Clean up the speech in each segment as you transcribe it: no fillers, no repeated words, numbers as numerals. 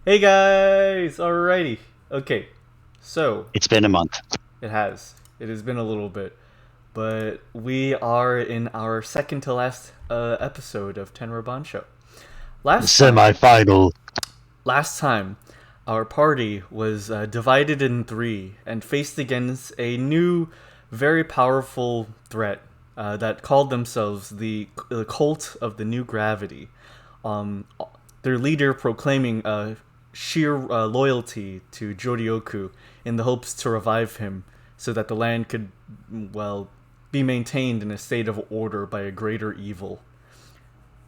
Hey guys! Alrighty. Okay, so It's been a month. it has. It has been a little bit. But we are in our second to last episode of Tenra Bansho. The Last time, semi-final. last time, our party was divided in three and faced against a new, very powerful threat that called themselves the Cult of the New Gravity. Um, their leader proclaiming sheer loyalty to Jorioku in the hopes to revive him so that the land could, well, be maintained in a state of order by a greater evil.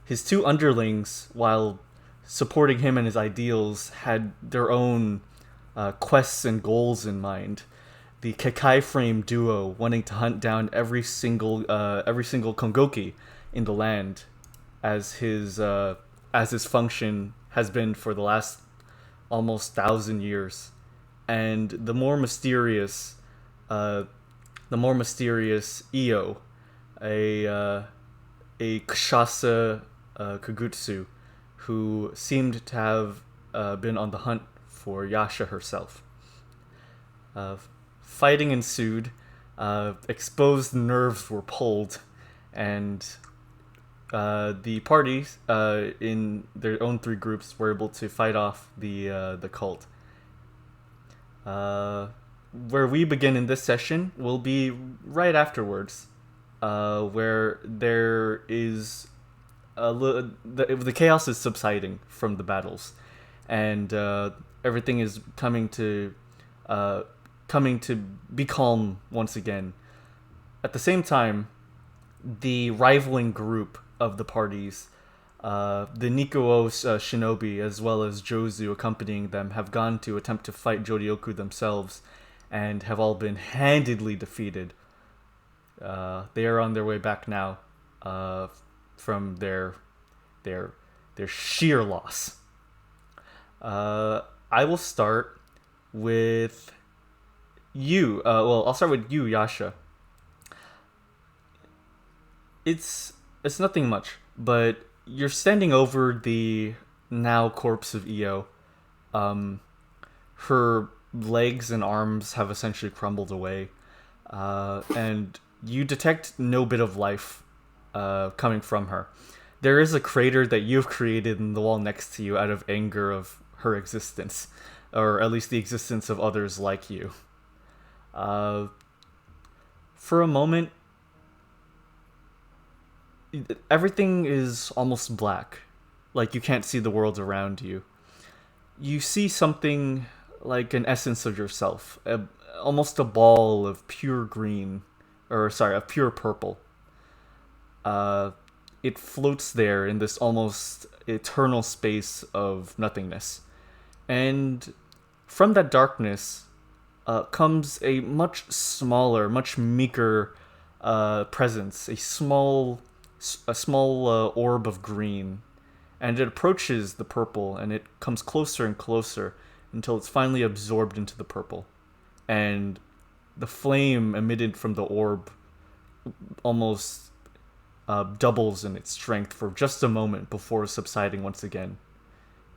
His two underlings, while supporting him and his ideals, had their own quests and goals in mind. The Kekai Frame duo wanting to hunt down every single Konghoki in the land, as his function has been for the last almost 1,000 years, and the more mysterious Io, a a Kshasa Kugutsu, who seemed to have been on the hunt for Yasha herself. Uh, Fighting ensued. Exposed nerves were pulled, and the parties, in their own three groups, were able to fight off the cult. Uh, where we begin in this session will be right afterwards, where there is the chaos is subsiding from the battles, and everything is uh, coming to be calm once again. At the same time, the rivaling group of the parties, the Nikuo's shinobi as well as Jozu accompanying them, have gone to attempt to fight Jorioku themselves, and have all been handedly defeated. They are on their way back now, from their their sheer loss. I will start with you. I'll start with you, Yasha. It's nothing much, but you're standing over the now corpse of Io. Um, Her legs and arms have essentially crumbled away, and you detect no bit of life coming from her. There is a crater that you've created in the wall next to you out of anger of her existence, or at least the existence of others like you. Uh, for a moment, everything is almost black, like you can't see the world around you. You see something like an essence of yourself, almost a ball of pure green, or sorry, of pure purple. Uh, it floats there in this almost eternal space of nothingness, and from that darkness comes a much smaller, much meeker presence, a small orb of green, and it approaches the purple, and it comes closer and closer until it's finally absorbed into the purple, and the flame emitted from the orb almost doubles in its strength for just a moment before subsiding once again.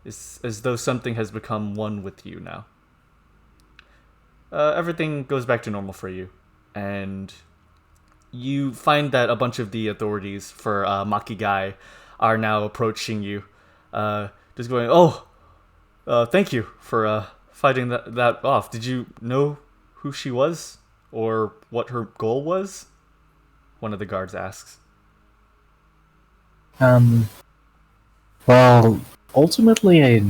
It's as though something has become one with you now. Everything goes back to normal for you, and you find that a bunch of the authorities for Makigai are now approaching you, just going, "Oh, thank you for fighting that off. Did you know who she was or what her goal was?" One of the guards asks. Um, well, ultimately, I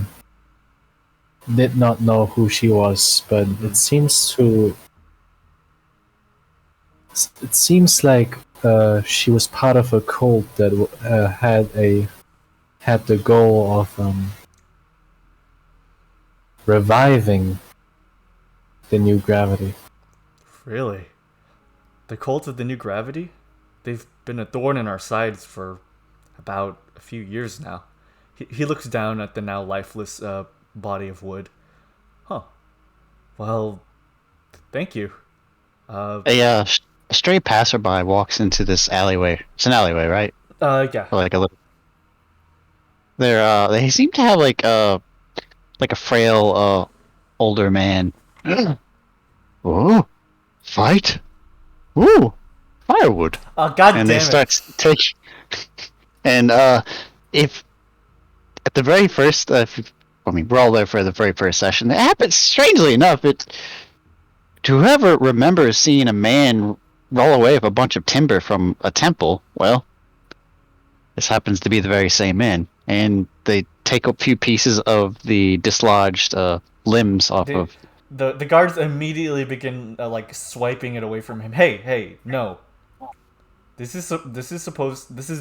did not know who she was, but it seems like she was part of a cult that had the goal of reviving the new gravity. Really? The cult of the new gravity? They've been a thorn in our sides for about a few years now. He looks down at the now lifeless body of wood. Huh. Well, thank you. Uh, A stray passerby walks into this alleyway. It's an alleyway, right? yeah. Or like a little. They seem to have like like a frail older man. Oh, fight! Ooh, firewood! Oh, god And they damn start it. take. And if at the very first, I mean, we're all there for the very first session. It happens strangely enough. To whoever remembers seeing a man roll away with a bunch of timber from a temple, well, this happens to be the very same man, and they take a few pieces of the dislodged limbs off The, of. the guards immediately begin like swiping it away from him. Hey, no. This is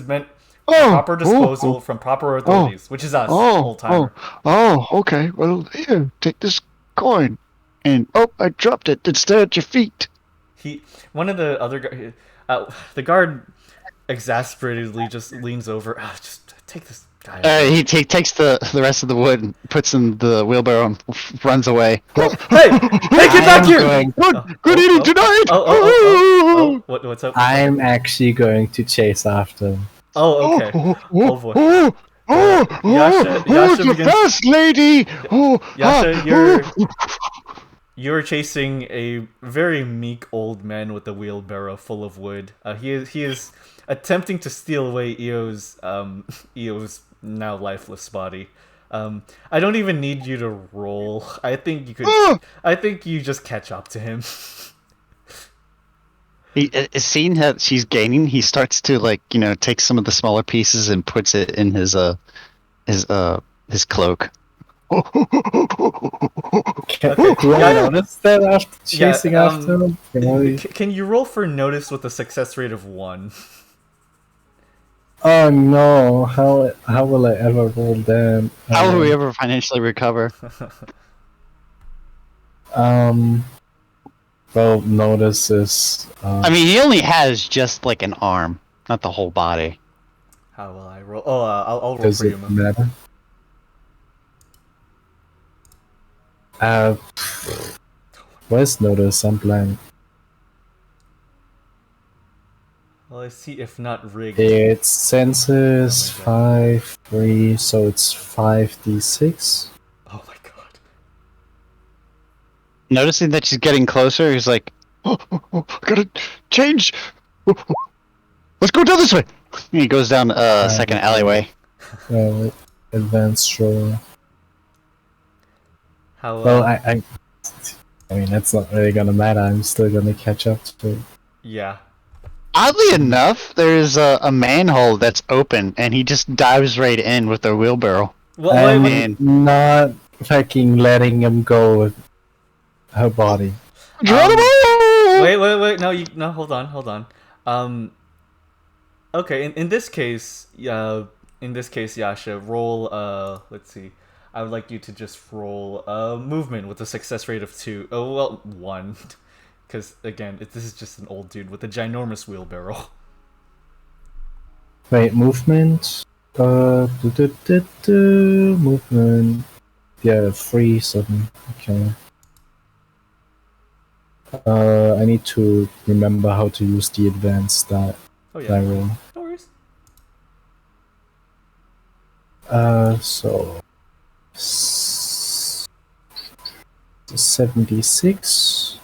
meant for Oh, proper oh, disposal from proper oh, authorities, which is us, oh, old oh, timer. oh, okay. Well, here, take this coin. And, oh, I dropped it. It's there at your feet. One of the other the guard exasperatedly just leans over. Just take this guy away. He takes the rest of the wood and puts in the wheelbarrow and runs away. Hey, get back here! Good eating tonight! What's up? I'm actually going to chase after him. Oh, okay. Oh boy. Yasha the begins. first lady! Yasha, you're chasing a very meek old man with a wheelbarrow full of wood. He is attempting to steal away Eo's now lifeless body. I don't even need you to roll. I think you could. I think you just catch up to him. Seeing that she's gaining, he starts to take some of the smaller pieces and puts it in his cloak. Do I notice that after chasing after him? Can you roll for notice with a success rate of 1? Oh no! How will I ever roll that? How will we ever financially recover? Well, notice is. I mean, he only has just like an arm, not the whole body. How will I roll? Oh, I'll roll Does for you, it man. matter? Where's notice? I'm blank. Well, let's see if not rigged. It's senses 5, 3, so it's 5d6. Oh my god. Noticing that she's getting closer, he's like, I gotta change. "Let's go down this way." And he goes down a second alleyway. Advanced roll. How? Well, I mean, that's not really gonna matter. I'm still gonna catch up to it. Yeah. Oddly enough, there's a manhole that's open, and he just dives right in with a wheelbarrow. Well, I'm not fucking letting him go with her body. wait. No, hold on. Okay, in this case, Yasha, roll. Let's see. I would like you to just roll movement with a success rate of 2. Oh well, 1, because again, this is just an old dude with a ginormous wheelbarrow. Wait, movement. Movement. Yeah, 3, 7. Okay. I need to remember how to use the advanced stat. Oh yeah. Roll. No worries. So 76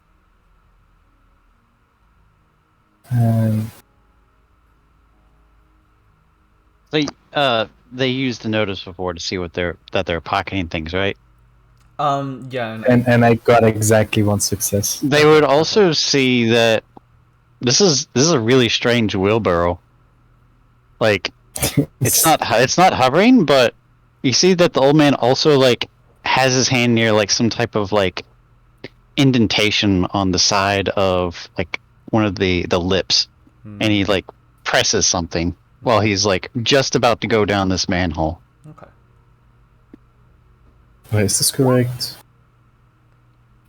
and They used the notice before to see that they're pocketing things, right? Yeah. and I got exactly 1 success. They would also see that this is a really strange wheelbarrow. Like, it's not hovering, but you see that the old man also has his hand near some type of indentation on the side of one of the lips, and he presses something while he's just about to go down this manhole. Okay. Wait, is this correct?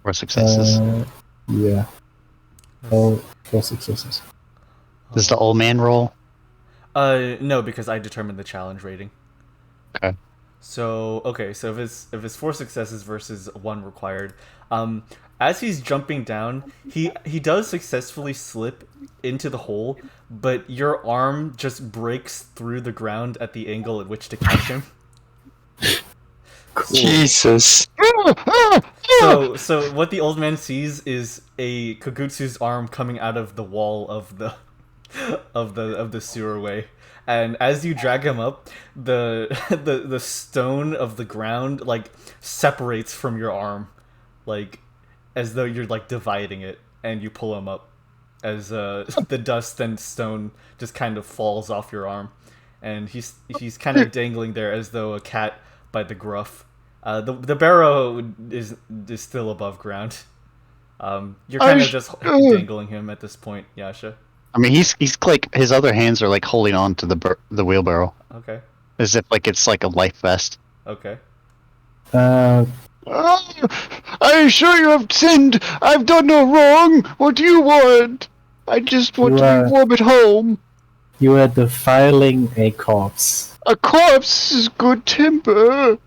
4 successes. Yeah. Oh, 4 successes. Does the old man roll? No, because I determined the challenge rating. Okay. So if it's 4 successes versus 1 required, as he's jumping down, he does successfully slip into the hole, but your arm just breaks through the ground at the angle at which to catch him. Jesus. So what the old man sees is a Kugutsu's arm coming out of the wall of the of the sewerway, and as you drag him up, the stone of the ground like separates from your arm, like as though you're like dividing it, and you pull him up as the dust and stone just kind of falls off your arm, and he's kind of dangling there as though a cat by the gruff. The barrow is still above ground. You're kind of just dangling him at this point, Yasha. I mean, he's like his other hands are like holding on to the wheelbarrow, Okay. as if like it's like a life vest. Okay. Are you sure you have sinned? I've done no wrong. What do you want? I just want to be warm at home. You are defiling a corpse. A corpse is good timber.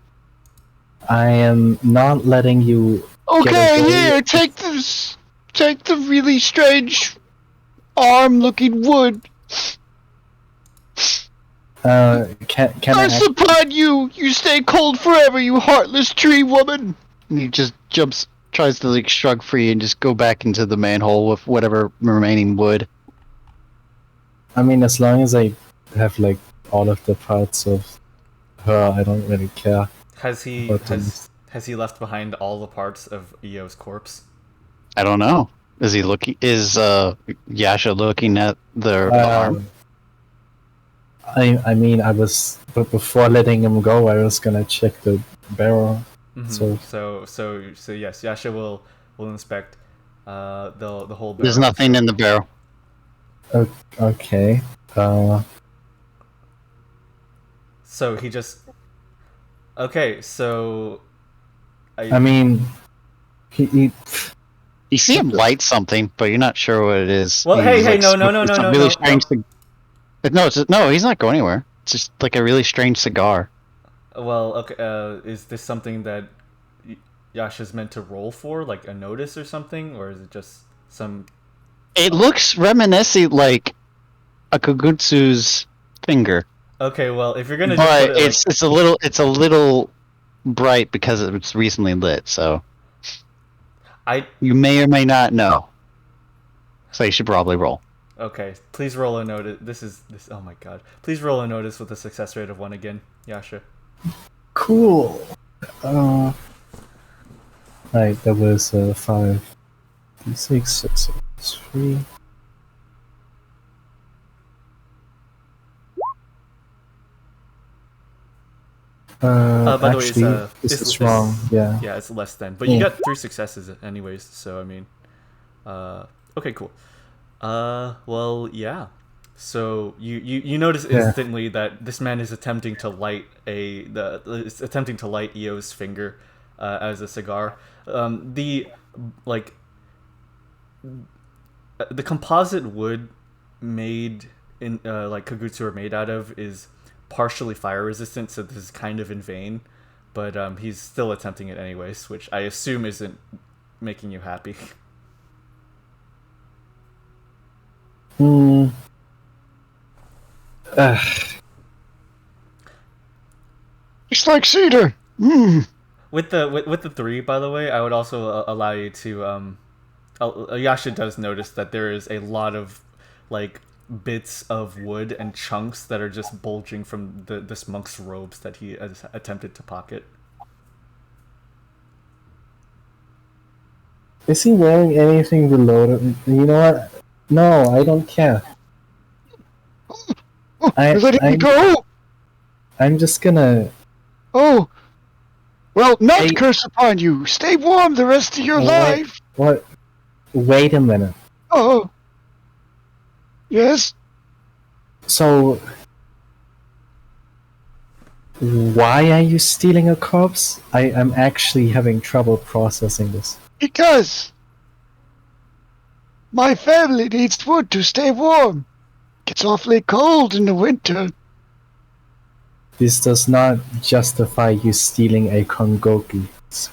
I am not letting you. Okay, here, take this. Take the really strange arm-looking wood. Can Curse upon you! You stay cold forever, you heartless tree woman! And he just tries to like shrug free and just go back into the manhole with whatever remaining wood. I mean, as long as I have like all of the parts of her, I don't really care. Has he left behind all the parts of Io's corpse? I don't know. Is he looking? Is Yasha looking at the arm? I mean, but before letting him go, I was gonna check the barrel. Mm-hmm. So yes, Yasha will inspect the whole barrel. There's nothing in the barrel. Okay. So he just. Okay, so. I mean, he You see him light something, but you're not sure what it is. Well, He's hey, like, no, it's a really strange thing. No, he's not going anywhere. It's just like a really strange cigar. Well, okay. Is this something that Yasha's meant to roll for, like a notice or something, or is it just some? It looks reminiscent like a Kugutsu's finger. Okay, well, if you're gonna, but just put it's a little bright because it's recently lit. So you may or may not know. So you should probably roll. Okay, please roll a notice. This. Oh my god! Please roll a notice with a success rate of 1 again, Yasha. Cool. Right, that was 5, 6, 6, 3. By the actually, way, this is wrong. Yeah. Yeah, it's less than. But you got 3 successes anyways. So I mean, okay, cool. Well, yeah. So you notice instantly that this man is attempting to light Io's finger as a cigar. The composite wood made in like Kugutsu are made out of is partially fire resistant, so this is kind of in vain. But he's still attempting it anyways, which I assume isn't making you happy. It's like cedar. With the 3, by the way, I would also allow you to Yasha does notice that there is a lot of like bits of wood and chunks that are just bulging from this monk's robes that he has attempted to pocket. Is he wearing anything below? You know what? No, I don't care. Let him go! I'm just gonna... Oh! Well, not curse upon you! Stay warm the rest of your life! What? Wait a minute. Oh! Yes? So... Why are you stealing a corpse? I'm actually having trouble processing this. Because... my family needs wood to stay warm. It's awfully cold in the winter. This does not justify you stealing a Konghoki.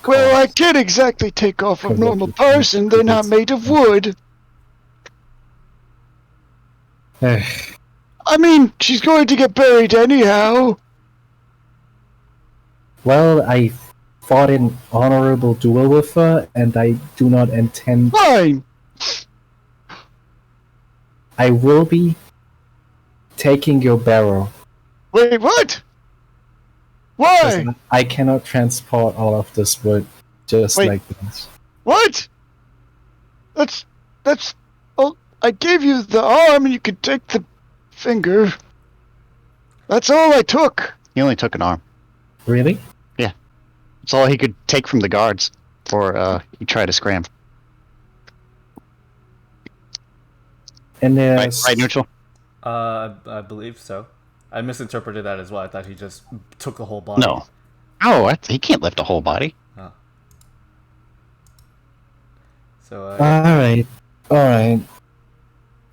Well, I can't exactly take off a normal person. They're not made of wood. I mean, she's going to get buried anyhow. Well, I fought an honorable duel with her, and I do not intend. Fine. I will be taking your barrel. Wait, what? Why? I cannot transport all of this wood just Wait. like this. What? That's. Oh, I gave you the arm, and you could take the finger. That's all I took. He only took an arm. Really? That's all he could take from the guards before he tried to scram. And Right, neutral. I believe so. I misinterpreted that as well. I thought he just took the whole body. No. Oh, he can't lift a whole body. Oh. So, Alright.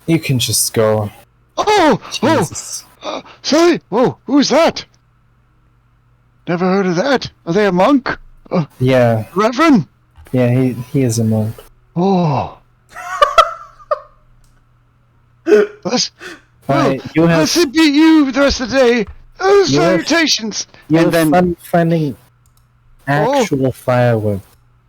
You can just go. Oh! Sorry! Whoa, who's that? Never heard of that. Are they a monk? Yeah, Reverend? yeah, he is a monk. Oh. Alright, you have Blessed be you the rest of the day. Salutations! you and have then- fun finding actual firewood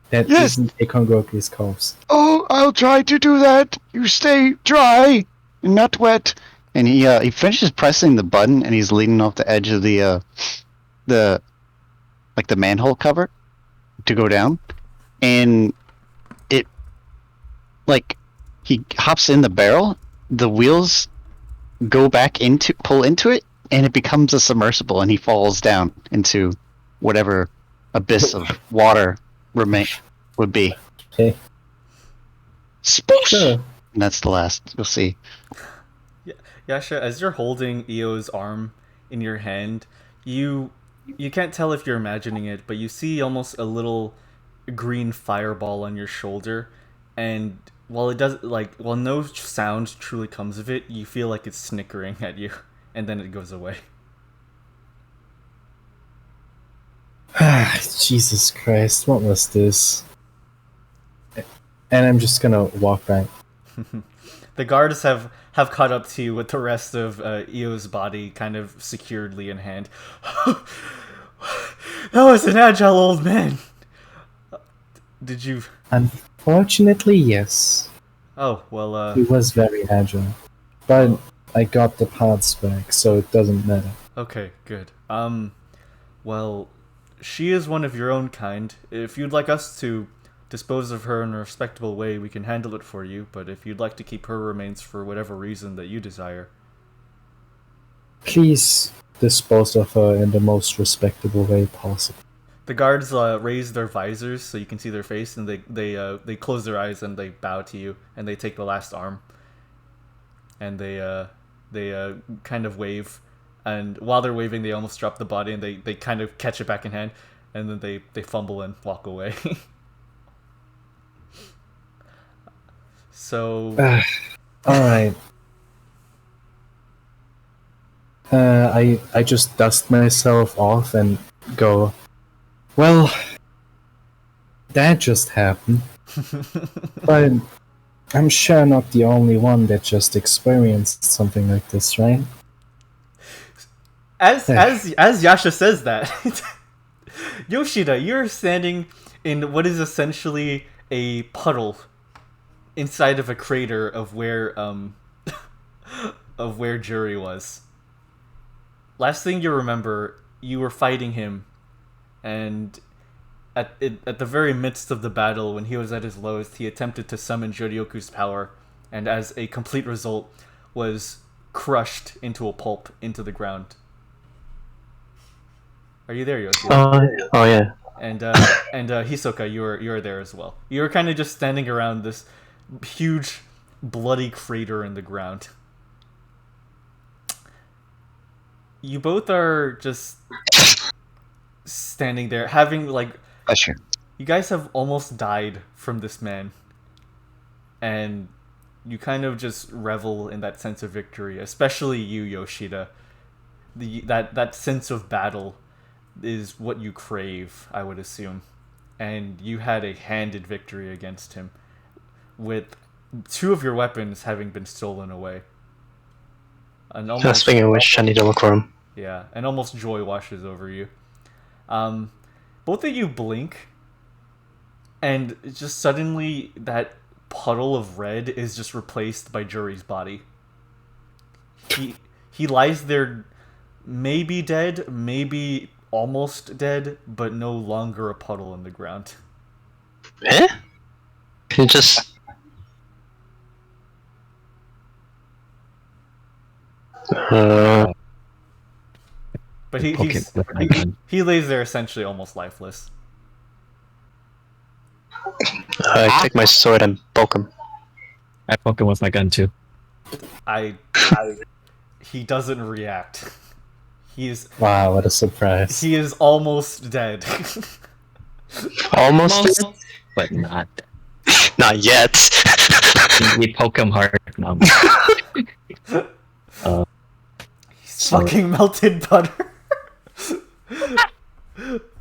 that Yes. isn't a Kongoki's corpse. Oh, I'll try to do that. You stay dry and not wet. And he finishes pressing the button, and he's leaning off the edge of the manhole cover to go down, and it, like, he hops in the barrel, the wheels pull into it, and it becomes a submersible, and he falls down into whatever abyss of water would be. Okay. Spoosh! Sure. And that's the last. You'll see. Yasha, as you're holding Io's arm in your hand, you can't tell if you're imagining it, but you see almost a little green fireball on your shoulder, and while no sound truly comes of it, you feel like it's snickering at you, and then it goes away. Jesus Christ, what was this? And I'm just gonna walk back. The guards have caught up to you with the rest of Io's body kind of securely in hand. That was an agile old man. Did you? Unfortunately, yes. Oh, well, He was very agile. But I got the parts back, so it doesn't matter. okay, good. Well, she is one of your own kind. If you'd like us to dispose of her in a respectable way, we can handle it for you, but if you'd like to keep her remains for whatever reason that you desire. Please dispose of her in the most respectable way possible. The guards raise their visors so you can see their face, and they close their eyes and they bow to you, and they take the last arm, and they kind of wave, and while they're waving, they almost drop the body, and they kind of catch it back in hand, and then they fumble and walk away. So Alright. I just dust myself off and go, well, that just happened. But I'm sure not the only one that just experienced something like this, right? as Yasha says that, Yoshida, you're standing in what is essentially a puddle inside of a crater of where Jury was. Last thing you remember, you were fighting him, and at the very midst of the battle, when he was at his lowest, he attempted to summon Joryoku's power, and as a complete result, was crushed into a pulp into the ground. Are you there, Yoshida? Oh yeah. And Hisoka, you were there as well. You were kind of just standing around this huge bloody crater in the ground. You both are just standing there, having Bless you. you guys have almost died from this man, and you kind of just revel in that sense of victory, especially you, Yoshida. That sense of battle is what you crave, I would assume, and you had a handed victory against him, with 2 of your weapons having been stolen away. And Speaking of which, I need to look for him. yeah, and almost joy washes over you. both of you blink, and just suddenly that puddle of red is just replaced by Juri's body. He lies there, maybe dead, maybe almost dead, but no longer a puddle in the ground. Eh? He just... But Okay, with my gun. he lays there essentially almost lifeless. I take my sword and poke him. I poke him with my gun too. He doesn't react. Wow, what a surprise. He is almost dead. Almost? But not. Not yet. We poke him hard. No. He's fucking melted butter.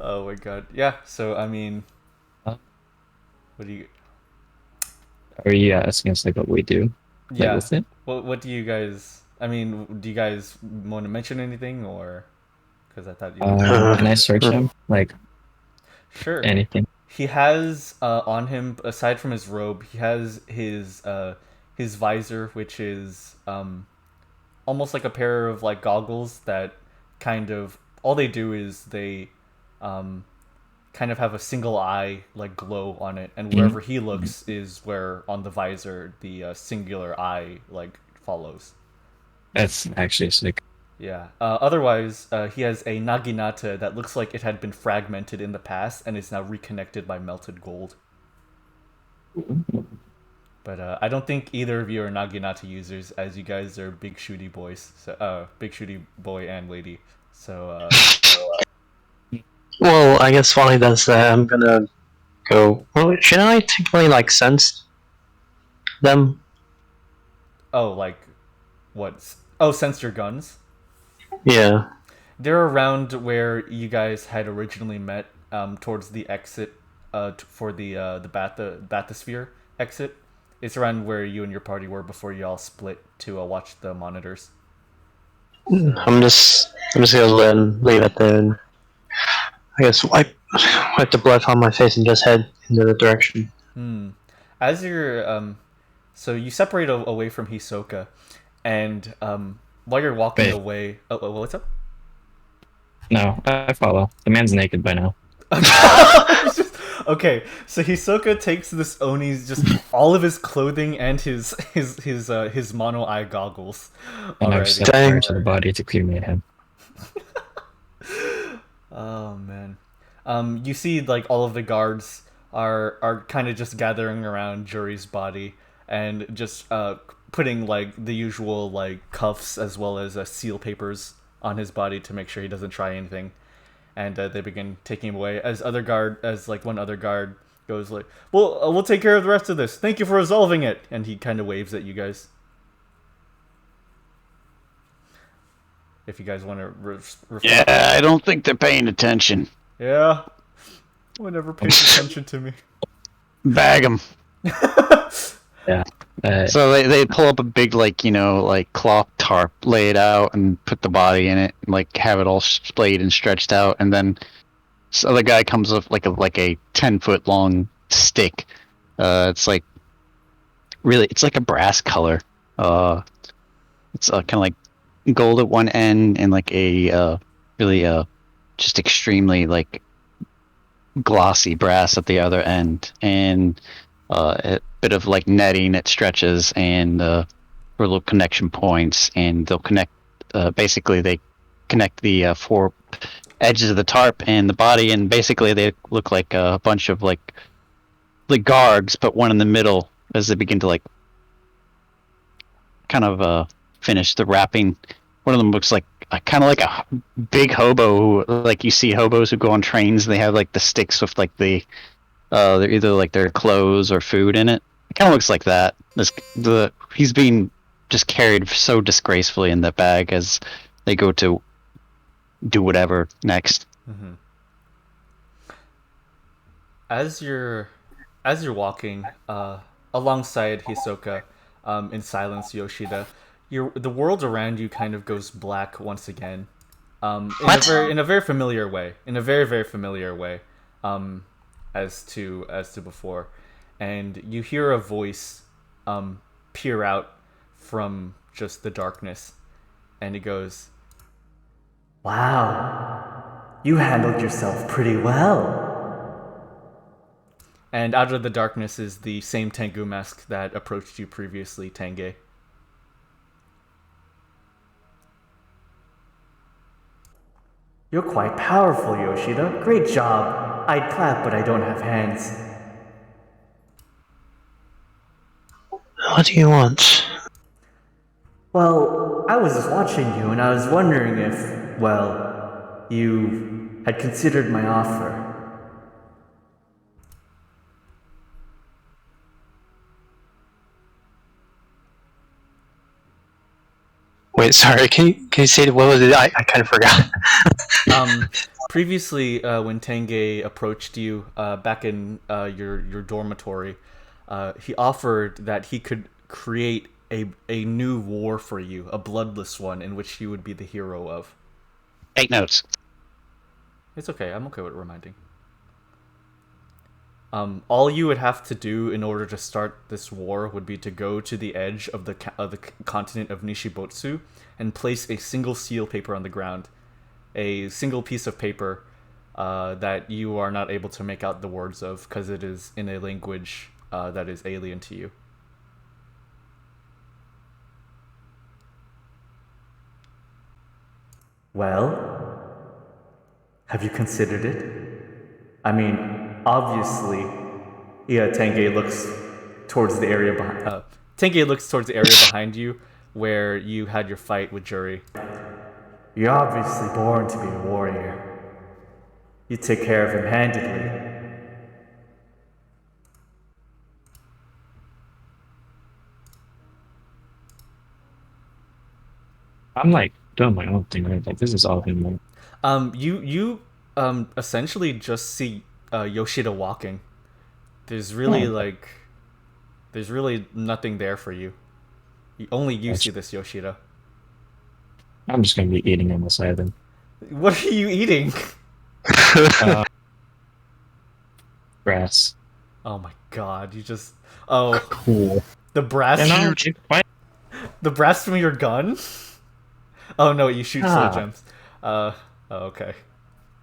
Oh my god. Yeah, so I mean, what do you... Are you asking us like what we do? Like, Yeah. with it? What do you guys... I mean, do you guys want to mention anything, or... Because I thought you... Can I search him? Like, Sure. anything? He has on him, aside from his robe, he has his visor, which is almost like a pair of like goggles that kind of... All they do is they kind of have a single eye like glow on it, and wherever he looks is where on the visor the singular eye like follows. That's actually sick. Yeah. Otherwise, he has a naginata that looks like it had been fragmented in the past and is now reconnected by melted gold. But I don't think either of you are naginata users, as you guys are big shooty boys. So, big shooty boy and lady. So, Well, I guess while he does that, I'm gonna go... Well, should I technically, like, sense them? oh, like, what? Oh, sense your guns. Yeah. They're around where you guys had originally met, towards the exit, for the bathysphere exit. It's around where you and your party were before you all split to watch the monitors. I'm just gonna let him leave it there and... I guess wipe the blood on my face and just head into the direction. As you're, so you separate away from Hisoka, and while you're walking Wait. away, what's up? No, I follow. The man's naked by now. Okay, so Hisoka takes this Oni's just all of his clothing and his mono eye goggles. And I've Alrighty. stepped Dang. into the body to clear me him. Oh man, you see like all of the guards are kind of just gathering around Juri's body and just putting like the usual like cuffs as well as seal papers on his body to make sure he doesn't try anything, and they begin taking him away. As one other guard goes like, "Well, we'll take care of the rest of this. Thank you for resolving it," and he kind of waves at you guys. If you guys want to reflect. Yeah, I don't think they're paying attention. Yeah. One never pays attention to me. Bag them. Yeah. So they pull up a big like cloth tarp, lay it out, and put the body in it, and, like have it all splayed and stretched out, and then this other guy comes up like a 10-foot long stick. It's like it's like a brass color. It's kind of like gold at one end and like a really just extremely like glossy brass at the other end, and a bit of like netting that stretches and for little connection points, and they'll connect basically they connect the four edges of the tarp and the body, and basically they look like a bunch of like guards, but one in the middle as they begin to like kind of finish the wrapping. One of them looks like kind of like a big hobo who, like you see hobos who go on trains and they have like the sticks with like they're either like their clothes or food in it. It kind of looks like that. He's being just carried so disgracefully in that bag as they go to do whatever next. Mm-hmm. As you're walking alongside Hisoka, in silence, Yoshida, the world around you kind of goes black once again. In a very familiar way. In a very, very familiar way. as to before, and you hear a voice peer out from just the darkness, and it goes, "Wow, you handled yourself pretty well." And out of the darkness is the same Tengu mask that approached you previously, Tenge. "You're quite powerful, Yoshida. Great job. I'd clap, but I don't have hands." What do you want? "Well, I was just watching you, and I was wondering if, well, you had considered my offer." Wait, sorry. Can you say what was it? I kind of forgot. Previously, when Tenge approached you back in your dormitory, he offered that he could create a new war for you, a bloodless one, in which you would be the hero of. Take notes. It's okay. I'm okay with reminding. All you would have to do in order to start this war would be to go to the edge of the continent of Nishibotsu and place a single seal paper on the ground. A single piece of paper that you are not able to make out the words of because it is in a language that is alien to you. "Well, have you considered it? I mean, obviously..." Yeah, Tenge looks towards the area behind. Tenge looks towards the area behind you, where you had your fight with Juri. "You're obviously born to be a warrior. You take care of him handedly." I'm like doing my own thing, right? Like this is all him. Like, You essentially just see Yoshida walking. There's really there's really nothing there for you. Only you see this Yoshida. I'm just gonna be eating on this island. What are you eating? Grass. Oh my god, you just... Oh, Cool. the brass... Why? The brass from your gun? Oh no, you shoot soul Ah. gems. Oh, okay.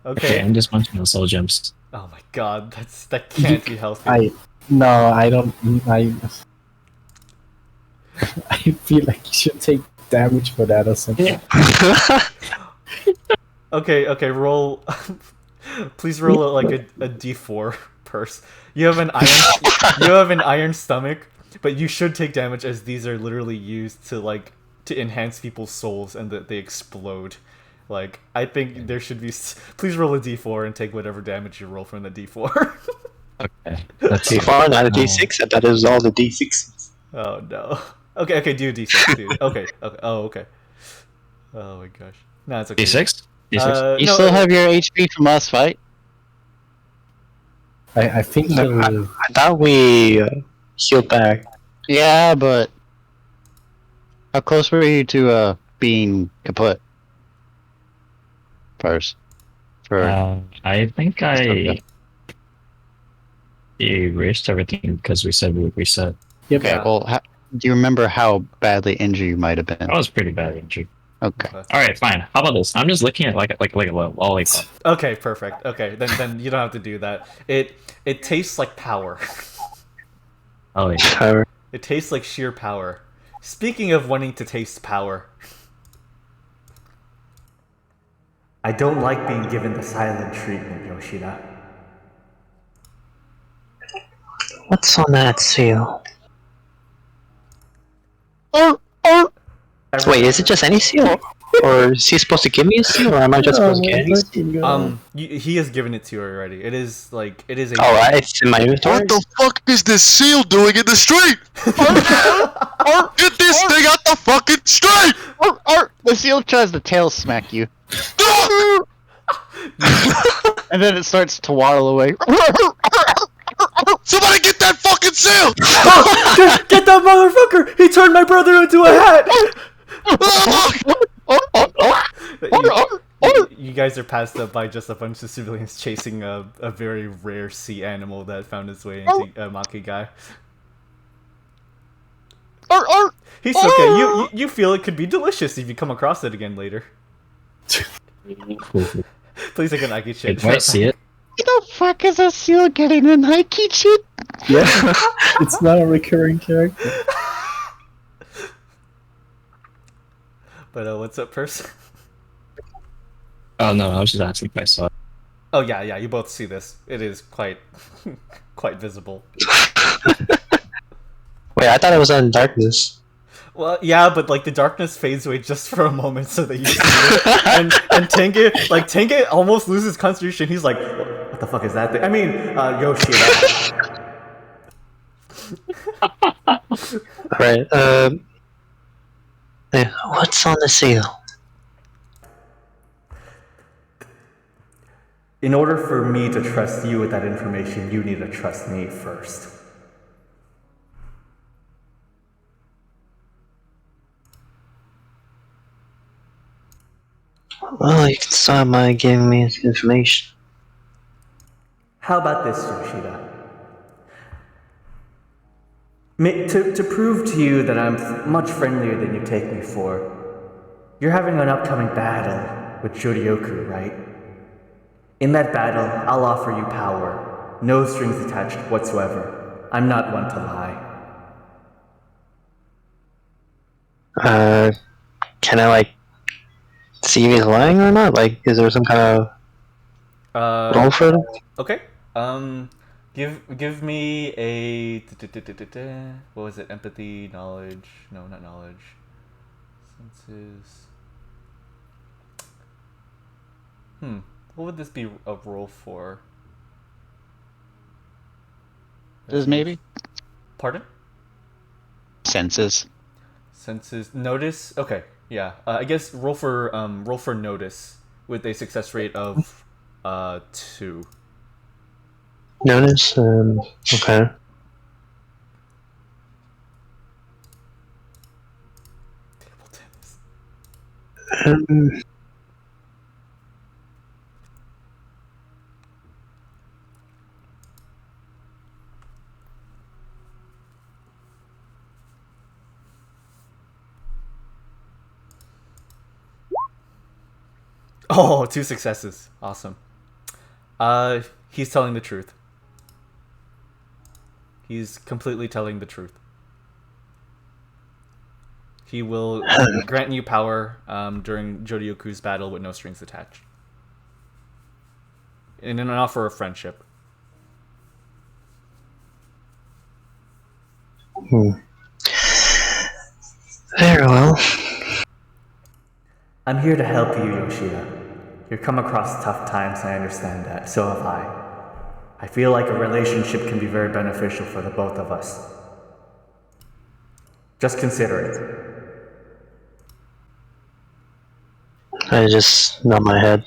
Okay, I'm just munching on soul gems. Oh my god, that can't be healthy. I don't. I feel like you should take damage for that or something. Okay, roll. Please roll like a d4 purse. You have an iron stomach, but you should take damage as these are literally used to enhance people's souls and that they explode. Like, I think there should be... Please roll a d4 and take whatever damage you roll from the d4. Okay. Let's see. D4, not a D6, and that is all the D6s. Oh no. Okay, do a d6, dude. Okay. Oh, okay. Oh my gosh. No, it's okay. D6? D6? You No, still have your HP from last fight? I think I thought we healed back. Yeah, but how close were you to being kaput? First. I think I erased everything because we said we would reset. Yep. Okay, well, do you remember how badly injured you might have been? That was pretty bad injury. Okay. Alright, fine. How about this? I'm just looking at like a lollipop. Okay, perfect. Okay, then you don't have to do that. It tastes like power. Oh, yeah. Power. It tastes like sheer power. Speaking of wanting to taste power, I don't like being given the silent treatment, Yoshida. What's on that seal? Wait, is it just any seal? Or is he supposed to give me a seal, or am I just supposed to get any seal? He has given it to you already. It is a... Alright, it's in my inventory. What the fuck is this seal doing in the street? Get this thing out the fucking street! The seal tries to tail smack you. And then it starts to waddle away. Somebody get that fucking seal! Get that motherfucker! He turned my brother into a hat! You guys are passed up by just a bunch of civilians chasing a very rare sea animal that found its way into Makigai. Hisoka, you feel it could be delicious if you come across it again later. Please take an Nike shit. Wait, see it? The fuck is a seal getting a Nike shit? Yeah, it's not a recurring character. But what's up, Purrs? Oh no, I was just asking if I saw it. Oh yeah, you both see this. It is quite visible. Wait, I thought it was in darkness. Well, yeah, but like the darkness fades away just for a moment so that you see it. And Tenga almost loses concentration. He's like, what the fuck is that thing? I mean, Yoshida. Alright, yeah, what's on the seal? In order for me to trust you with that information, you need to trust me first. Well, you can start by giving me information. How about this, Yoshida? To prove to you that I'm much friendlier than you take me for, you're having an upcoming battle with Juryoku, right? In that battle, I'll offer you power, no strings attached whatsoever. I'm not one to lie. Can I, like, see if he's lying or not? Like, is there some kind of role for it? Okay. Give me a what was it? Empathy, knowledge? No, not knowledge. Senses. What would this be a roll for? Maybe? Pardon? Senses. Senses. Notice. Okay. Yeah. I guess roll for notice with a success rate of 2. Notice? Okay. Table tennis. Oh, 2 successes. Awesome. He's telling the truth. He's completely telling the truth. He will grant you power during Juryoku's battle with no strings attached. In an offer of friendship. Very well. I'm here to help you, Yoshida. You've come across tough times, I understand that. So have I. I feel like a relationship can be very beneficial for the both of us. Just consider it. I just nod my head.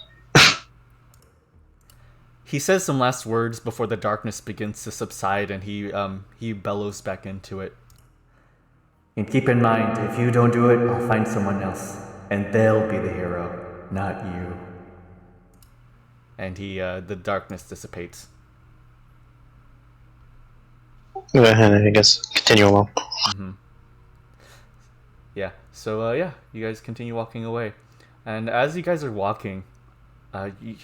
He says some last words before the darkness begins to subside, and he bellows back into it. And keep in mind, if you don't do it, I'll find someone else, and they'll be the hero, not you. And the darkness dissipates. I guess continue along. Mm-hmm. Yeah. So you guys continue walking away, and as you guys are walking, you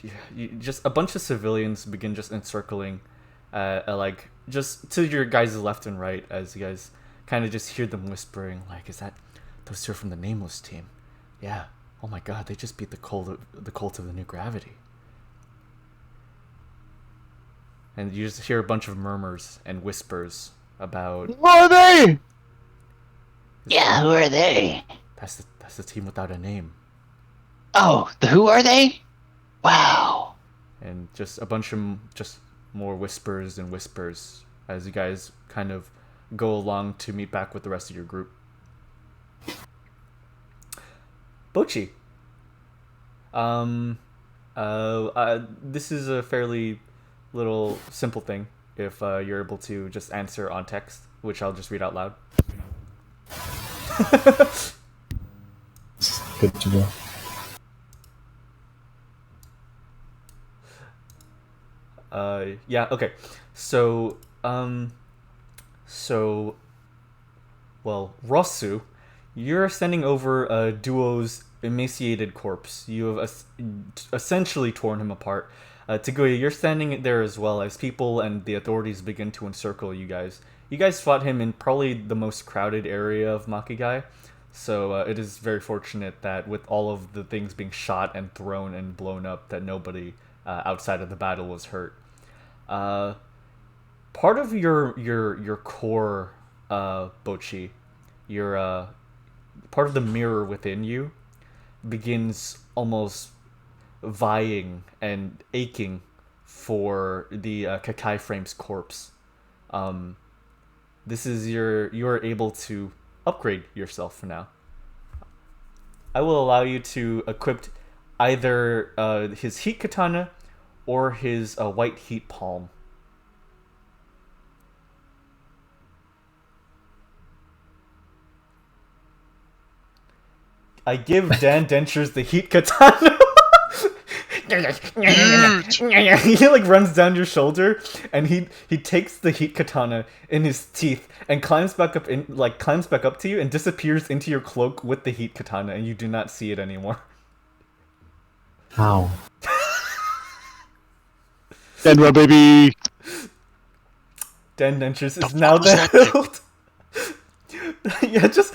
just a bunch of civilians begin just encircling, like just to your guys' left and right, as you guys kind of just hear them whispering, like, "Is that those two are from the Nameless team?" Yeah. Oh my God, they just beat the cult of the New Gravity. And you just hear a bunch of murmurs and whispers about. Who are they? Yeah, who are they? That's the team without a name. Oh, who are they? Wow. And just a bunch of just more whispers and whispers as you guys kind of go along to meet back with the rest of your group. Bocchi. This is a fairly little simple thing if you're able to just answer on text, which I'll just read out loud. Good to know. Yeah. Okay. So so well, Rosu, you're standing over a duo's emaciated corpse. You have essentially torn him apart. Tiguya, you're standing there as well as people and the authorities begin to encircle you guys. You guys fought him in probably the most crowded area of Makigai, so it is very fortunate that with all of the things being shot and thrown and blown up, that nobody outside of the battle was hurt. Part of your core, Bocchi, your part of the mirror within you begins almost vying and aching for the Kakai Frame's corpse. This is you are able to upgrade yourself for now. I will allow you to equip either his heat katana or his white heat palm. I give Dan Dentures the heat katana. He like runs down your shoulder and he takes the heat katana in his teeth and climbs back up to you and disappears into your cloak with the heat katana, and you do not see it anymore. How? Tenra, baby! Dan Dentures is now the hilt. Yeah, just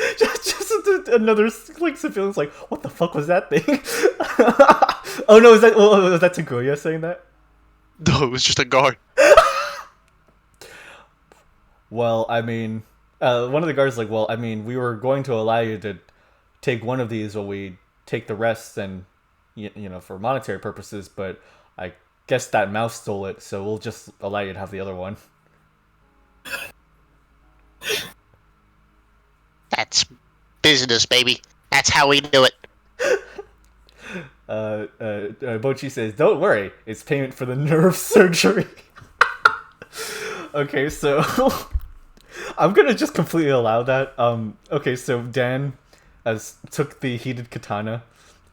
another like civilian's like, what the fuck was that thing? Oh no, was that Tiguya saying that? No, it was just a guard. Well, I mean, one of the guards like, well, I mean, we were going to allow you to take one of these while we take the rest, and you know, for monetary purposes, but I guess that mouse stole it, so we'll just allow you to have the other one. That's business, baby. That's how we do it. Bocchi says, "Don't worry, it's payment for the nerve surgery." Okay, so I'm gonna just completely allow that. Okay, so Dan took the heated katana,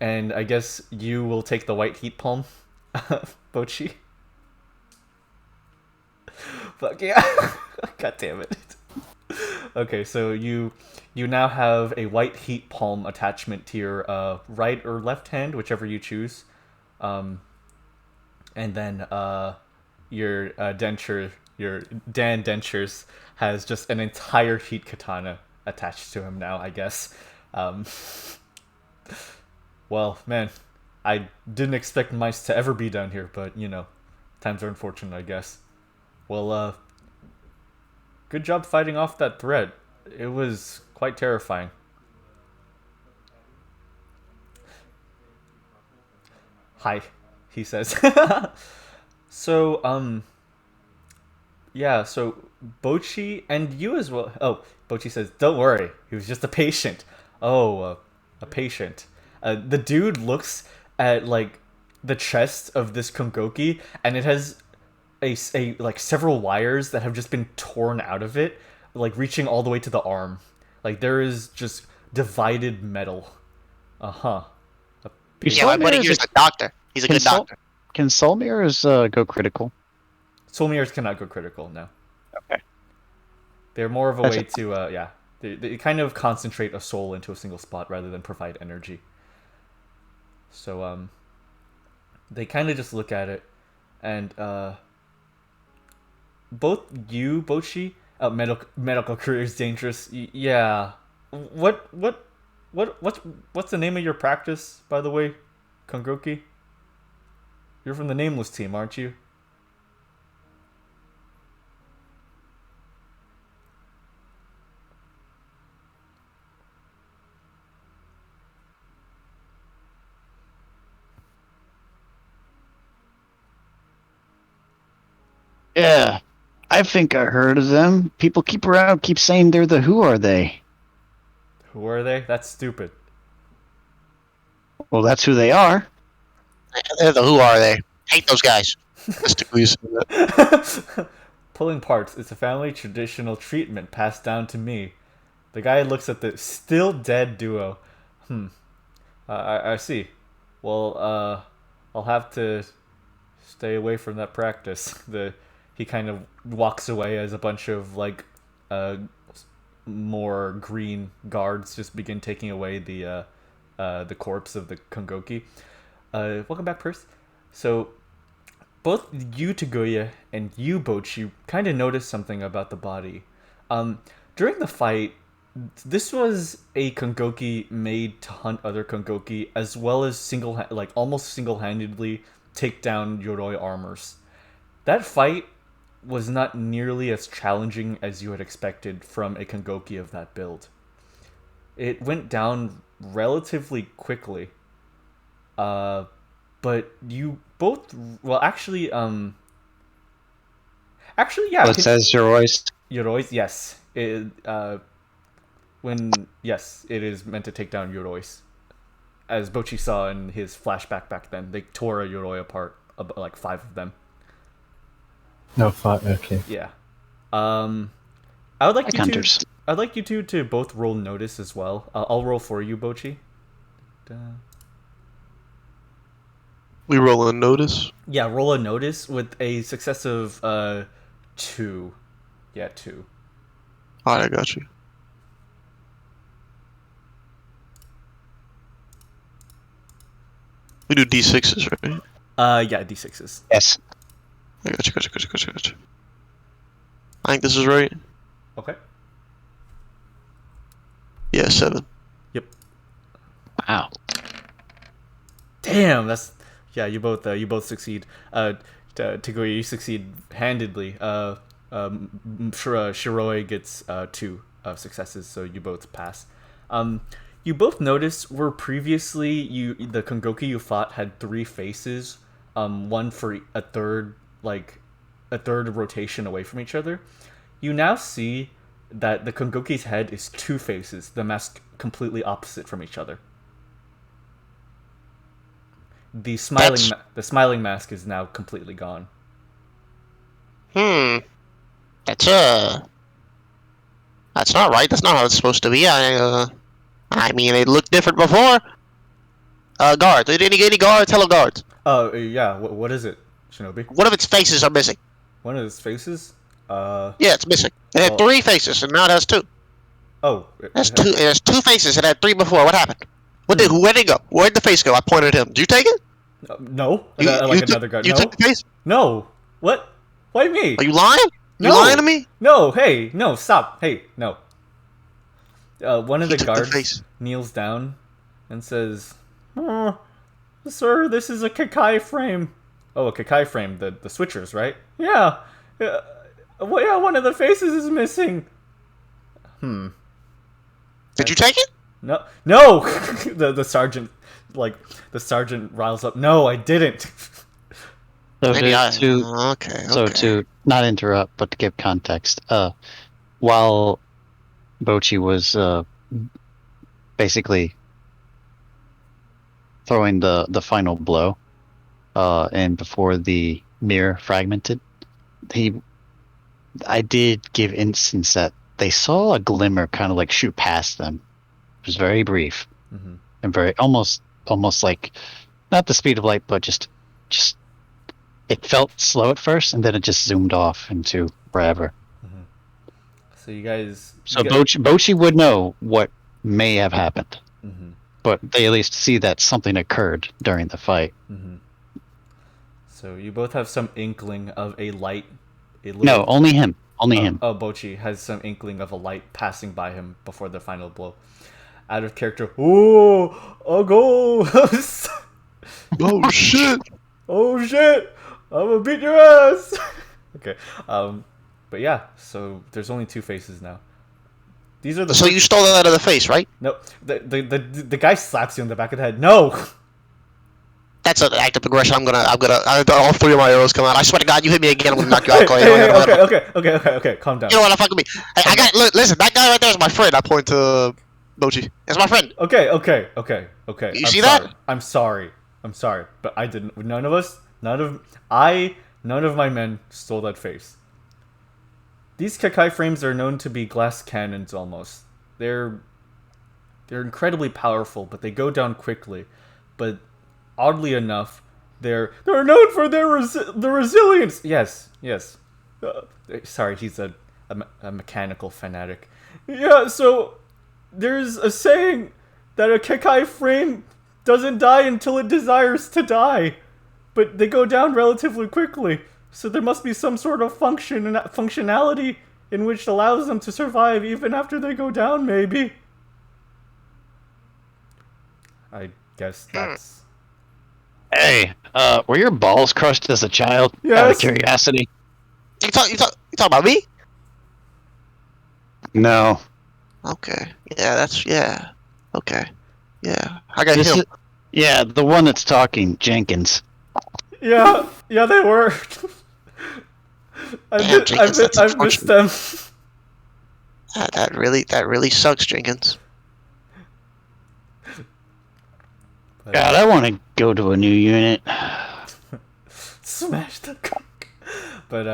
and I guess you will take the white heat palm, Bocchi. Fuck yeah! God damn it. Okay, so you now have a white heat palm attachment to your right or left hand, whichever you choose, and then your Dan Dentures has just an entire heat katana attached to him now, I guess. Well, man, I didn't expect mice to ever be down here, but you know, times are unfortunate, I guess. Well, good job fighting off that threat. It was quite terrifying. Hi, he says. So, yeah, so Bocchi and you as well. Oh, Bocchi says, don't worry, he was just a patient. Oh, a patient. The dude looks at, like, the chest of this Konghoki, and it has a like several wires that have just been torn out of it, like reaching all the way to the arm. Like there is just divided metal. Yeah, my buddy here's a doctor. He's a good doctor. Can soul mirrors go critical? Soul mirrors cannot go critical, no. Okay. They're more of a way to yeah. They kind of concentrate a soul into a single spot rather than provide energy. So they kind of just look at it, and both you, Bocchi, medical career is dangerous. Yeah. What's the name of your practice, by the way, Konghoki? You're from the Nameless team, aren't you? Yeah. I think I heard of them. People keep saying they're the who are they? Who are they? That's stupid. Well, that's who they are. They're the who are they? Hate those guys. Pulling parts. It's a family traditional treatment passed down to me. The guy looks at the still dead duo. I see. Well, I'll have to stay away from that practice. He kind of walks away as a bunch of like more green guards just begin taking away the corpse of the Konghoki. Welcome back, Purrs. So both you, Tiguya, and you, Bocchi, kind of noticed something about the body. During the fight, this was a Konghoki made to hunt other Konghoki, as well as almost single-handedly take down Yoroi armors. That fight was not nearly as challenging as you had expected from a Konghoki of that build. It went down relatively quickly. But you both, well, actually, yeah. It says Shiroi's. Yoroi's, yes. It is meant to take down Yoroi's. As Bocchi saw in his flashback back then, they tore a Yoroi apart, like 5 of them. No, 5. Okay. Yeah. I would like Hunters. I'd like you two to both roll notice as well. I'll roll for you, Bocchi. We roll a notice. Yeah, roll a notice with a success of 2. Yeah, 2. Alright, I got you. We do D6s, right? Yeah, D6s. Yes. I got you. I think this is right. Okay. Yeah, 7. Yep. Wow. Damn, that's yeah. You both succeed. Tiguya, you succeed handedly. Shiroi gets 2 successes, so you both pass. You both noticed where previously the Konghoki you fought had 3 faces, one for a third rotation away from each other. You now see that the Konghoki's head is 2 faces, the mask completely opposite from each other. The smiling mask is now completely gone. That's not right. That's not how it's supposed to be. I mean, it looked different before. Guards. Any guards? Hello, guards. Oh, yeah. What is it, Shinobi? One of its faces are missing. One of its faces? Yeah, it's missing. It had 3 faces, and now it has 2. Oh. It has 2 faces. It had 3 before. What happened? Where'd it go? Where'd the face go? I pointed at him. Did you take it? No. Another guard. You No? took the face? No. What? Why me? Are you lying? No. You lying to me? No. Hey. No. Stop. Hey. No. One of the took the guards face. kneels down and says, "Sir, this is a Kakai frame." Oh, a Kakai frame. The switchers, right? Yeah. Well, yeah. One of the faces is missing. Did you take it? No. the sergeant, the sergeant riles up. No, I didn't. So Maybe to not interrupt, but to give context, while Bocchi was basically throwing the final blow, and before the mirror fragmented, I did give instance that they saw a glimmer kind of like shoot past them. It was very brief, and very almost like not the speed of light, but just it felt slow at first, and then it just zoomed off into wherever. So you guys. Bocchi would know what may have happened, but they at least see that something occurred during the fight. So you both have some inkling of a light. No, only him. Only him. Oh, Bocchi has some inkling of a light passing by him before the final blow. Out of character. Oh, a ghost! Oh shit! Oh shit! I'm gonna beat your ass! Okay. But yeah, so there's only 2 faces now. These are the. So you stole that out of the face, right? No, the guy slaps you on the back of the head. No. That's an act of aggression. All 3 of my arrows come out. I swear to God, you hit me again, I'm gonna knock you out. Okay. Calm down. You know what? Fuck me. Listen. That guy right there is my friend. I point to Bocchi. It's my friend. Okay. You see that? I'm sorry, but I didn't. None of my men stole that face. These Kakai frames are known to be glass cannons almost. They're incredibly powerful, but they go down quickly. But oddly enough, they're known for their the resilience. Yes. Sorry, he's a mechanical fanatic. Yeah, so there's a saying that a Kekai frame doesn't die until it desires to die, but they go down relatively quickly. So there must be some sort of functionality in which allows them to survive even after they go down, maybe. I guess that's... Hey, were your balls crushed as a child? Out Yes. of curiosity. You talk about me? No. Okay. Yeah, okay. Yeah. I got This him. is, yeah, the one that's talking, Jenkins. Yeah, they were. Damn, Jenkins, that's I've missed them. That really sucks, Jenkins. God, I want to go to a new unit. Smash the cock. But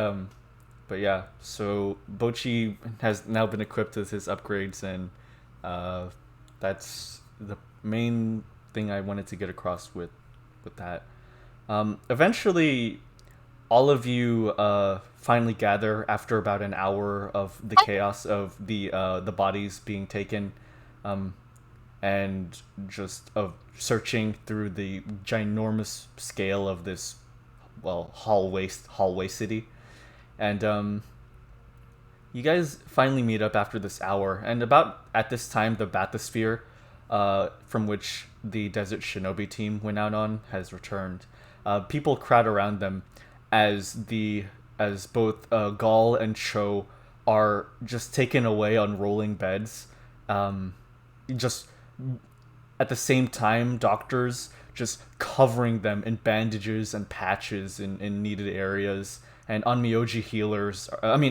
yeah. So Bocchi has now been equipped with his upgrades, and that's the main thing I wanted to get across with that. Eventually, all of you finally gather after about an hour of the chaos of the bodies being taken, and just of searching through the ginormous scale of this, well, hallway city, and you guys finally meet up after this hour, and about at this time, the bathysphere, from which the Desert Shinobi team went out on, has returned. People crowd around them as both Gall and Cho are just taken away on rolling beds. Just at the same time, doctors just covering them in bandages and patches in needed areas, and Onmyoji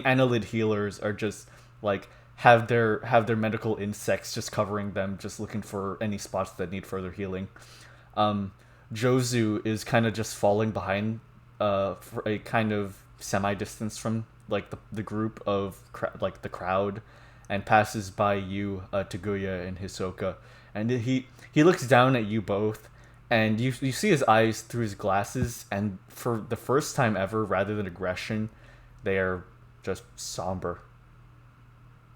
Annelid healers are just like have their medical insects just covering them, just looking for any spots that need further healing. Jozu is kind of just falling behind for a kind of semi-distance from like the group of the crowd, and passes by you, Tiguya and Hisoka, and he looks down at you both, and you see his eyes through his glasses, and for the first time ever, rather than aggression, they are just somber.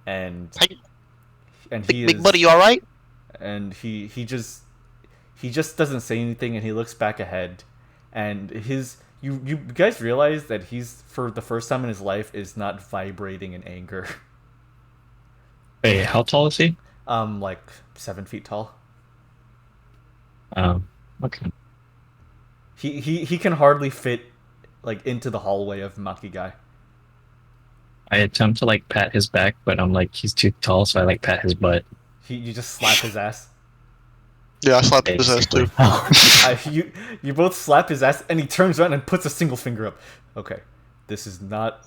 And Big buddy, you all right? And he just doesn't say anything, and he looks back ahead, and you guys realize that he's, for the first time in his life, is not vibrating in anger. Wait, how tall is he? Like 7 feet tall. Okay. He can hardly fit like into the hallway of Makigai. I attempt to like pat his back, but I'm like he's too tall, so I like pat his butt. You just slap his ass. Yeah, I slapped his ass too. You both slap his ass, and he turns around and puts a single finger up. Okay, this is not.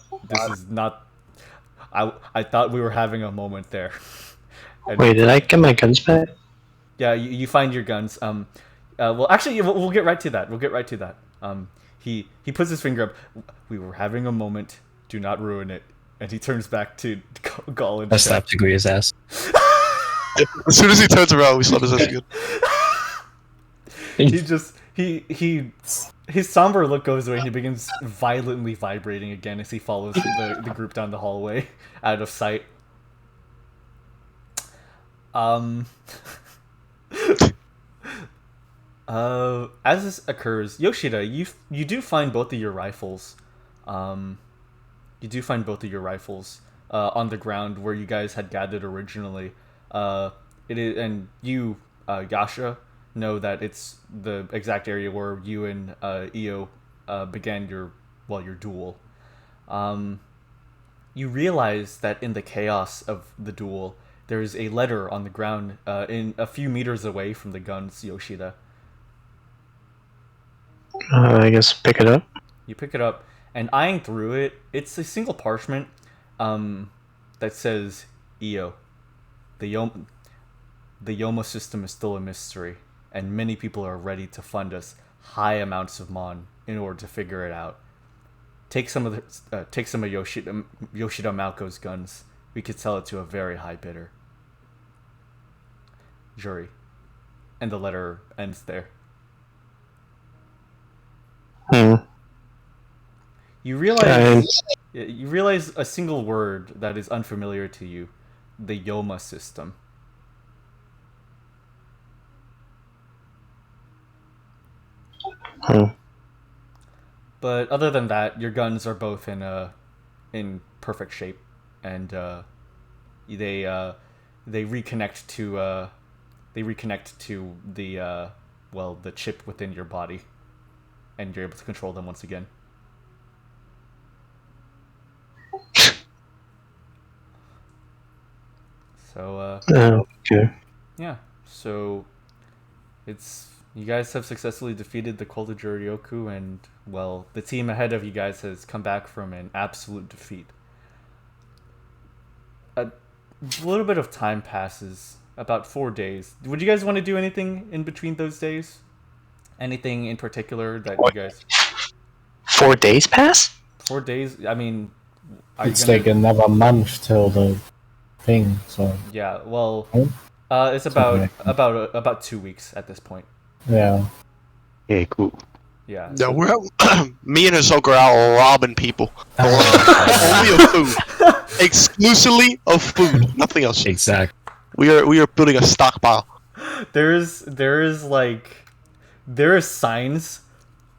I thought we were having a moment there. And, Wait, did I get my guns back? yeah, you find your guns. Well, actually, we'll get right to that. He puts his finger up. We were having a moment. Do not ruin it. And he turns back to Gall and I slapped Tiguya's ass. As soon as he turns around, we slap his ass again. His somber look goes away, and he begins violently vibrating again as he follows the group down the hallway, out of sight. As this occurs, Yoshida, you do find both of your rifles. On the ground where you guys had gathered originally. It is, and you, Yasha, know that it's the exact area where you and Io began your duel. You realize that in the chaos of the duel, there is a letter on the ground in a few meters away from the guns, Yoshida. I guess pick it up. You pick it up, and eyeing through it, it's a single parchment that says, Io, the Yoma system is still a mystery, and many people are ready to fund us high amounts of mon in order to figure it out. Take some of Yoshida Maoko's guns. We could sell it to a very high bidder. Jury. And the letter ends there. You realize a single word that is unfamiliar to you, the Yoma system. But other than that, your guns are both in perfect shape, and they reconnect to the the chip within your body, and you're able to control them once again. So okay. yeah, so you guys have successfully defeated the cult of Joryoku, and well, the team ahead of you guys has come back from an absolute defeat. A little bit of time passes, about 4 days. Would you guys want to do anything in between those days? Anything in particular that you guys? 4 days pass? 4 days. I mean, it's like another month till the thing. So yeah, well, Oh. It's about 2 weeks at this point. yeah. Okay, cool. Yeah. No, we're out, me and Hisoka are out robbing people. Only of food. Exclusively of food. Nothing else. Exactly. We are building a stockpile. There are signs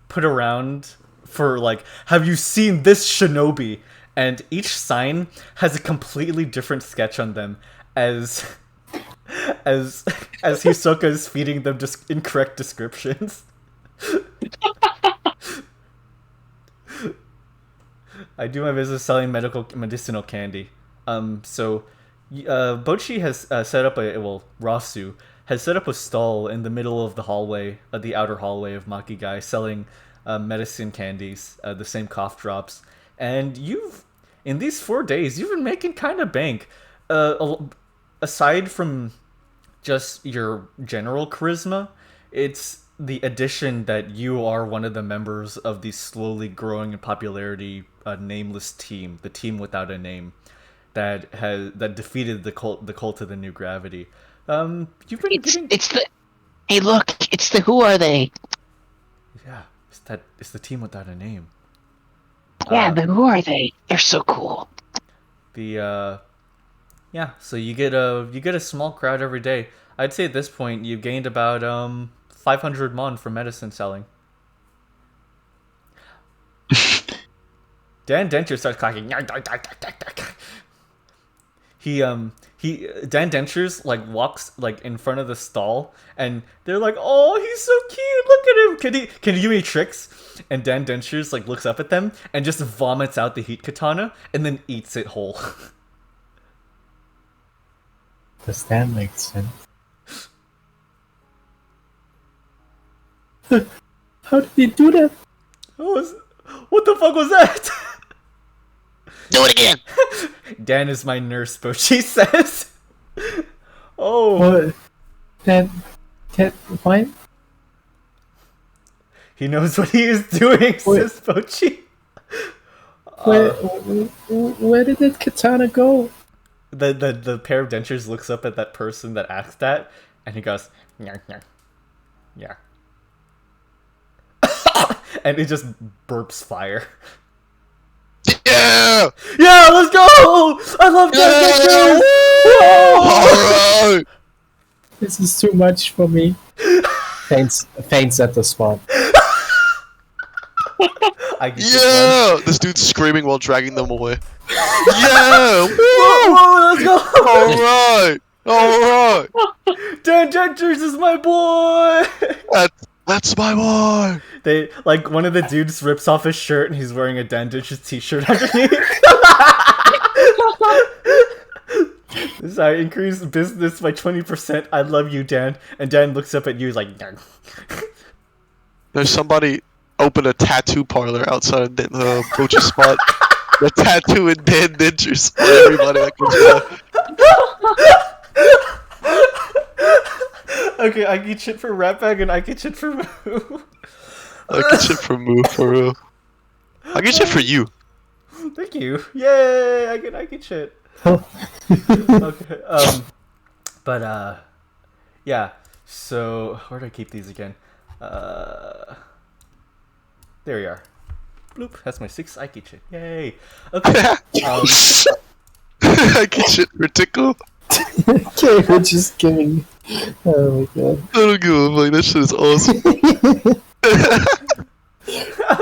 put around for like, have you seen this shinobi? And each sign has a completely different sketch on them as Hisoka is feeding them just incorrect descriptions. I do my business selling medicinal candy. So Bocchi has set up Rasu has set up a stall in the middle of the hallway, the outer hallway of Makigai, selling medicine candies, the same cough drops. And in these 4 days, you've been making kind of bank. Aside from just your general charisma, it's the addition that you are one of the members of the slowly growing in popularity nameless team, the team without a name, that defeated the cult of the New Gravity. You've been It's the. Hey, look! It's the. Who are they? Yeah, it's the team without a name. Yeah, but who are they? They're so cool. Yeah, so you get a small crowd every day. I'd say at this point you've gained about 500 mon for medicine selling. Dan Denture starts clacking. Dan Denture's like walks like in front of the stall, and they're like, "Oh, he's so cute! Look at him! Can he do any tricks?" And Dan Denture's like looks up at them and just vomits out the heat katana and then eats it whole. Does that make sense? How did he do that? What the fuck was that? Do it again! Dan is my nurse, Bocchi says. Oh. What? That what? He knows what he is doing, says Bocchi. Where did that katana go? The pair of dentures looks up at that person that asked that, and he goes, "Nyar, nyar. Yeah." And it just burps fire. Yeah! Yeah, let's go! I love that! Yeah! Alright! This is too much for me. Faints at the spot. Yeah! This dude's screaming while dragging them away. Yeah! Whoa, let's go! Alright! Alright! Dan Dentures is my boy! That's my boy! They like one of the dudes rips off his shirt and he's wearing a Dan Dentures t-shirt underneath. This I increased business by 20%. I love you, Dan. And Dan looks up at you like, There's somebody opened a tattoo parlor outside of the Bocchi spot. The tattoo and Dan Dentures for everybody that comes by. Okay, I get shit for Ratbag and I get shit for Moo. I get shit for Moo, for real. I get shit for you. Thank you. Yay! I get shit. Okay. But yeah. So where do I keep these again? There you are. Bloop. That's my 6th Aikichi. Yay. Okay. I get shit ridiculous. Okay, we're just kidding. Oh my god. I don't give a fuck. That shit is awesome.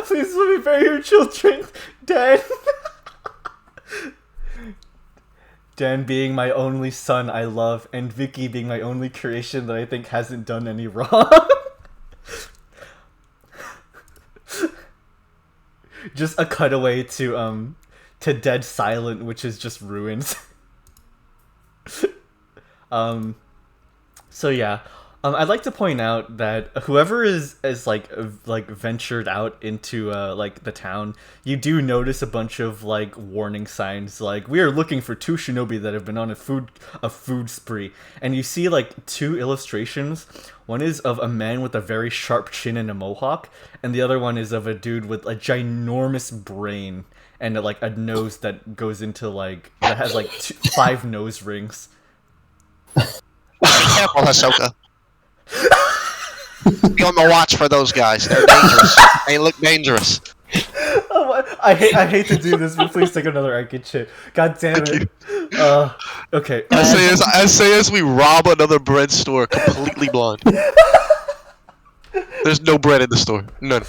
Please let me bury your children, Dan. Dan being my only son I love, and Vicky being my only creation that I think hasn't done any wrong. Just a cutaway to Dead Silent, which is just ruins. So yeah. I'd like to point out that whoever is like ventured out into like the town, you do notice a bunch of like warning signs, like we are looking for 2 shinobi that have been on a food spree, and you see like 2 illustrations. One is of a man with a very sharp chin and a mohawk, and the other one is of a dude with a ginormous brain and like a nose that goes into like that has like 5 nose rings. Be careful, Hisoka. Be on the watch for those guys. They're dangerous. They look dangerous. Oh, I hate to do this, but please take another Aikichi. God damn it. Okay. I say as we rob another bread store completely blind. There's no bread in the store. None.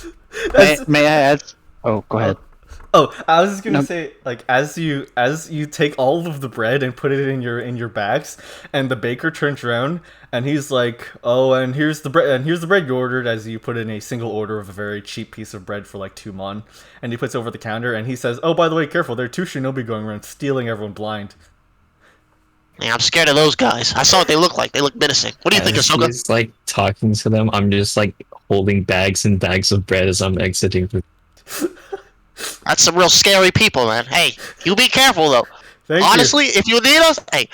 May I add? Oh, go ahead. Oh, I was just gonna say, like, as you take all of the bread and put it in your bags, and the baker turns around and he's like, "Oh, and here's the bread you ordered." As you put in a single order of a very cheap piece of bread for like 2 mon, and he puts it over the counter and he says, "Oh, by the way, careful! There are 2 shinobi going around stealing everyone blind." Yeah, I'm scared of those guys. I saw what they look like. They look menacing. What do you think, Hisoka? He's like talking to them. I'm just like holding bags and bags of bread as I'm exiting. That's some real scary people, man. Hey, you be careful though. Honestly, if you need us, hey,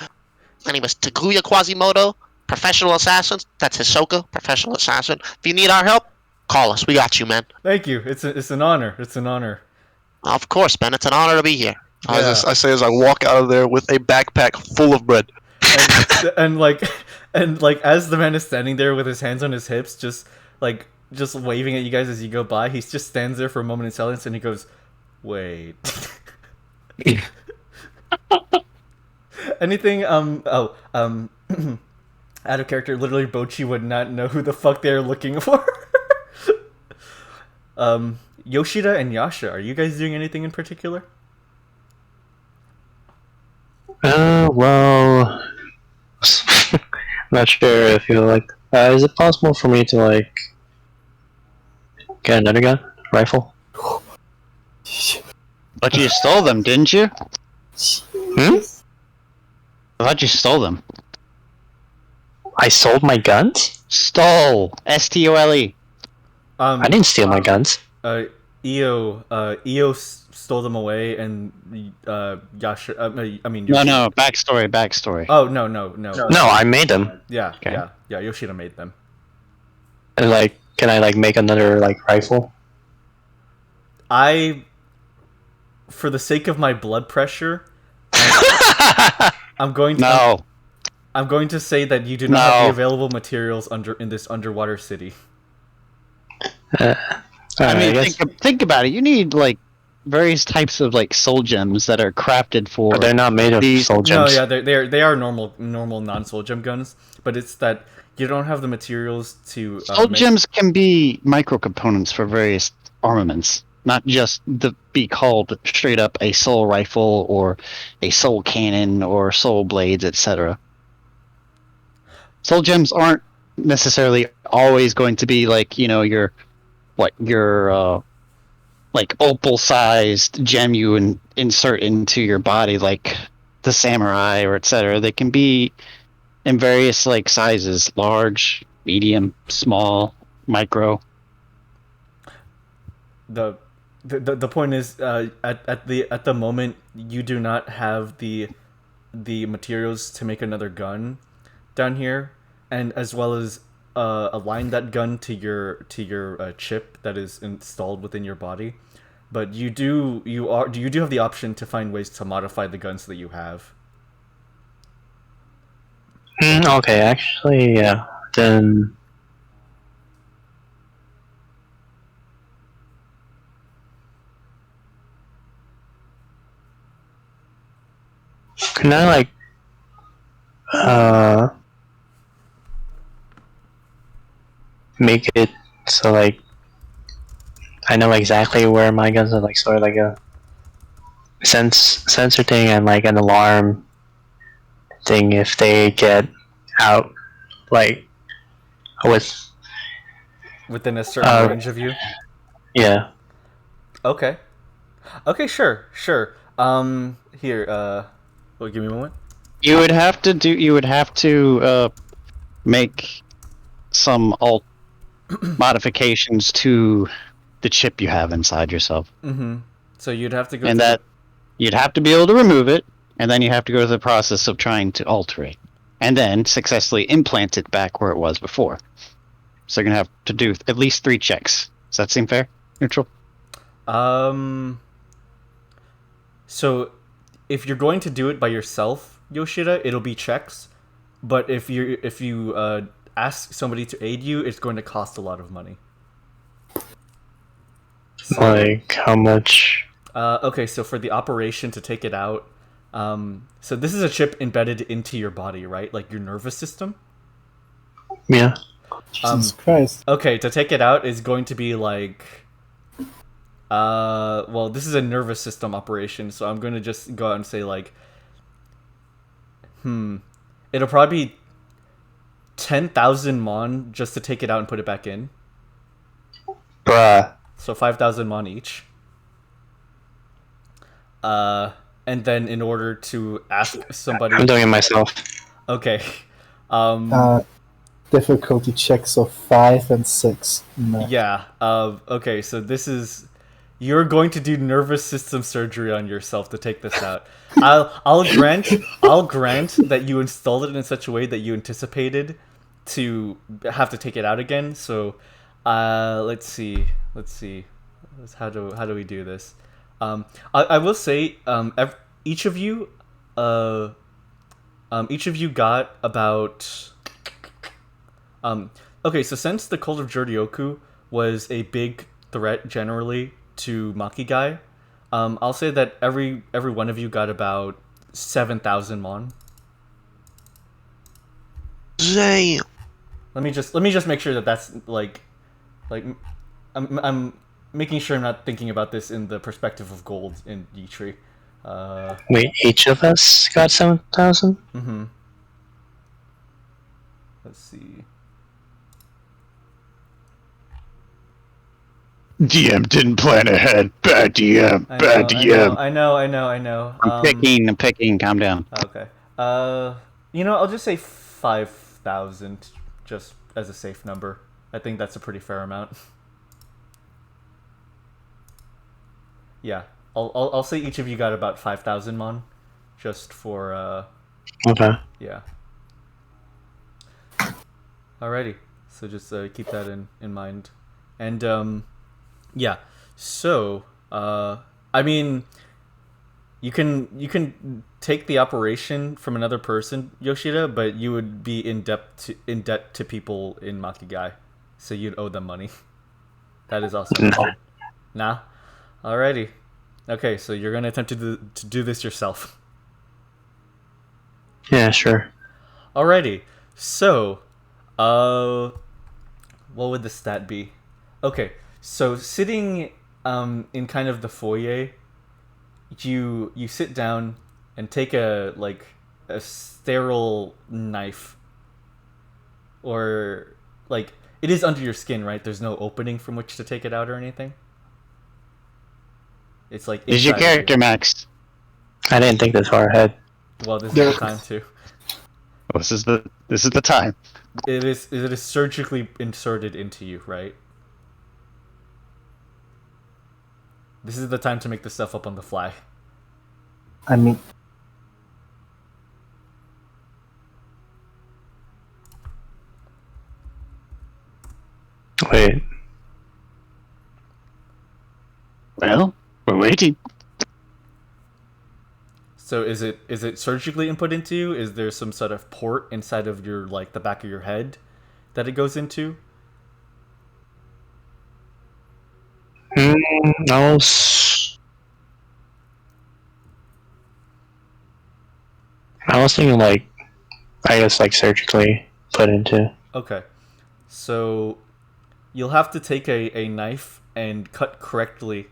my name is Tiguya Quasimoto, professional assassin. That's Hisoka, professional assassin. If you need our help, call us. We got you, man. Thank you. It's an honor. It's an honor. Of course, man. It's an honor to be here. Yeah. I say as I walk out of there with a backpack full of bread. And like as the man is standing there with his hands on his hips, just waving at you guys as you go by, he just stands there for a moment in silence and he goes, "Wait." Anything out of character, literally Bocchi would not know who the fuck they're looking for. Yoshida and Yasha, are you guys doing anything in particular? Well, I'm not sure if you like. Is it possible for me to like get another gun, rifle? But you stole them, didn't you? Hmm? I thought you stole them. I sold my guns? Stole. S-T-O-L-E. I didn't steal my guns. Io stole them away, and Yasha. Yoshida. No, backstory. Oh no. No, I made them. Yeah, Okay. yeah. Yoshida made them. And like, can I like make another like rifle? For the sake of my blood pressure, I'm going to. No. I'm going to say that you do not have the available materials in this underwater city. I mean, think about it. You need like various types of like soul gems that are crafted for. But they're not made of soul gems. No, yeah, they are normal non-soul gem guns, but it's that you don't have the materials to. Soul gems can be micro components for various armaments, not just be called straight up a soul rifle or a soul cannon or soul blades, etc. Soul gems aren't necessarily always going to be like, you know, your like opal-sized gem you insert into your body, like the samurai or etc. They can be in various like sizes: large, medium, small, micro. The point is, at the moment, you do not have the materials to make another gun down here, and as well as align that gun to your chip that is installed within your body. But you do have the option to find ways to modify the guns that you have. Okay, actually, yeah. Then Can I like make it so like I know exactly where my guns are, like sort of like a sensor thing and like an alarm thing if they get out, like with within a certain range of you. Yeah. Okay. Okay, sure. Here, well, give me a moment. You would have to make some alt modifications to the chip you have inside yourself. Mm-hmm. So you'd have to go and that you'd have to be able to remove it, and then you have to go through the process of trying to alter it, and then successfully implant it back where it was before. So you're gonna have to do at least 3 checks. Does that seem fair? Neutral? So if you're going to do it by yourself, Yoshida, it'll be checks. But if you ask somebody to aid you, it's going to cost a lot of money. So, like how much? Okay, so for the operation to take it out, so this is a chip embedded into your body, right? Like your nervous system. Yeah. Jesus Christ. Okay, to take it out is going to be like, well, this is a nervous system operation, so I'm going to just go out and say like, it'll probably be 10,000 mon just to take it out and put it back in. Bruh. So 5,000 mon each. And then in order to ask somebody... I'm doing it myself. Okay. Difficulty checks of 5 and 6. No. Yeah. Okay, so this is... You're going to do nervous system surgery on yourself to take this out. I'll grant that you installed it in such a way that you anticipated to have to take it out again. So, let's see. How do we do this? I will say, each of you got about. Okay, so since the cult of Jordyoku was a big threat generally to Makigai, I'll say that every one of you got about 7,000 mon. Damn. Let me just make sure that that's like I'm making sure I'm not thinking about this in the perspective of gold in Yitri. Wait, each of us got 7,000? Mm-hmm. Let's see. DM didn't plan ahead. Bad DM. Bad DM. I know. I'm picking. Calm down. Okay. I'll just say 5,000, just as a safe number. I think that's a pretty fair amount. Yeah, I'll say each of you got about 5,000 mon, just for Okay. Yeah. Alrighty. So just keep that in mind, and yeah. So I mean, you can take the operation from another person, Yoshida, but you would be in debt to people in Makigai, so you'd owe them money. That is also nah. Alrighty. Okay, so you're gonna attempt to do this yourself. Yeah, sure. Alrighty. So, what would the stat be? Okay, so sitting in kind of the foyer, you sit down and take a sterile knife, or like it is under your skin, right? There's no opening from which to take it out or anything. It's like Is your character maxed? I didn't think this far ahead. Well, this is the time too. This is the time. It is surgically inserted into you, right? This is the time to make the stuff up on the fly. I mean, Wait. Well, we're waiting. So is it surgically input into you? Is there some sort of port inside of your the back of your head that it goes into? I was thinking like, I guess like surgically put into. Okay. So you'll have to take a knife and cut correctly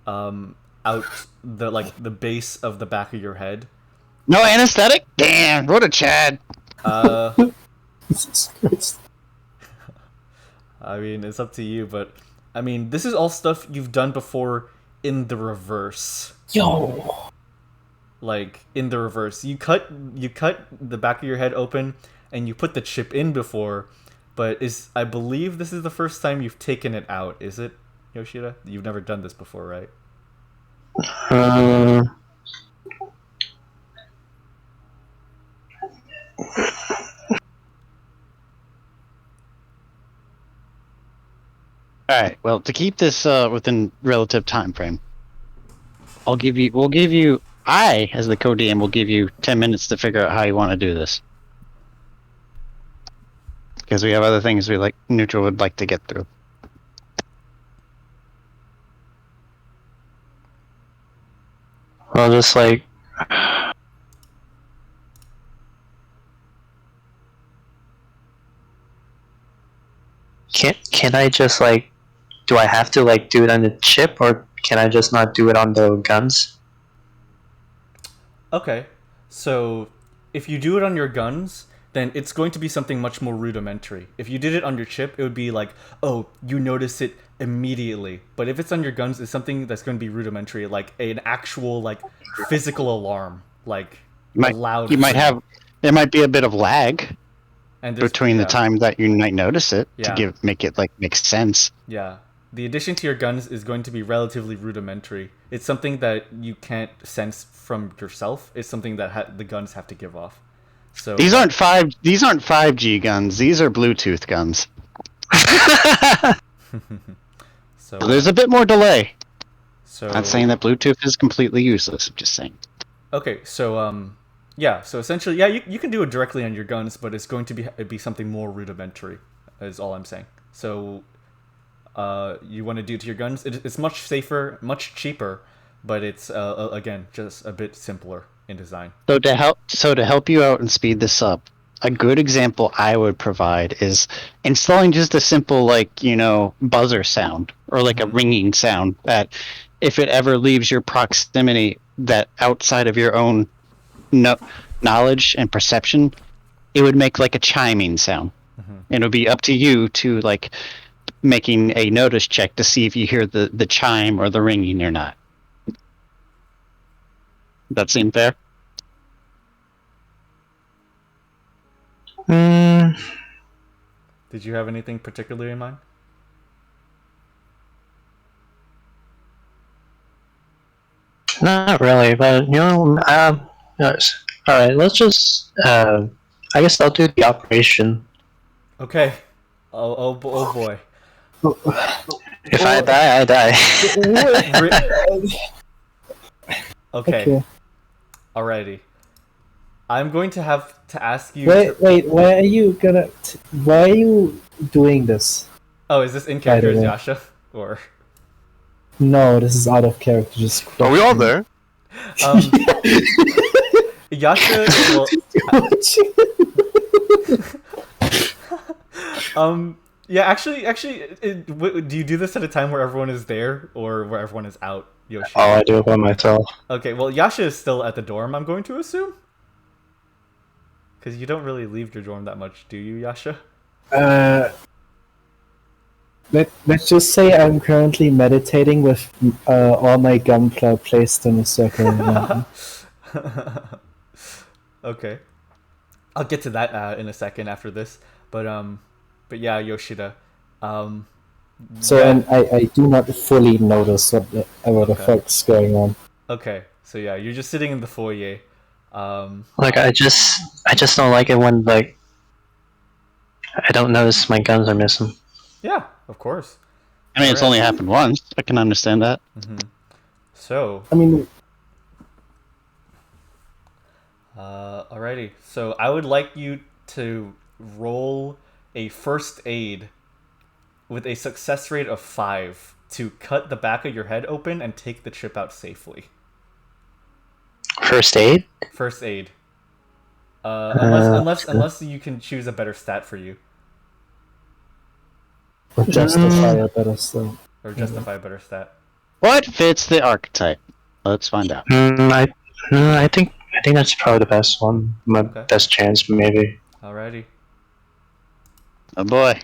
out the base of the back of your head. No anesthetic? Damn, what a Chad. Jesus Christ. I mean, it's up to you, but I mean, this is all stuff you've done before in the reverse. Yo. Like in the reverse, you cut the back of your head open and you put the chip in before, but I believe this is the first time you've taken it out, is it, Yoshida? You've never done this before, right? All right. Well, to keep this within relative time frame, we'll give you. I, as the co-DM, will give you 10 minutes to figure out how you want to do this, because we have other things Neutral would like to get through. Well, just like. Can I just like, do I have to like do it on the chip, or can I just not do it on the guns? Okay, so if you do it on your guns, then it's going to be something much more rudimentary. If you did it on your chip, it would be like, oh, you notice it immediately. But if it's on your guns, it's something that's going to be rudimentary, like an actual like physical alarm, like loud. There might be a bit of lag. And between the time that you might notice it to make it like make sense. Yeah. The addition to your guns is going to be relatively rudimentary. It's something that you can't sense from yourself. It's something that the guns have to give off. So these aren't 5G guns. These are Bluetooth guns. So there's a bit more delay. So I'm not saying that Bluetooth is completely useless. I'm just saying. Okay, so yeah, so essentially, yeah, you can do it directly on your guns, but it's going to be something more rudimentary, is all I'm saying. So, you want to do it to your guns? It's much safer, much cheaper, but it's again just a bit simpler in design. So to help you out and speed this up, a good example I would provide is installing just a simple buzzer sound or like a ringing sound that, if it ever leaves your proximity, that outside of your own knowledge and perception, it would make like a chiming sound. And it would be up to you to like making a notice check to see if you hear the chime or the ringing or not. That seem fair? Did you have anything particular in mind? Not really, but yes. All right, let's just. I guess I'll do the operation. Okay. Oh boy. If I die, I die. Okay. Alrighty. I'm going to have to ask you. Wait. Why are you doing this? Oh, is this in character as Yasha or? No, this is out of character. Just are we all there? Yasha. Well, yeah. Actually, do you do this at a time where everyone is there or where everyone is out, Yoshida? Oh, I do it by myself. Okay. Well, Yasha is still at the dorm, I'm going to assume, because you don't really leave your dorm that much, do you, Yasha? Let's just say I'm currently meditating with all my gunpowder placed in a circle. Okay, I'll get to that in a second after this. But yeah, Yoshida. So and I do not fully notice what the fuck's going on. Okay, so yeah, you're just sitting in the foyer. Like I just don't like it when like I don't notice my guns are missing. Yeah, of course. I mean, it's only happened once. I can understand that. Mm-hmm. So. I mean. Alrighty. So I would like you to roll a first aid with a success rate of 5 to cut the back of your head open and take the chip out safely. First aid? First aid. Unless you can choose a better stat for you. Or justify a better stat. Or justify a better stat. What fits the archetype? Let's find out. I think that's probably the best one. My best chance, maybe. Alrighty. Oh boy.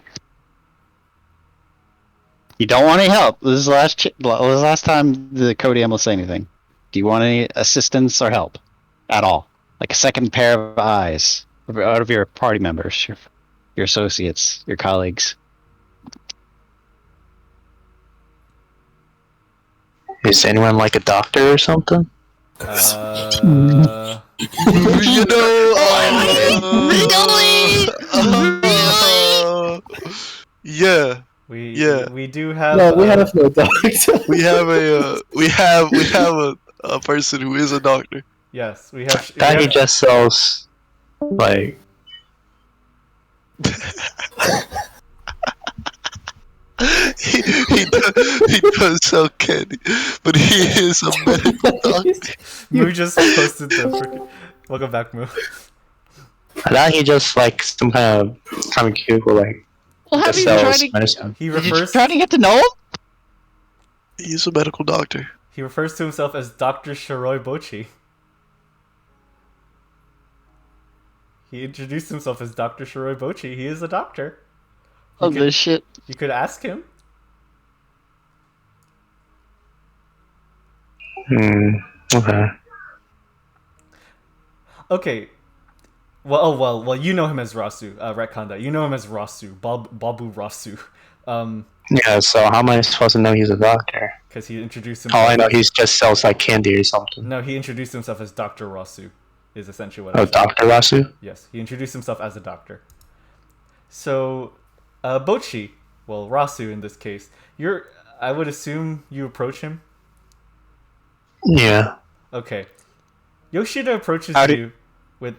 You don't want any help. This is the last time the Cody will say anything. Do you want any assistance or help? At all? Like a second pair of eyes out of your party members, your associates, your colleagues. Is anyone like a doctor or something? You know, yeah. We do have. No, we have no doctor. we have a person who is a doctor. Yes, we have. He just sells like. he does sell candy, but he is a medical doctor. Moo just posted the freaking. Welcome back, Moo. I thought he just like some kind of pharmaceutical like. Well, have you tried to? Medicine. Did you try to get to know him? He's a medical doctor. He refers to himself as Dr. Shiroi Bocchi. He introduced himself as Dr. Shiroi Bocchi. He is a doctor. This shit. You could ask him. Okay. Okay. Well, you know him as Rasu, Retkanda. You know him as Rasu, Babu Rasu. Yeah, so how am I supposed to know he's a doctor? Because he introduced himself. All I know, he just sells like candy or something. No, he introduced himself as Dr. Rasu, is essentially what. Oh, Dr. Rasu? Yes, he introduced himself as a doctor. So, Bocchi, well, Rasu in this case, I would assume you approach him. Yeah. Okay. Yoshida approaches you with.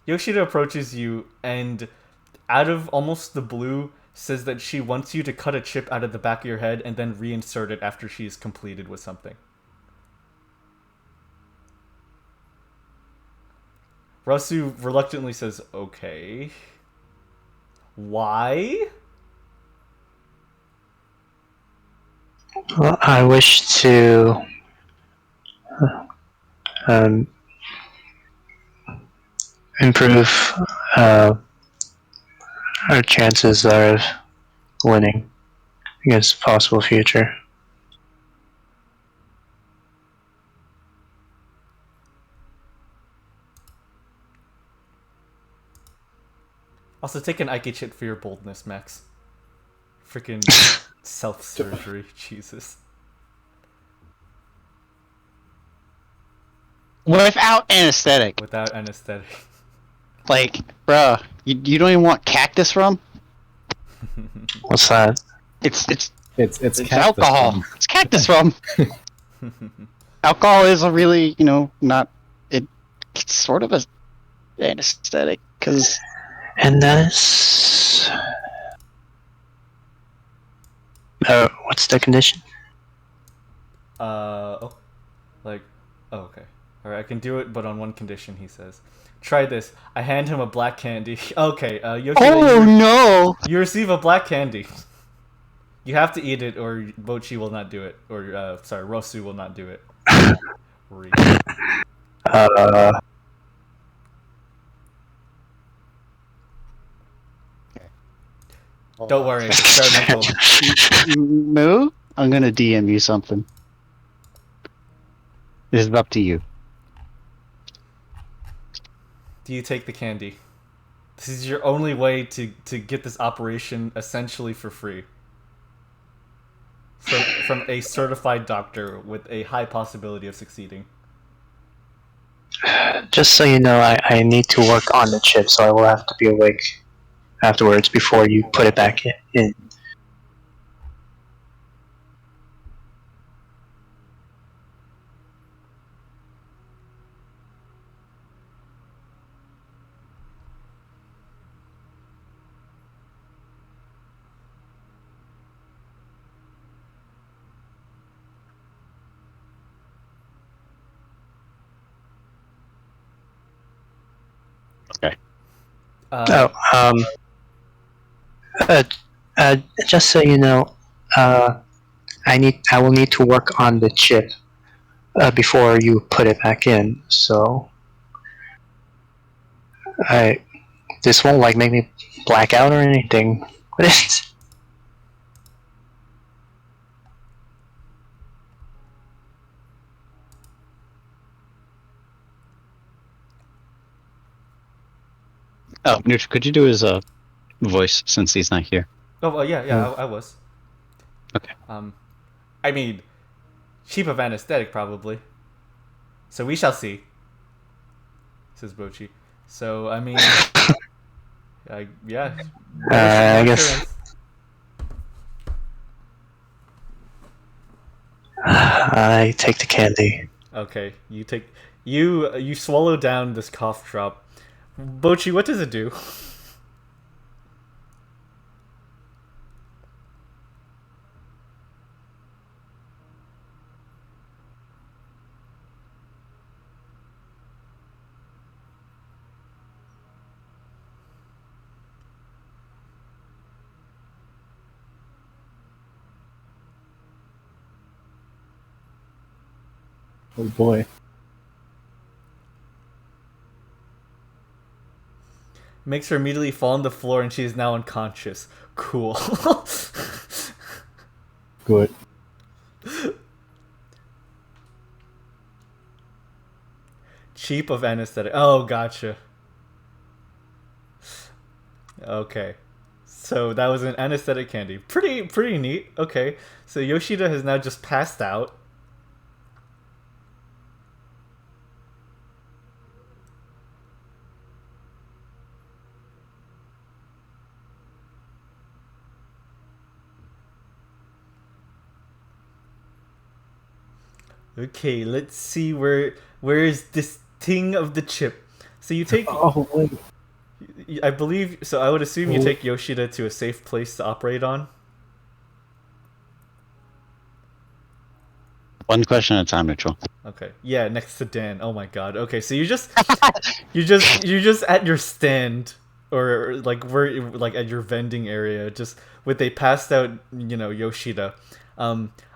Yoshida approaches you and, out of almost the blue, says that she wants you to cut a chip out of the back of your head and then reinsert it after she is completed with something. Rasu reluctantly says, okay. Why? Well, I wish to improve our chances of winning against a possible future. Also, take an Ike chip for your boldness, Max. Freaking self-surgery, Jesus. Without anesthetic. Without anesthetic. Like, bruh, you don't even want cactus rum? What's that? It's cactus alcohol. rum. It's cactus rum. Alcohol is a really, not. It's sort of a anesthetic because. And that's. What's the condition? Okay. Alright, I can do it, but on one condition, he says. Try this. I hand him a black candy. Okay, Yoshida, no! You receive a black candy. You have to eat it, or Bocchi will not do it. Or, Rosu will not do it. Don't worry, it's experimental. Moo? I'm gonna DM you something. This is up to you. Do you take the candy? This is your only way to get this operation essentially for free. From a certified doctor with a high possibility of succeeding. Just so you know, I need to work on the chip, so I will have to be awake afterwards before you put it back in. Um, uh, just so you know, I will need to work on the chip before you put it back in. So, this won't like make me black out or anything. What is it? Oh, Neutral, could you do his voice since he's not here? Oh, yeah, I was. Okay. I mean, cheap of anesthetic probably. So we shall see. Says Bocchi. So I mean, yeah. I guess. I take the candy. Okay, you swallow down this cough drop. Bocchi, what does it do? Oh boy. Makes her immediately fall on the floor and she is now unconscious. Cool. Good. Cheap of anesthetic. Oh, gotcha. Okay. So that was an anesthetic candy. Pretty neat. Okay. So Yoshida has now just passed out. Okay, let's see where is this thing of the chip. So you take Oh wait. I believe so. I would assume you take Yoshida to a safe place to operate on. One question at a time, Neutral. Okay. Yeah, next to Dan. Oh my god. Okay, so you're just at your stand or like where like at your vending area, just with a passed out, Yoshida.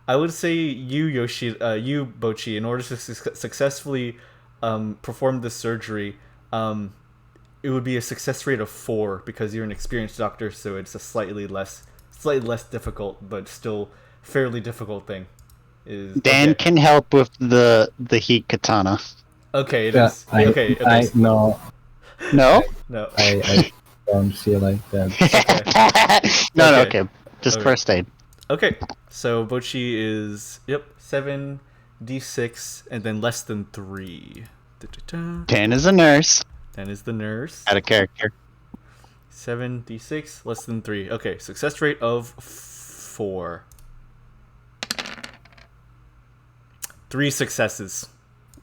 I would say you Yoshida, you Bocchi, in order to successfully perform this surgery, it would be a success rate of 4 because you're an experienced doctor, so it's a slightly less difficult, but still fairly difficult thing. Dan can help with the heat katana. Okay, it is. Okay. No. No? No. I don't feel like that. No, okay. Just first aid. Okay, so Bocchi is 7d6 and then less than 3. 10 is a nurse. 10 is the nurse. Out of character. 7d6 less than 3. Okay, success rate of 4. 3 successes.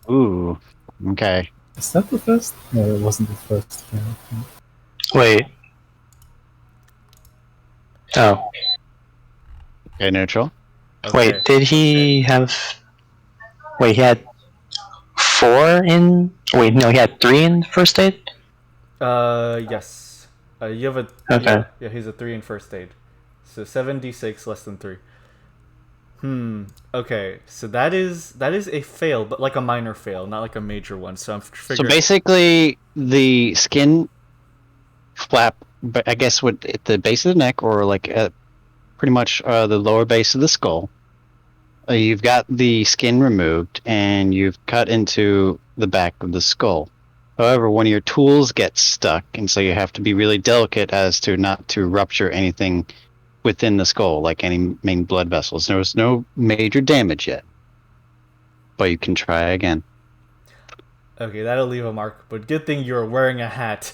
Ooh. Okay. Is that the first? No, it wasn't the first. Wait. Oh. Okay, Neutral. Okay. Wait, did he have... Wait, he had 4 in... Wait, no, he had 3 in first aid? Yes. You have a... Okay. Yeah, he's a 3 in first aid. So 7d6 less than 3. Okay, so that is a fail, but like a minor fail, not like a major one. So I'm figuring... So basically, the skin flap, but I guess at the base of the neck, or like at pretty much the lower base of the skull, you've got the skin removed, and you've cut into the back of the skull. However, one of your tools gets stuck, and so you have to be really delicate as to not to rupture anything within the skull, like any main blood vessels. There was no major damage yet, but you can try again. Okay, that'll leave a mark, but good thing you're wearing a hat.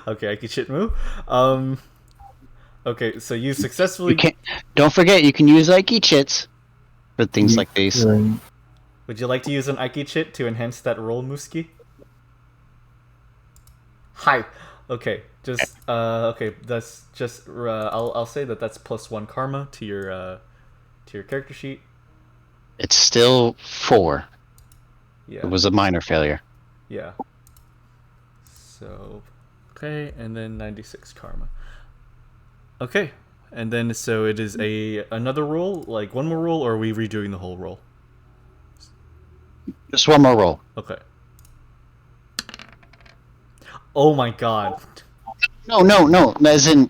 Okay, I can Shenmue. Okay, so you successfully... Don't forget, you can use Aiki chits for things like these. Would you like to use an Aiki chit to enhance that roll, Muski? Hi. Okay, just okay. That's just I'll say that's +1 karma to your character sheet. It's still 4. Yeah. It was a minor failure. Yeah. So, okay, and then 96 karma. Okay, and then so it is another roll, like one more roll, or are we redoing the whole roll? Just one more roll. Okay. Oh my god. No. As in,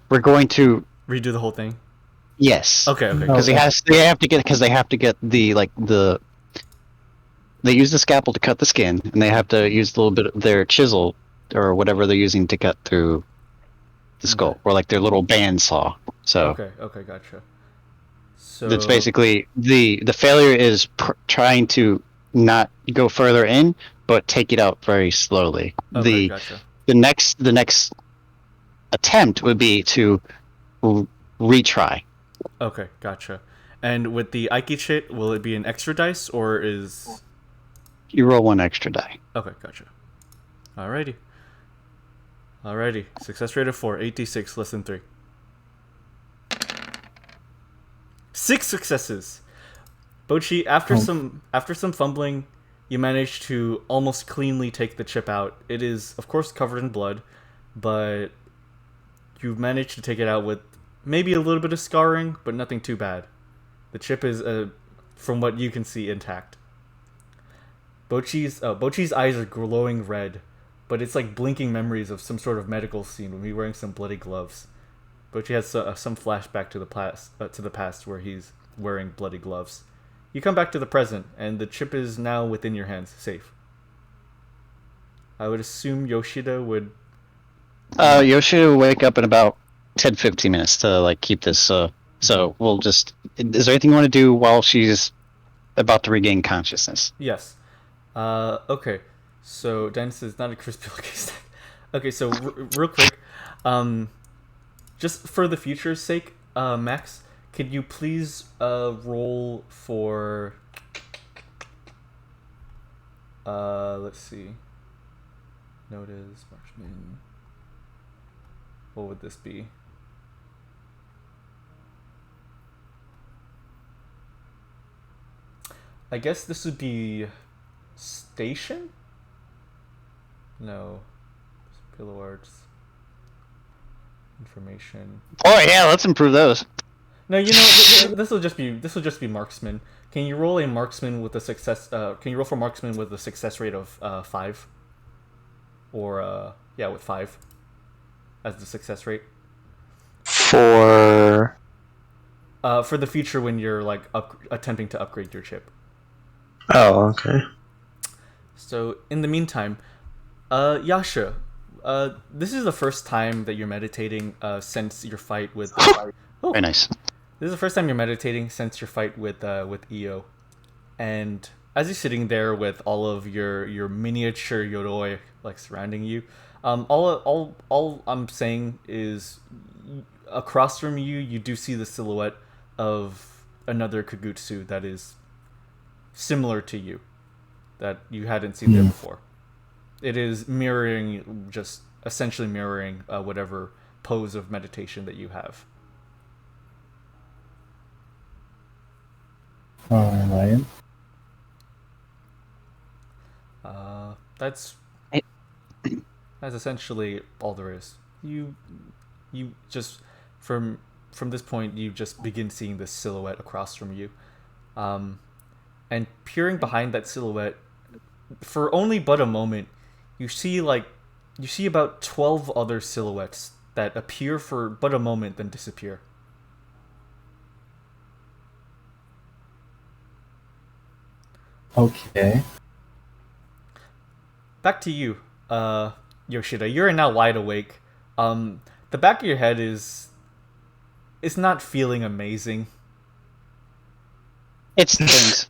we're going to Redo the whole thing? yes. Okay. Because they have to get the they use the scalpel to cut the skin, and they have to use a little bit of their chisel or whatever they're using to cut through the skull, or like their little bandsaw. So okay, gotcha. So it's basically the failure is trying to not go further in, but take it out very slowly. Okay, gotcha. The next attempt would be to retry. Okay, gotcha. And with the Aiki chit, will it be an extra dice, or is... You roll one extra die. Okay, gotcha. Alrighty. Success rate of 4, 8d6, less than 3. 6 successes! Bocchi, after some fumbling, you manage to almost cleanly take the chip out. It is, of course, covered in blood, but you've managed to take it out with maybe a little bit of scarring, but nothing too bad. The chip is, from what you can see, intact. Bocchi's eyes are glowing red, but it's like blinking memories of some sort of medical scene when he's wearing some bloody gloves. Bocchi has some flashback to the past where he's wearing bloody gloves. You come back to the present, and the chip is now within your hands, safe. I would assume Yoshida would... Yoshida will wake up in about 10-15 minutes to like keep this. So we'll just... Is there anything you want to do while she's about to regain consciousness? Yes. Okay. So Dan says not a crispy looking snack. Okay, so real quick, just for the future's sake, Max, could you please roll for let's see. Notice marksman. What would this be? I guess this would be station? No. Pillow arts. Information. Oh yeah, let's improve those. No, you know this will just be marksman. Can you roll a marksman with a success? Can you roll for marksman with a success rate of 5? Or with 5 as the success rate. For the future when you're like attempting to upgrade your chip. Oh, okay. So in the meantime, Yasha, this is the first time that you're meditating since your fight with. Very nice. This is the first time you're meditating since your fight with Io, and as you're sitting there with all of your miniature Yoroi like surrounding you, all I'm saying is across from you do see the silhouette of another Kugutsu that is similar to you, that you hadn't seen there before. It is essentially mirroring whatever pose of meditation that you have. Alright. That's essentially all there is. You just from this point you just begin seeing this silhouette across from you, and peering behind that silhouette for only but a moment, you see about 12 other silhouettes that appear for but a moment then disappear. Okay. Back to you, Yoshida. You're now wide awake. The back of your head is not feeling amazing. It's things.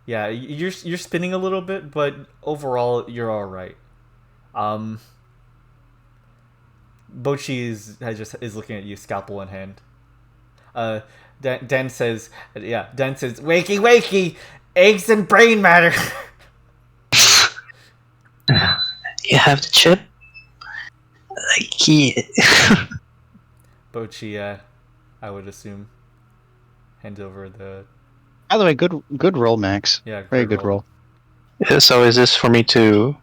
Yeah, you're spinning a little bit, but overall you're all right. Bocchi is looking at you, scalpel in hand. Dan says, "Wakey, wakey, eggs and brain matter." You have the chip? Like, yeah. Bocchi, I would assume, hands over the... By the way, good roll, Max. Yeah, very good roll. So is this for me to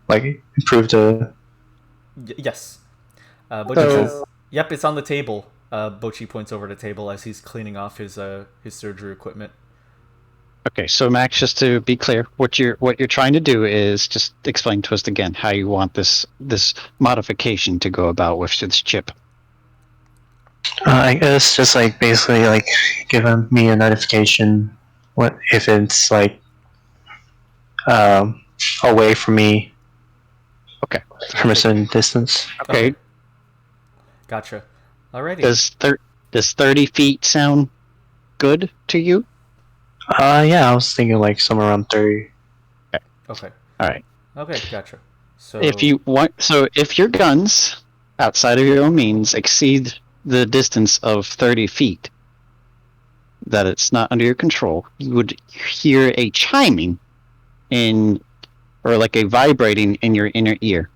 like improve the? Yes. Bocchi says, "Yep, it's on the table." Bocchi points over the table as he's cleaning off his surgery equipment. Okay, so Max, just to be clear, what you're trying to do is just explain to us again how you want this modification to go about with this chip. I guess just like basically like giving me a notification what if it's like away from me. Okay. From a certain distance. Okay. Gotcha. Alrighty. Does 30 feet sound good to you? Yeah, I was thinking like somewhere around 30. Okay. All right. Okay, gotcha. So if your guns outside of your own means exceed the distance of 30 feet, that it's not under your control, you would hear a chiming or like a vibrating in your inner ear.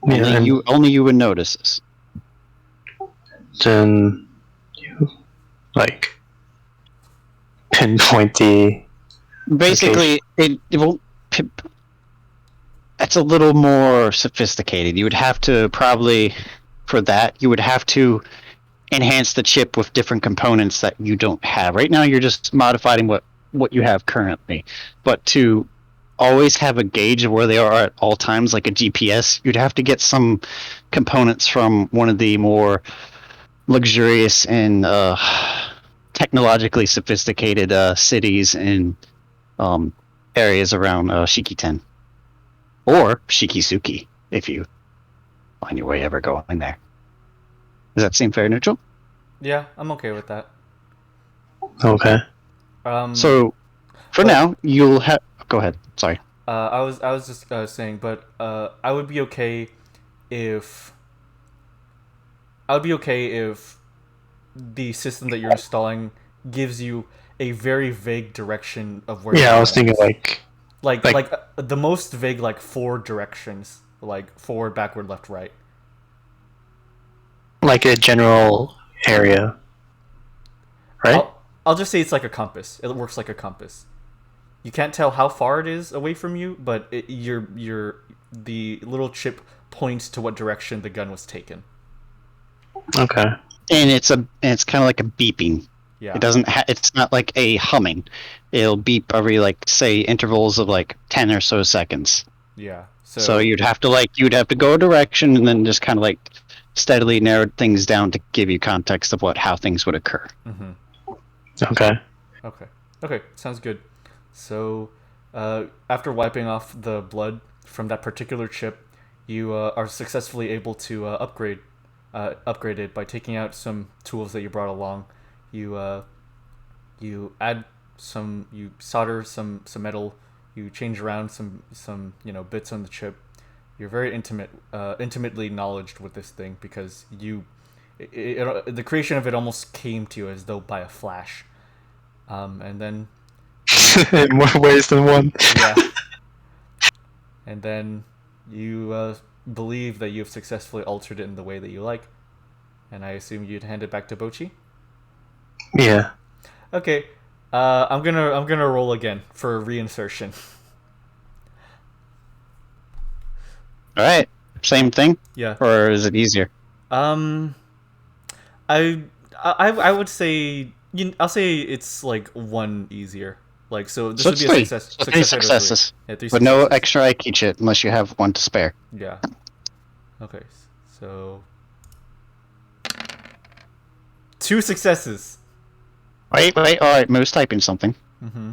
Yeah, only you would notice this. Then you like pinpoint the. Basically, it won't. That's a little more sophisticated. You would have to probably, for that, you would have to enhance the chip with different components that you don't have. Right now, you're just modifying what you have currently. But to always have a gauge of where they are at all times, like a GPS, you'd have to get some components from one of the more luxurious and technologically sophisticated cities and areas around Shikiten. Or Shikisuki, if you find your way ever going there. Does that seem fair, Neutral? Yeah, I'm okay with that. Okay. So, for now, you'll have... Go ahead. Sorry. I was just saying, but I would be okay if the system that you're installing gives you a very vague direction of where. Yeah, I was thinking like the most vague, like 4 directions, like forward, backward, left, right. Like a general area, right? I'll just say it's like a compass. It works like a compass. You can't tell how far it is away from you, but the little chip points to what direction the gun was taken. Okay. And it's kind of like a beeping. Yeah. It doesn't. It's not like a humming. It'll beep every say intervals of 10 or so seconds. Yeah. So you'd have to go a direction and then just kind of steadily narrow things down to give you context of how things would occur. Mm-hmm. Okay. Sounds good. So, after wiping off the blood from that particular chip, you are successfully able to upgrade it by taking out some tools that you brought along. You add some, you solder some metal, you change around some bits on the chip. You're very intimately knowledged with this thing because the creation of it almost came to you as though by a flash, and then in more ways than one. Yeah. And then you believe that you've successfully altered it in the way that you like, and I assume you'd hand it back to Bocchi. Yeah. Okay. I'm gonna roll again for reinsertion. All right. Same thing. Yeah. Or is it easier? I would say I'll say it's 1 easier. So this would be a success. So 3 successes. Yeah, 3 but successes. no extra Aiki chip unless you have 1 to spare. Yeah. Okay. So 2 successes. Wait. All right, Moose typing something. Mm-hmm.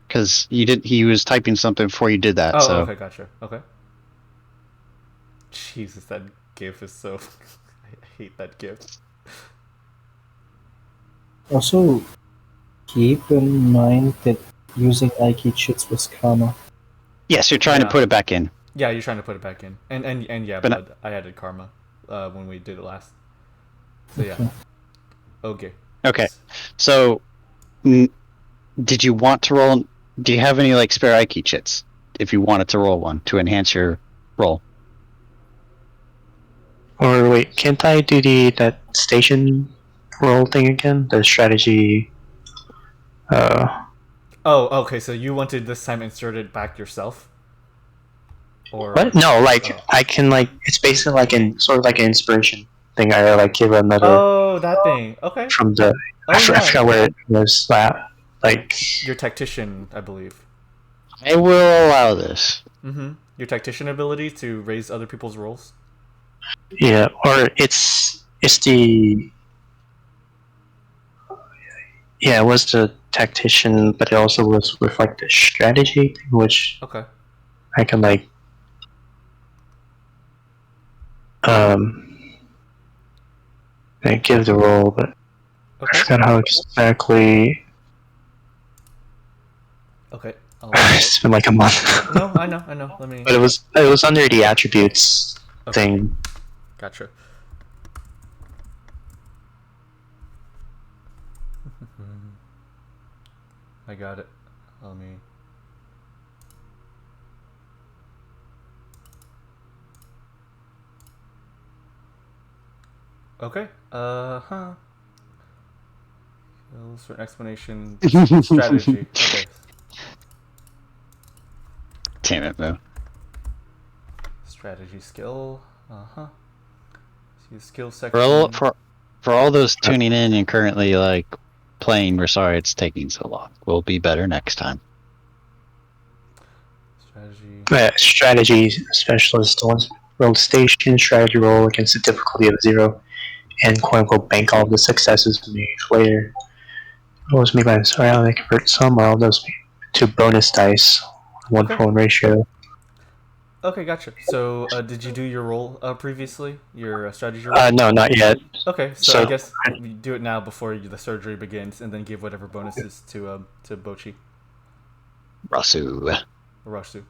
Because he was typing something before you did that. Oh, so. okay, gotcha. Okay. Jesus, that GIF is so... I hate that GIF. Also, keep in mind that using Aiki cheats was karma. Yes, you're trying to put it back in. Yeah, you're trying to put it back in. And yeah, but I added karma when we did it last. So yeah. Okay. Okay. So, did you want to roll... Do you have any spare Aiki chits? If you wanted to roll one to enhance your roll. Or wait, can't I do that station roll thing again? The strategy. Oh, okay. So you wanted this time insert it back yourself? Or What? No, like oh. I can like it's basically like an sort of like an inspiration thing. I like give another Oh, that thing. Okay. from the Oh, I forgot where it was. Like your tactician, I believe. I will allow this. Mm-hmm. Your tactician ability to raise other people's rolls. yeah, or it's the it was the tactician, but it also was with like the strategy thing, which Okay. I can like give the roll, but Okay. I forgot how exactly. Okay. It's been like a month. No, I know. Let me. But it was under the attributes thing. Gotcha. I got it. Let me. Okay. Skills for explanation. Strategy. Okay. Damn it, Moo. Strategy skill. See the skill section. For all those tuning in and currently like playing, we're sorry it's taking so long. We'll be better next time. Strategy. Strategy specialist roll station strategy roll against a difficulty of 0, and quote unquote bank all of the successes made later. Rolls made by the sorry, I'll convert some or all those to bonus dice, 1-for-1 ratio. Okay, gotcha. So, did you do your roll previously? Your strategy roll? No, not yet. Okay, so I guess we do it now before the surgery begins, and then give whatever bonuses to Bocchi. Rasu. Rashu.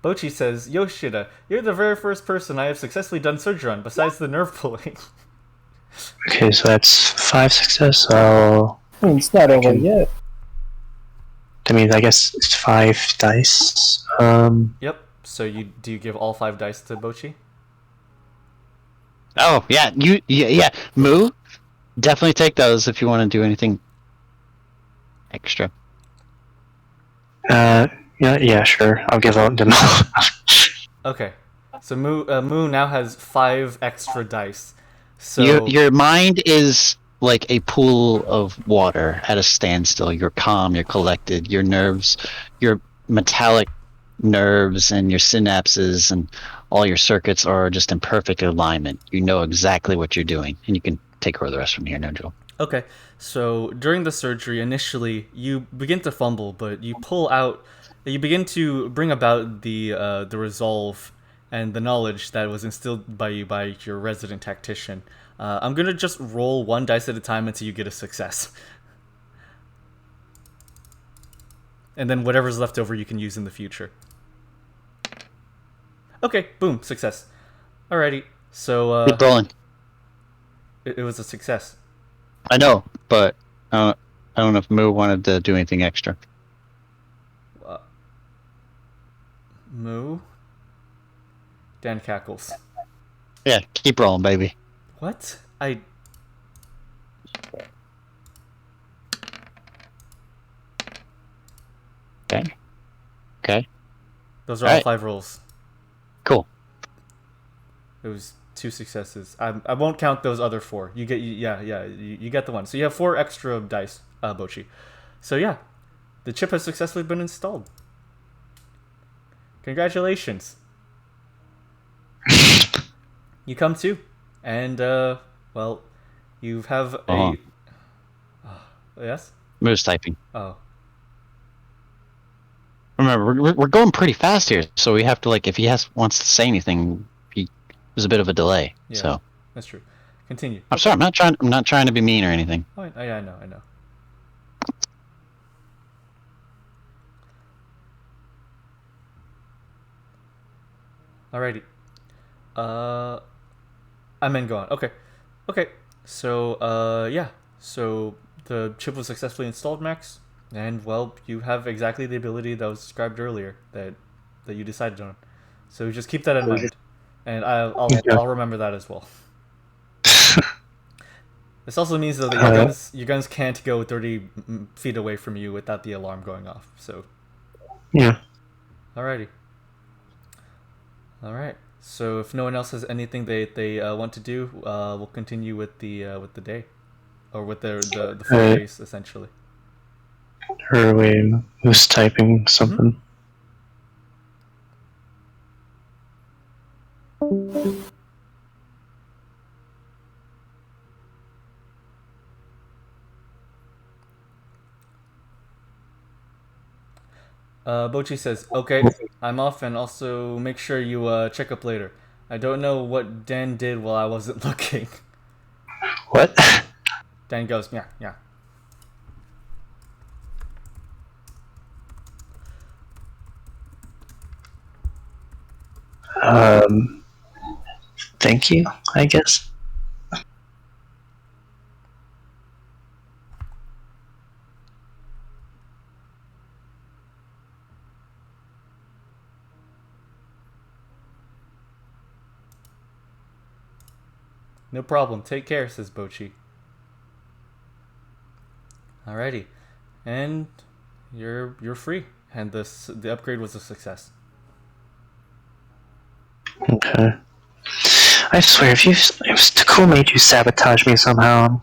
Bocchi says, Yoshida, you're the very first person I have successfully done surgery on, besides the nerve pulling. Okay, so that's 5 success. It's not over yet. That means I guess it's 5 dice. Yep. So do you give all 5 dice to Bocchi? Oh yeah, yeah. Moo, definitely take those if you want to do anything extra. Yeah, sure. I'll give out them. Okay. So Moo now has 5 extra dice. So your mind is like a pool of water at a standstill. You're calm, you're collected, your nerves, your metallic nerves and your synapses and all your circuits are just in perfect alignment. You know exactly what you're doing, and you can take over the rest from here, Neutral. Okay, so during the surgery, initially, you begin to fumble, but you begin to bring about the resolve and the knowledge that was instilled by you by your resident tactician. I'm gonna just roll 1 dice at a time until you get a success. And then whatever's left over you can use in the future. Okay, boom, success. Alrighty, so Keep rolling. It was a success. I know, but I don't know if Moo wanted to do anything extra. Moo? Dan cackles. Yeah, keep rolling, baby. What? Okay. Those are all 5 rolls. Cool. It was 2 successes. I won't count those other 4. You get you get the one. So you have 4 extra dice, Bocchi. So yeah, the chip has successfully been installed. Congratulations. You come to, and well, you have a. Yes. Moo's typing. Oh. Remember, we're going pretty fast here, so we have to if he wants to say anything, there's a bit of a delay. Yeah, so that's true. Continue. I'm sorry. I'm not trying to be mean or anything. Oh, yeah, I know. Alrighty. I'm in gone. Okay. So yeah. So the chip was successfully installed, Max, and well, you have exactly the ability that was described earlier that you decided on. So just keep that in mind, and I'll remember that as well. This also means though that your guns can't go 30 feet away from you without the alarm going off. So Yeah. Alrighty. All right. So if no one else has anything they want to do, we'll continue with the day, or with the 4 days essentially. Her who's typing something. Bocchi says, "Okay, I'm off, and also make sure you check up later. I don't know what Dan did while I wasn't looking." What? Dan goes, "Yeah, yeah." Thank you, I guess. No problem. Take care," says Bocchi. Alrighty, and you're free, and the upgrade was a success. Okay. I swear, if Takkul made you sabotage me somehow,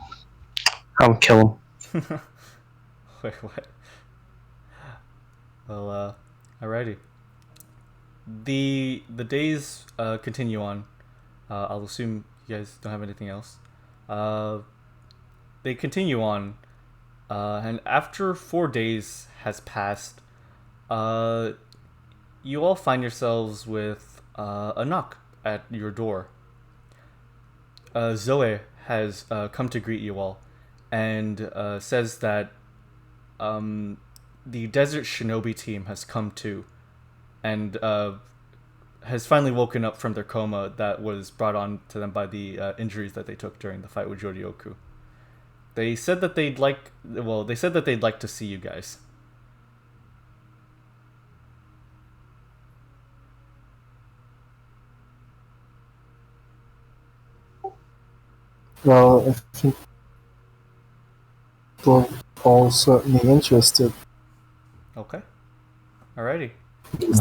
I'll kill him. Wait, what? Well, alrighty. The days continue on. I'll assume you guys don't have anything else. They continue on, and after 4 days has passed, you all find yourselves with a knock at your door. Zoe has come to greet you all, and says that the Desert Shinobi team has come to, and has finally woken up from their coma that was brought on to them by the injuries that they took during the fight with Jorioku. They said that they'd like to see you guys. Well, I think we're all certainly interested. Okay. Alrighty.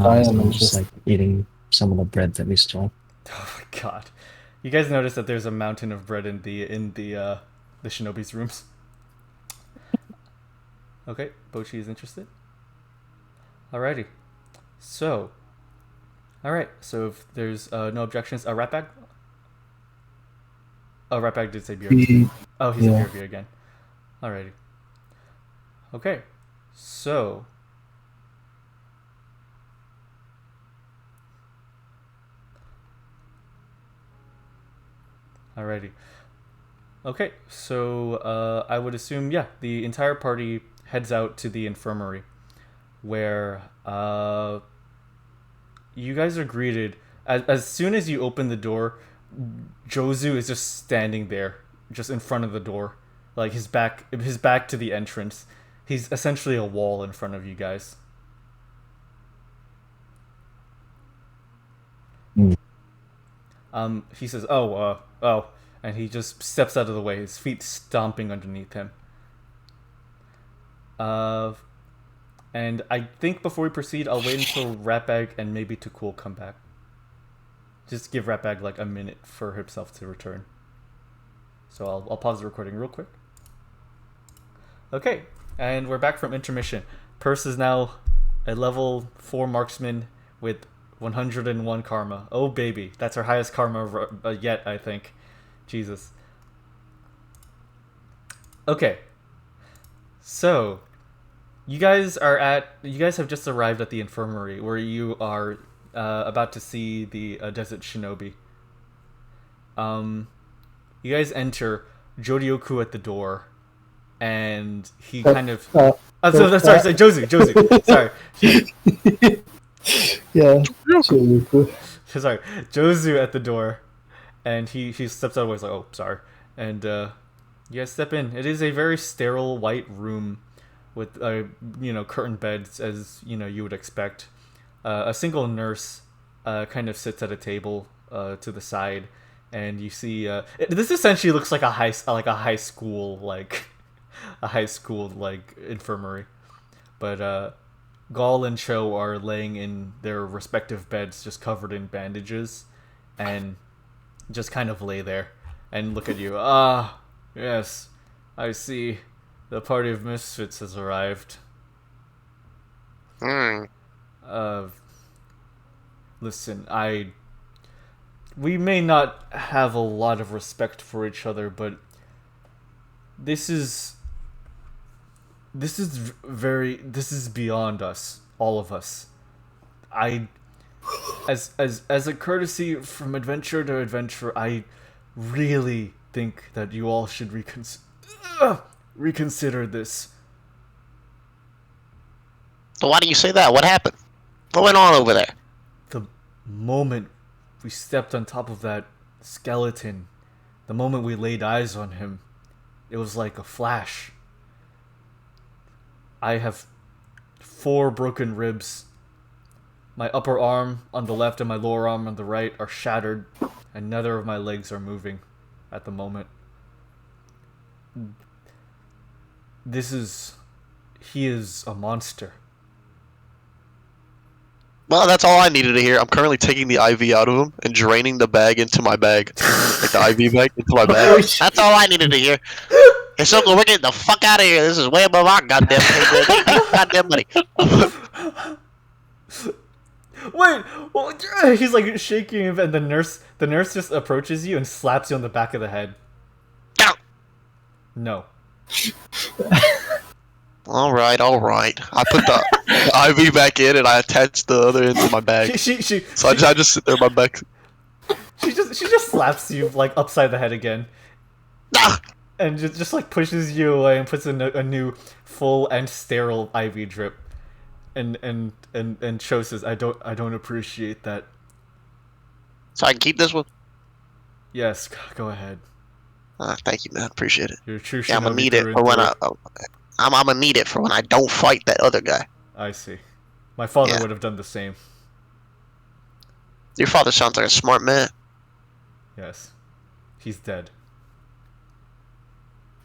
I am I'm just interested. like eating some of the bread that we stole. Oh my god. You guys notice that there's a mountain of bread in the shinobi's rooms. Okay, Bocchi is interested. Alrighty. So if there's no objections, Ratbag? Oh, Ratbag did say BRB. Oh, he's a BRB again. Alrighty. Okay. So alrighty. Okay, so I would assume, the entire party heads out to the infirmary, where you guys are greeted. As soon as you open the door, Jozu is just standing there, just in front of the door, like his back to the entrance. He's essentially a wall in front of you guys. He says, "Oh, and he just steps out of the way, his feet stomping underneath him. And I think before we proceed, I'll wait until Ratbag and maybe Takkul come back. Just give Ratbag like a minute for himself to return. So I'll pause the recording real quick. Okay, and we're back from intermission. Purrs is now a level 4 marksman with 101 karma. Oh baby, that's our highest karma yet, I think. Jesus. Okay. So, you guys have just arrived at the infirmary where you are about to see the Desert Shinobi. You guys enter, Jorioku at the door, and he kind of... sorry, Jozu, sorry. Yeah, Jorioku. Sorry, Jozu at the door, and he steps out of the way, he's like, oh, sorry. And you guys step in. It is a very sterile white room with curtain beds, as you would expect. A single nurse kind of sits at a table to the side, and you see this essentially looks like a high school infirmary, but Gall and Cho are laying in their respective beds, just covered in bandages, and just kind of lay there and look at you. Ah, yes, I see. The party of misfits has arrived. Listen, we may not have a lot of respect for each other, but this is beyond us, all of us. As a courtesy from adventure to adventure, I really think that you all should reconsider this. So why do you say that? What happened? What went on over there? The moment we stepped on top of that skeleton, the moment we laid eyes on him, it was like a flash. I have 4 broken ribs. My upper arm on the left and my lower arm on the right are shattered, and neither of my legs are moving at the moment. He is a monster. Well, that's all I needed to hear. I'm currently taking the IV out of him and draining the bag into my bag. Like the IV bag into my bag. That's all I needed to hear. Hisoka, we're getting the fuck out of here. This is way above our goddamn goddamn money. Wait, well, he's like shaking, and the nurse just approaches you and slaps you on the back of the head. No. All right. I put the IV back in and I attached the other end to my bag. So I just sit there in my back. She just slaps you like upside the head again, and just like pushes you away and puts in a new full and sterile IV drip, and Cho says, I don't appreciate that. So I can keep this one? Yes, go ahead. Thank you, man. Appreciate it. You're a true I'm gonna shinobi need it through for and when through. I'm gonna need it for when I don't fight that other guy. I see. My father would have done the same. Your father sounds like a smart man. Yes. He's dead.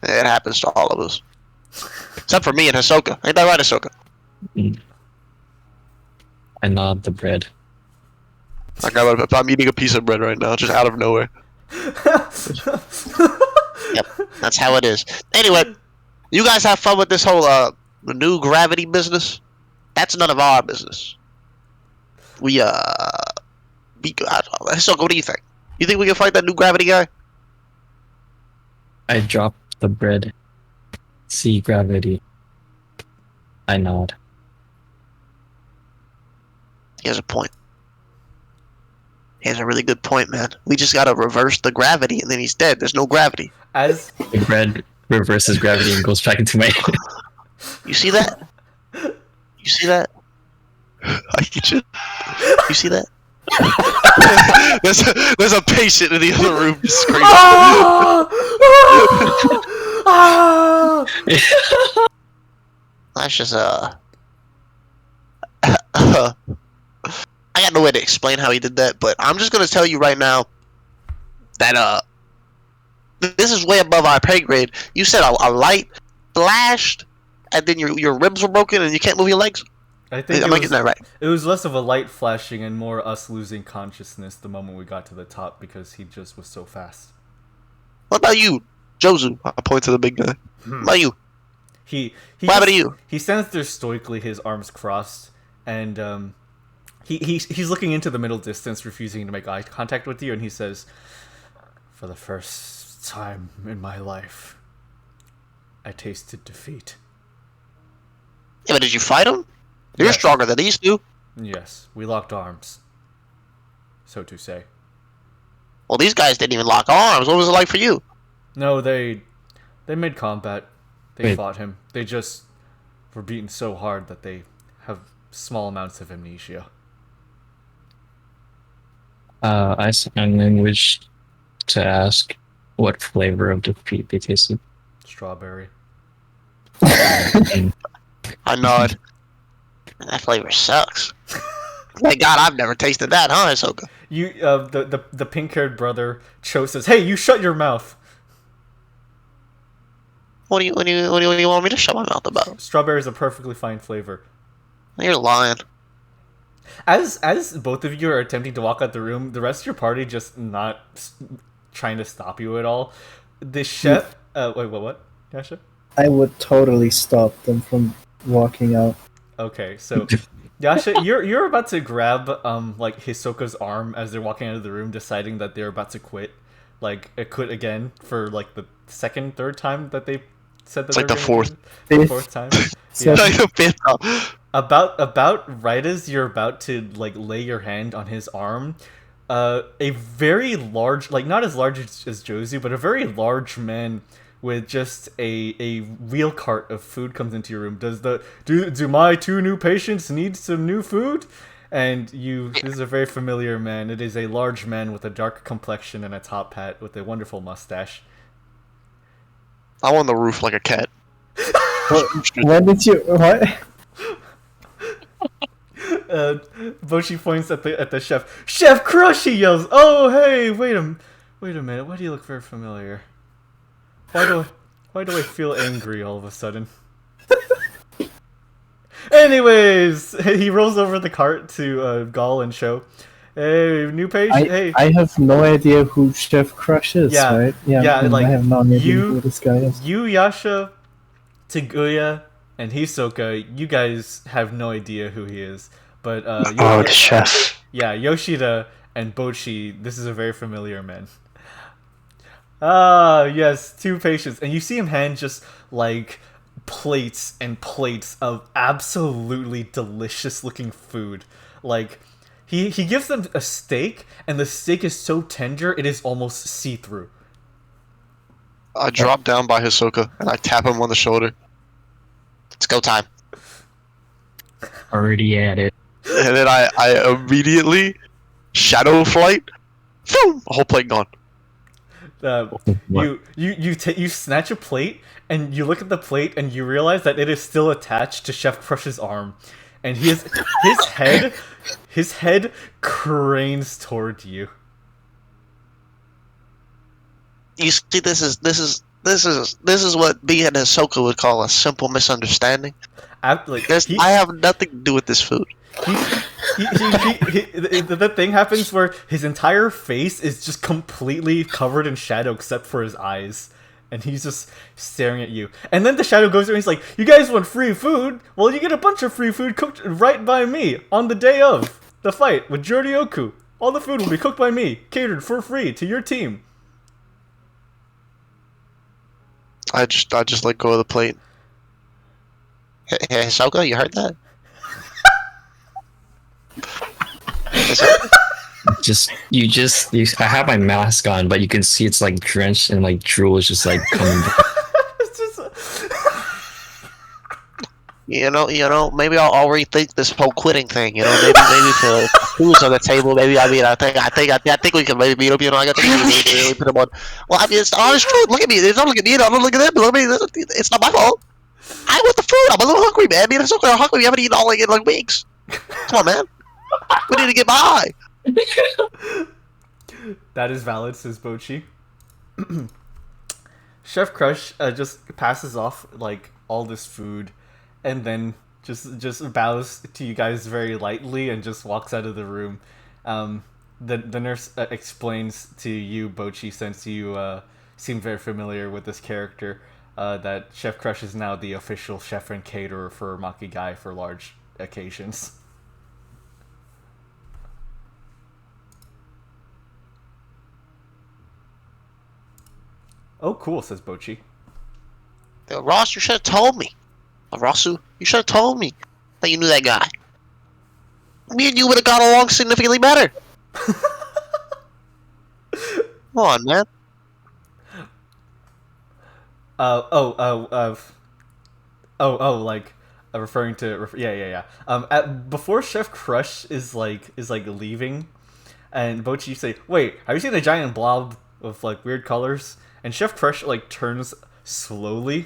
It happens to all of us. Except for me and Hisoka. Ain't that right, Hisoka? I nod the bread. I'm eating a piece of bread right now, just out of nowhere. Yep, that's how it is. Anyway, you guys have fun with this whole new gravity business. That's none of our business. Hisoka, what do you think? You think we can fight that new gravity guy? I drop the bread. See gravity. I nod. He has a point. He has a really good point, man. We just gotta reverse the gravity, and then he's dead. There's no gravity. As the bread reverses gravity and goes back into my. You see that? You see that? I get you. You see that? there's a patient in the other room just screaming. That's just I got no way to explain how he did that, but I'm just gonna tell you right now that this is way above our pay grade. You said a light flashed, and then your ribs were broken, and you can't move your legs. I think I'm getting that right. It was less of a light flashing and more us losing consciousness the moment we got to the top because he just was so fast. What about you, Jozu? I point to the big guy. What about you? What about you? He stands there stoically, his arms crossed, and he's looking into the middle distance, refusing to make eye contact with you, and he says, "For the first time in my life, I tasted defeat." Yeah, but did you fight him? You're stronger than these two. Yes, we locked arms, so to say. Well, these guys didn't even lock arms. What was it like for you? No, they made combat. They fought him. They just were beaten so hard that they have small amounts of amnesia. I sign language to ask what flavor of defeat they tasted. Strawberry. I nod. That flavor sucks. Thank God I've never tasted that, huh, Hisoka? You, the pink-haired brother Cho says, "Hey, you shut your mouth." What do you want me to shut my mouth about? Strawberry is a perfectly fine flavor. You're lying. As both of you are attempting to walk out the room, the rest of your party just not trying to stop you at all. The chef. Wait, what? Yasha? I would totally stop them from walking out. Okay, so Yasha, you're about to grab like Hisoka's arm as they're walking out of the room, deciding that they're about to quit. Like quit again for like the second, third time that they said that. It's like the fourth time. So- Yeah. Like the fifth time. About right as you're about to like lay your hand on his arm, a very large, like not as large as Jozu, but a very large man with just a wheel cart of food comes into your room. Do my two new patients need some new food? And this is a very familiar man. It is a large man with a dark complexion and a top hat with a wonderful mustache. I'm on the roof like a cat. When did you what? Bocchi points at the chef. Chef Crush! He yells. Oh, hey, wait a minute. Why do you look very familiar? Why do I feel angry all of a sudden? Anyways, he rolls over the cart to Gall and Sho. Hey, new patient. Hey, I have no idea who Chef Crush is. Yeah, right? like, I have no idea who this guy is. you, Yasha, Tiguya, and Hisoka, you guys have no idea who he is. But Oh, the chef. yeah, Yoshida and Bocchi, this is a very familiar man. Ah, yes, two patients. And you see him hand just, like, plates and plates of absolutely delicious-looking food. Like, he gives them a steak, and the steak is so tender, it is almost see-through. I drop down by Hisoka and I tap him on the shoulder. It's go time. Already at it. And then I immediately shadow flight. Boom! A whole plate gone. You snatch a plate and you look at the plate and you realize that it is still attached to Chef Crush's arm, and his head cranes toward you. You see, this is what me and Hisoka would call a simple misunderstanding. I have nothing to do with this food. The thing happens where his entire face is just completely covered in shadow except for his eyes, and he's just staring at you. And then the shadow goes there and he's like, "You guys want free food? Well, you get a bunch of free food cooked right by me on the day of the fight with Jorioku. All the food will be cooked by me, catered for free to your team." I just let go of the plate. Hey, Hisoka, you heard that? I have my mask on, but you can see it's like drenched and like drool is just like coming down. It's just You know, maybe I'll rethink this whole quitting thing. You know, maybe for food's on the table. Maybe I think we can maybe meet up. You know, I got to really put them on. Well, I mean, it's the honest truth. Look at me. Don't look at me. Don't look at them. Look at me. It's not my fault. I want the food. I'm a little hungry, man. Me and Hisoka are hungry. We haven't eaten all in like weeks. Come on, man. We need to get by. That is valid, says Bocchi. Chef Crush just passes off like all this food, and then just bows to you guys very lightly and just walks out of the room. The nurse explains to you, Bocchi, since you seem very familiar with this character, that Chef Crush is now the official chef and caterer for Makigai for large occasions. Oh, cool, says Bocchi. Ross, you should have told me. Rossu, you should have told me that you knew that guy. Me and you would have got along significantly better. Come on, man. Like referring to yeah. Before Chef Crush is leaving, and Bocchi say, "Wait, have you seen a giant blob of like weird colors?" And Chef Crush like turns slowly,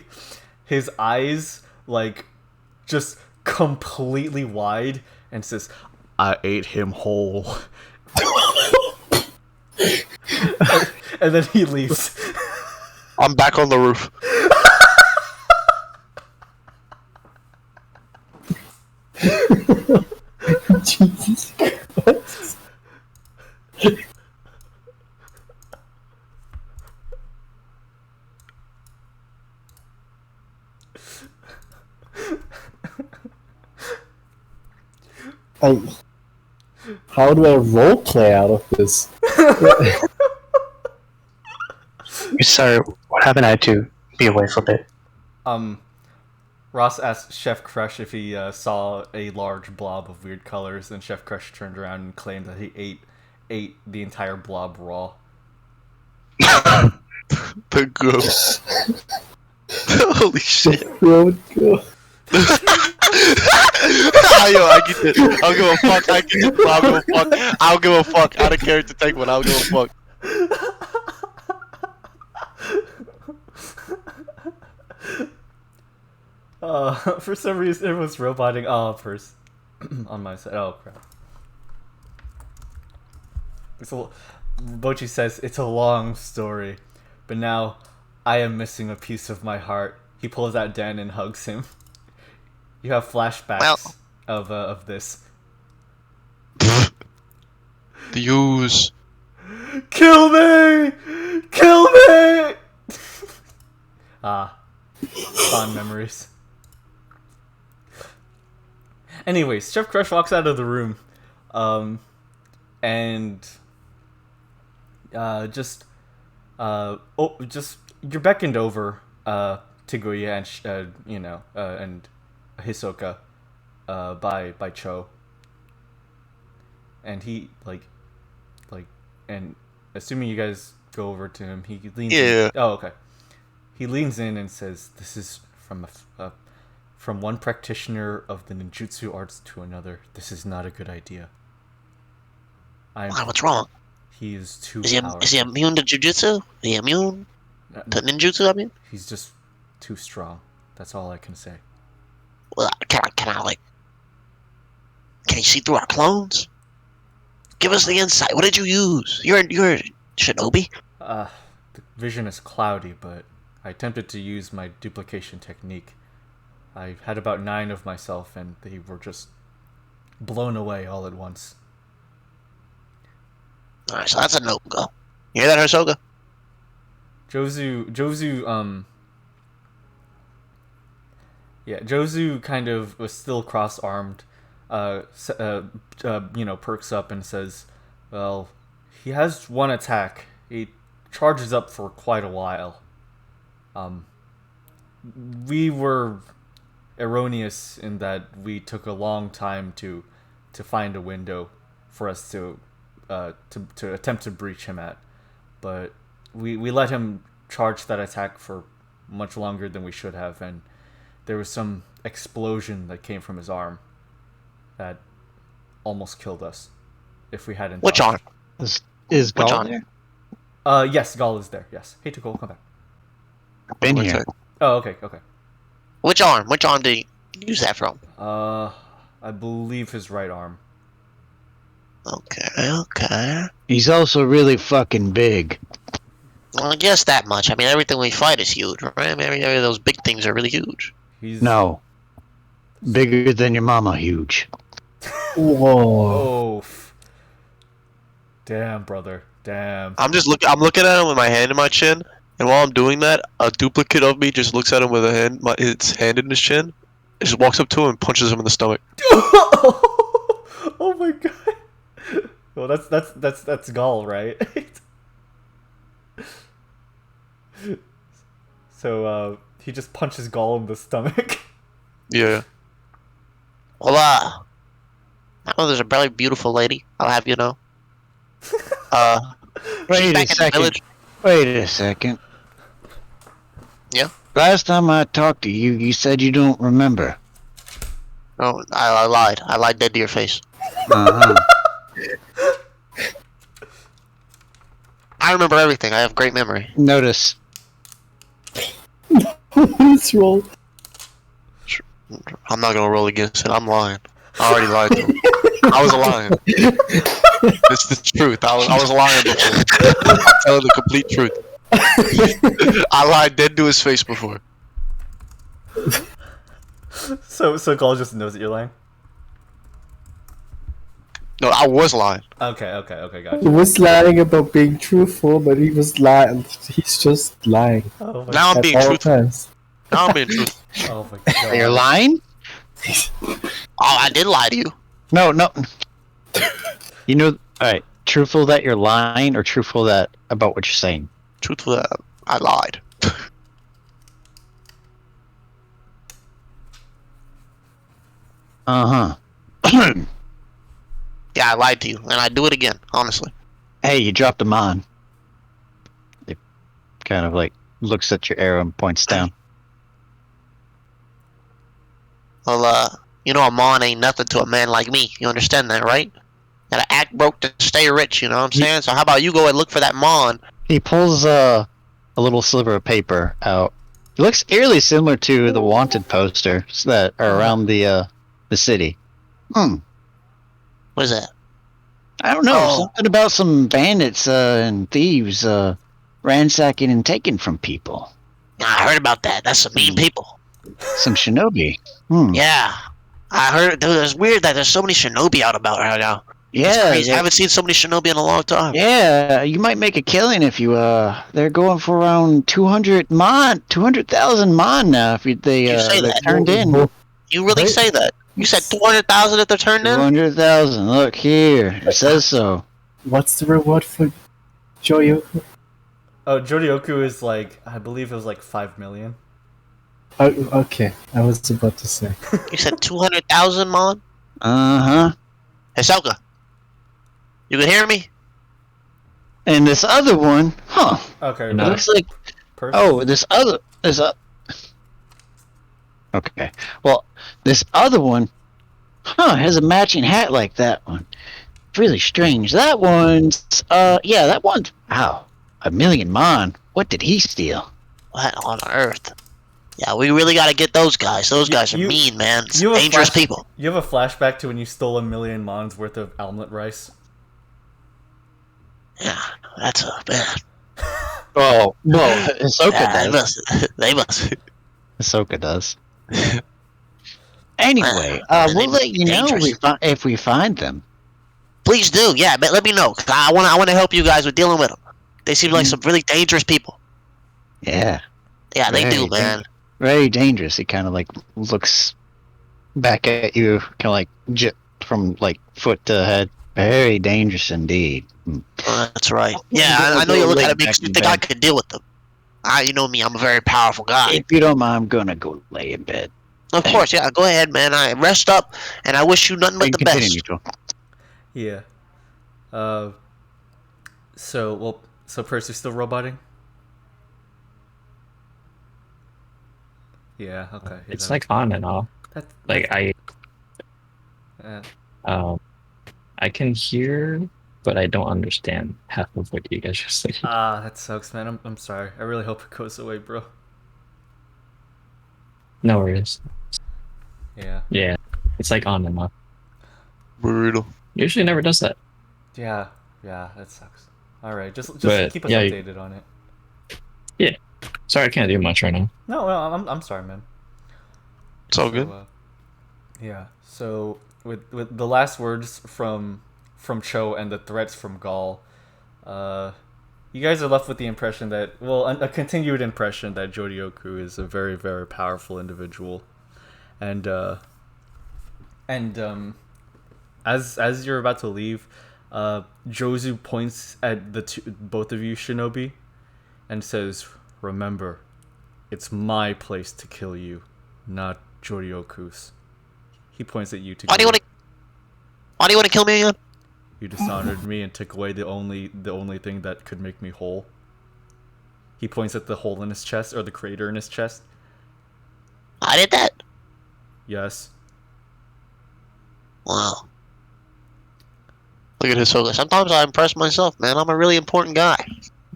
his eyes like just completely wide, and says, "I ate him whole." and then he leaves. I'm back on the roof. Jesus Christ. How do I roleplay out of this? Sorry, what happened? I had to be away for a bit. Ross asked Chef Crush if he saw a large blob of weird colors, and Chef Crush turned around and claimed that he ate the entire blob raw. The ghost. Holy shit. Road go. Yo, I get it. I'll give a fuck. I get it. I'll give a fuck. I'll give a fuck. I don't care to take one. I'll give a fuck. For some reason, it was roboting. Oh, Purrs on my side. Oh crap. Bocchi says it's a long story, but now I am missing a piece of my heart. He pulls out Dan and hugs him. You have flashbacks of this. The use. Kill me! Kill me! Fond memories. Anyways, Chef Crush walks out of the room, and just you're beckoned over, Tiguya and and Hisoka, by Cho, and he and assuming you guys go over to him, he leans. Yeah. In. Oh, okay. He leans in and says, "This is from one practitioner of the ninjutsu arts to another. This is not a good idea." Why, what's wrong? He is too powerful. Is he immune to jujutsu? Is he immune to ninjutsu, I mean? He's just too strong. That's all I can say. Well, can he see through our clones? Give us the insight. What did you use? You're a shinobi? The vision is cloudy, but I attempted to use my duplication technique. I had about 9 of myself, and they were just blown away all at once. Alright, so that's a no-go. You hear that, Hisoka? Jozu kind of was still cross-armed, perks up and says, well, he has one attack. He charges up for quite a while. We were erroneous in that we took a long time to find a window for us to attempt to breach him at, but we let him charge that attack for much longer than we should have, and there was some explosion that came from his arm that almost killed us if we hadn't. Which arm? Is Gall there? Yes, Gall is there. Yes. Hey, Takkul, come back. Been here. Oh, okay. Which arm? Which arm did he use that from? I believe his right arm. Okay. He's also really fucking big. Well, I guess that much. I mean, everything we fight is huge, right? I mean, those big things are really huge. No. Bigger than your mama huge. Whoa. Oh. Damn, brother. Damn. I'm looking at him with my hand in my chin, and while I'm doing that, a duplicate of me just looks at him with its hand in his chin, and just walks up to him and punches him in the stomach. Oh my god. Well, that's Gall, right? So he just punches Gall in the stomach. Yeah. Well, I know there's a very beautiful lady. I'll have you know. Wait a second. Yeah? Last time I talked to you, you said you don't remember. No, I lied. I lied dead to your face. Uh-huh. I remember everything. I have great memory. Notice. Let's roll. I'm not gonna roll against it. I'm lying. I already lied to him. I was lying. It's the truth. I was lying before. I'm telling the complete truth. I lied dead to his face before. So Gall just knows that you're lying? I was lying. Okay, He gotcha. was lying about being truthful, but he was lying. He's just lying Oh my, Now I'm at being all truthful. times. Now I'm being truthful. oh my god. You're lying? Oh, I did lie to you. No. You know, alright. Truthful that you're lying or truthful that about what you're saying? Truthful, I lied. Uh-huh. Yeah, I lied to you, and I do it again. Honestly. Hey, you dropped him on. It kind of like looks at your arrow and points down. Well, you know, a mon ain't nothing to a man like me. You understand that, right? Gotta act broke to stay rich. You know what I'm saying? So how about you go and look for that mon? He pulls a little sliver of paper out. It looks eerily similar to the wanted posters that are around the city. What is that? I don't know. Oh. Something about some bandits and thieves ransacking and taking from people. I heard about that. That's some mean people. Some shinobi. Yeah, I heard. Dude, it's weird that there's so many shinobi out about right now. It's Yeah, crazy. I haven't seen so many shinobi in a long time. yeah. You might make a killing if you. They're going for around 200,000 mon now. If they say they're that. turned in. You really say that? You said 200,000 if they're turned in? 200,000. Look here. It says so. What's the reward for Joyoku? Oh, Jodioku is like, I believe it was like 5 million. Oh, okay, I was about to say. You said 200,000, mon? Uh huh. Hisoka, you can hear me? And this other one, huh? Okay, No. It looks like. person. Oh, this other. Okay. Well, this other one, has a matching hat like that one. Really strange. That one's, yeah, that one's. Wow, 1,000,000 mon. What did he steal? What on earth? Yeah, we really gotta get those guys. Those guys are you- mean, man. you have a Dangerous flash- people. You have a flashback to when you stole 1,000,000 mons worth of omelet rice. Yeah, that's a bad. Oh, well, Hisoka Yeah, does. they must. Ahsoka does. Anyway, They we'll must let be you know dangerous. if we find them. Please do, yeah. But let me know. 'Cause I want to help you guys with dealing with them. They seem like some really dangerous people. Yeah, Yeah, they Very do, man. very dangerous. He kind of like looks back at you, kind of like from like foot to head. Very dangerous indeed. That's right. Yeah, Go- I know go you look lay at it back because in you think I bed. could deal with them. You know me. I'm a very powerful guy. If you don't mind, I'm gonna go lay in bed. Of course, yeah. Go ahead, man. I rest up, and I wish you nothing but You the can continue, best. Neutral. Yeah. So Purrs is still roboting? Yeah, okay. It's like on and off. That, Like uh, I can hear, but I don't understand half of what you guys are saying. that sucks, man. I'm sorry. I really hope it goes away, bro. No worries. Yeah. Yeah, it's like on and off. Brutal. Usually never does that. Yeah, that sucks. All right, just But, keep us yeah, updated on it. Sorry, I can't do much right now. No, I'm sorry, man. It's all good. Yeah. So with the last words from Cho and the threats from Gaul, you guys are left with the impression that, well, a continued impression that Jodioku is a very, very powerful individual, and as you're about to leave, Jozu points at both of you, Shinobi, and says, "Remember, it's my place to kill you, not Jodioku's." He points at you to. Why do you want to kill me again? You dishonored me and took away the only thing that could make me whole. He points at the hole in his chest, or the crater in his chest. I did that. Yes. Wow. Look at Hisoka. Sometimes I impress myself, man. I'm a really important guy.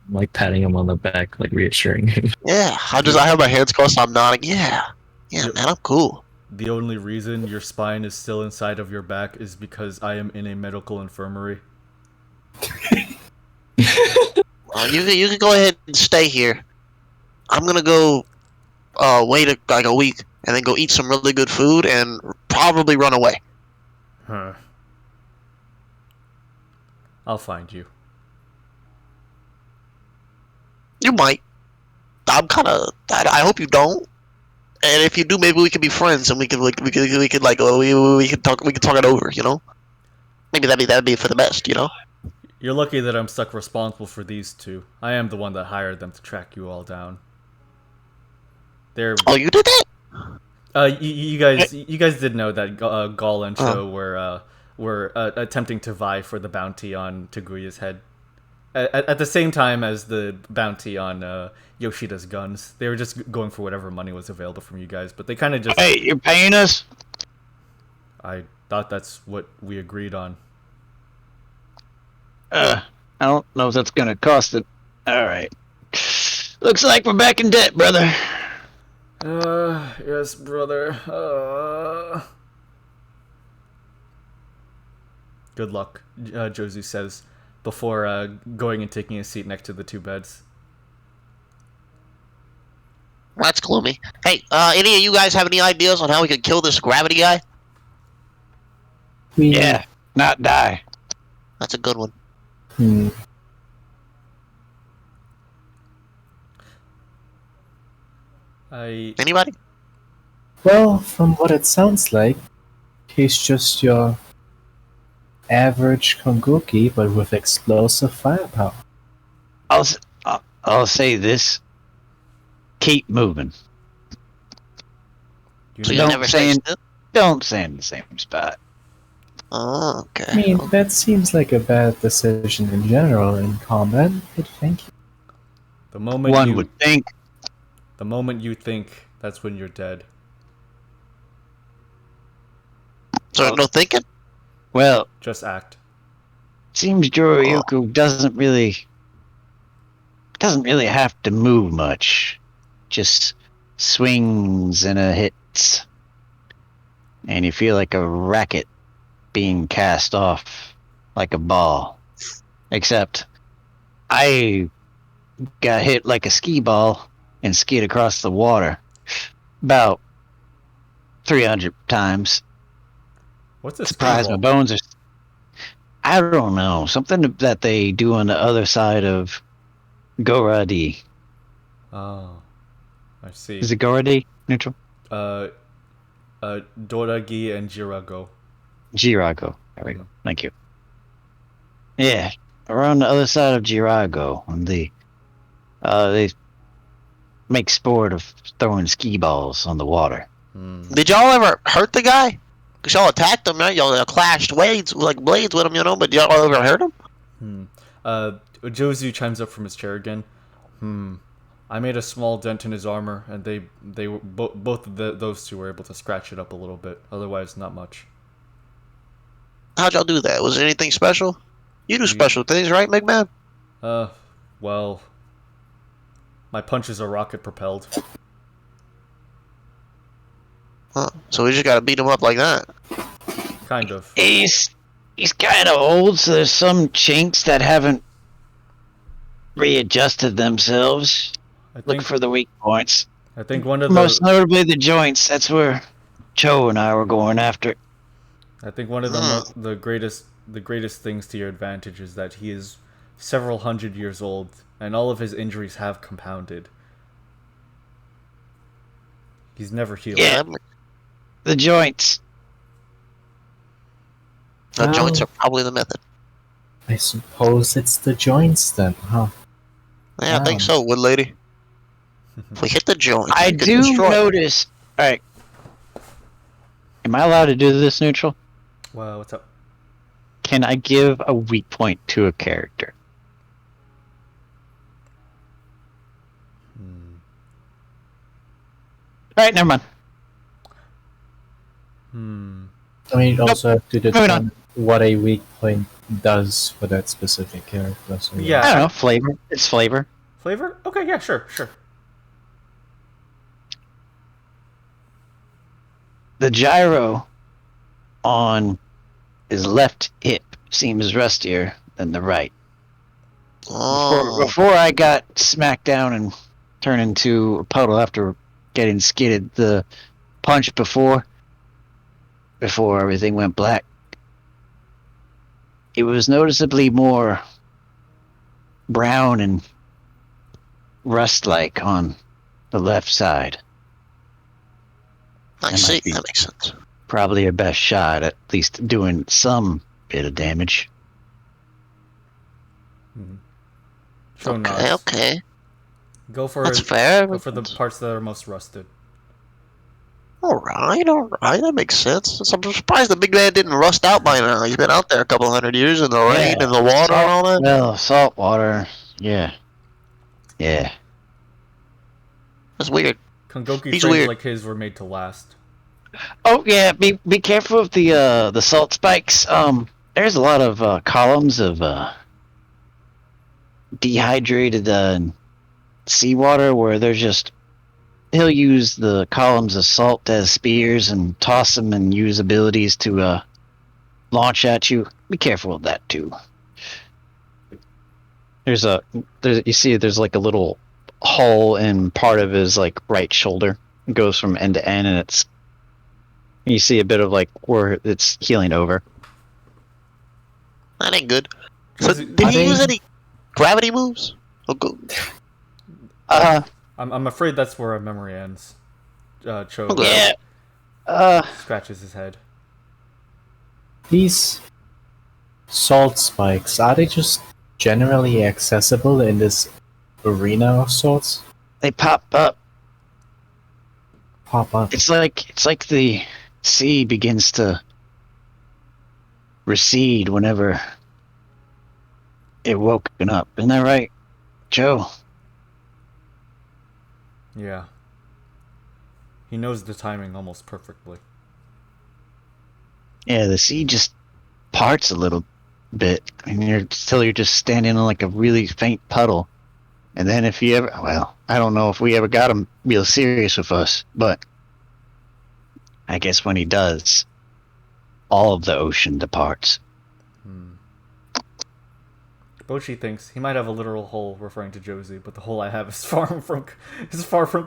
I'm like patting him on the back, like reassuring him. Yeah. I have my hands crossed. I'm nodding. Yeah, man. I'm cool. The only reason your spine is still inside of your back is because I am in a medical infirmary. You can go ahead and stay here. I'm gonna go wait like a week and then go eat some really good food and probably run away. Huh. I'll find you. You might. I'm kind of. I hope you don't. And if you do, maybe we could be friends, and we could talk it over. You know. Maybe that'd be for the best. You know. You're lucky that I'm stuck responsible for these two. I am the one that hired them to track you all down. They're. Oh, you did that? You guys did know that Gall and Cho were attempting to vie for the bounty on Tiguya's head. At the same time as the bounty on Yoshida's guns. They were just going for whatever money was available from you guys, but they kind of just... Hey, you're paying us? I thought that's what we agreed on. I don't know if that's gonna cost it. Alright. Looks like we're back in debt, brother. Yes, brother. Good luck, Josie says, before going and taking a seat next to the two beds. That's gloomy. Hey, any of you guys have any ideas on how we could kill this gravity guy? Yeah, not die. That's a good one. Anybody? Well, from what it sounds like, he's just your average Konghoki, but with explosive firepower. I'll say this. Keep moving. So you never say still? Don't stand in the same spot. Oh, okay. I mean, that seems like a bad decision in general in combat, but thank you. The moment One would think. The moment you think, that's when you're dead. So no thinking? Well, just act. Seems Joroyuku doesn't really have to move much. Just swings and hits. And you feel like a racket being cast off like a ball. Except I got hit like a skee ball and skied across the water about 300 times. What's a surprise? My bones are... I don't know. Something that they do on the other side of Goradi. Oh, I see. Is it Goradi? Neutral? Doragi and Jirago. Jirago. There we go. Thank you. Yeah, around the other side of Jirago, and they make sport of throwing skee balls on the water. Did y'all ever hurt the guy? Cause y'all attacked him, right? Y'all clashed blades with him, you know. But y'all ever hurt him? Jozu chimes up from his chair again. I made a small dent in his armor, and they were both of those two were able to scratch it up a little bit. Otherwise, not much. How'd y'all do that? Was it anything special? You do special things, right, McMahon? Well, my punches are rocket propelled. Huh. So we just gotta beat him up like that. Kind of. He's kind of old, so there's some chinks that haven't readjusted themselves. Look for the weak points. I think one of the... Most notably the joints. That's where Cho and I were going after. I think one of the greatest things to your advantage is that he is several hundred years old, and all of his injuries have compounded. He's never healed. Yeah, the joints. The joints are probably the method. I suppose it's the joints then, huh? Yeah, I think so, wood lady. If we hit the joint, I do notice. All right. Am I allowed to do this, Neutral? Well, what's up? Can I give a weak point to a character? Alright, never mind. I mean, you also have to determine what a weak point does for that specific character. So yeah. I don't know, flavor. It's flavor. Flavor? Okay, yeah, sure. The gyro on his left hip seems rustier than the right. Before I got smacked down and turned into a puddle after getting skidded the punch before everything went black, it was noticeably more brown and rust-like on the left side. I see. That makes sense. Probably your best shot, at least doing some bit of damage. Okay. Go for That's fair. Go for the parts that are most rusted. All right. That makes sense. I'm surprised the big man didn't rust out by now. He's been out there a couple hundred years in the rain and the water and all that. Well, salt water. Yeah. That's weird. Konghoki frames like his were made to last. Oh yeah, be careful of the salt spikes. There's a lot of columns of dehydrated seawater where he'll use the columns of salt as spears and toss them and use abilities to launch at you. Be careful of that too. There's like a little hole in part of his like right shoulder. It goes from end to end, and you see a bit of like where it's healing over. That ain't good. So did he use any gravity moves? I'm afraid that's where our memory ends. Cho scratches his head. These salt spikes, are they just generally accessible in this arena of sorts? They pop up. It's like the sea begins to recede whenever it woken up. Isn't that right, Joe? Yeah. He knows the timing almost perfectly. Yeah, the sea just parts a little bit, and you're just standing on like a really faint puddle. And then if you ever, well, I don't know if we ever got him real serious with us, but I guess when he does, all of the ocean departs. Bocchi thinks he might have a literal hole referring to Josie, but the hole I have is far from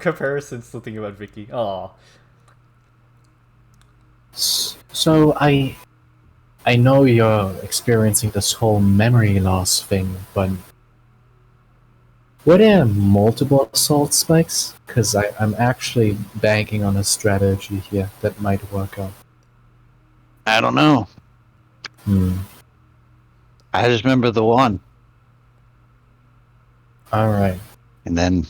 comparisons to thinking about Vicky. Aw. So I know you're experiencing this whole memory loss thing, but were there multiple assault spikes? Because I'm actually banking on a strategy here that might work out. I don't know. I just remember the one. Alright. And then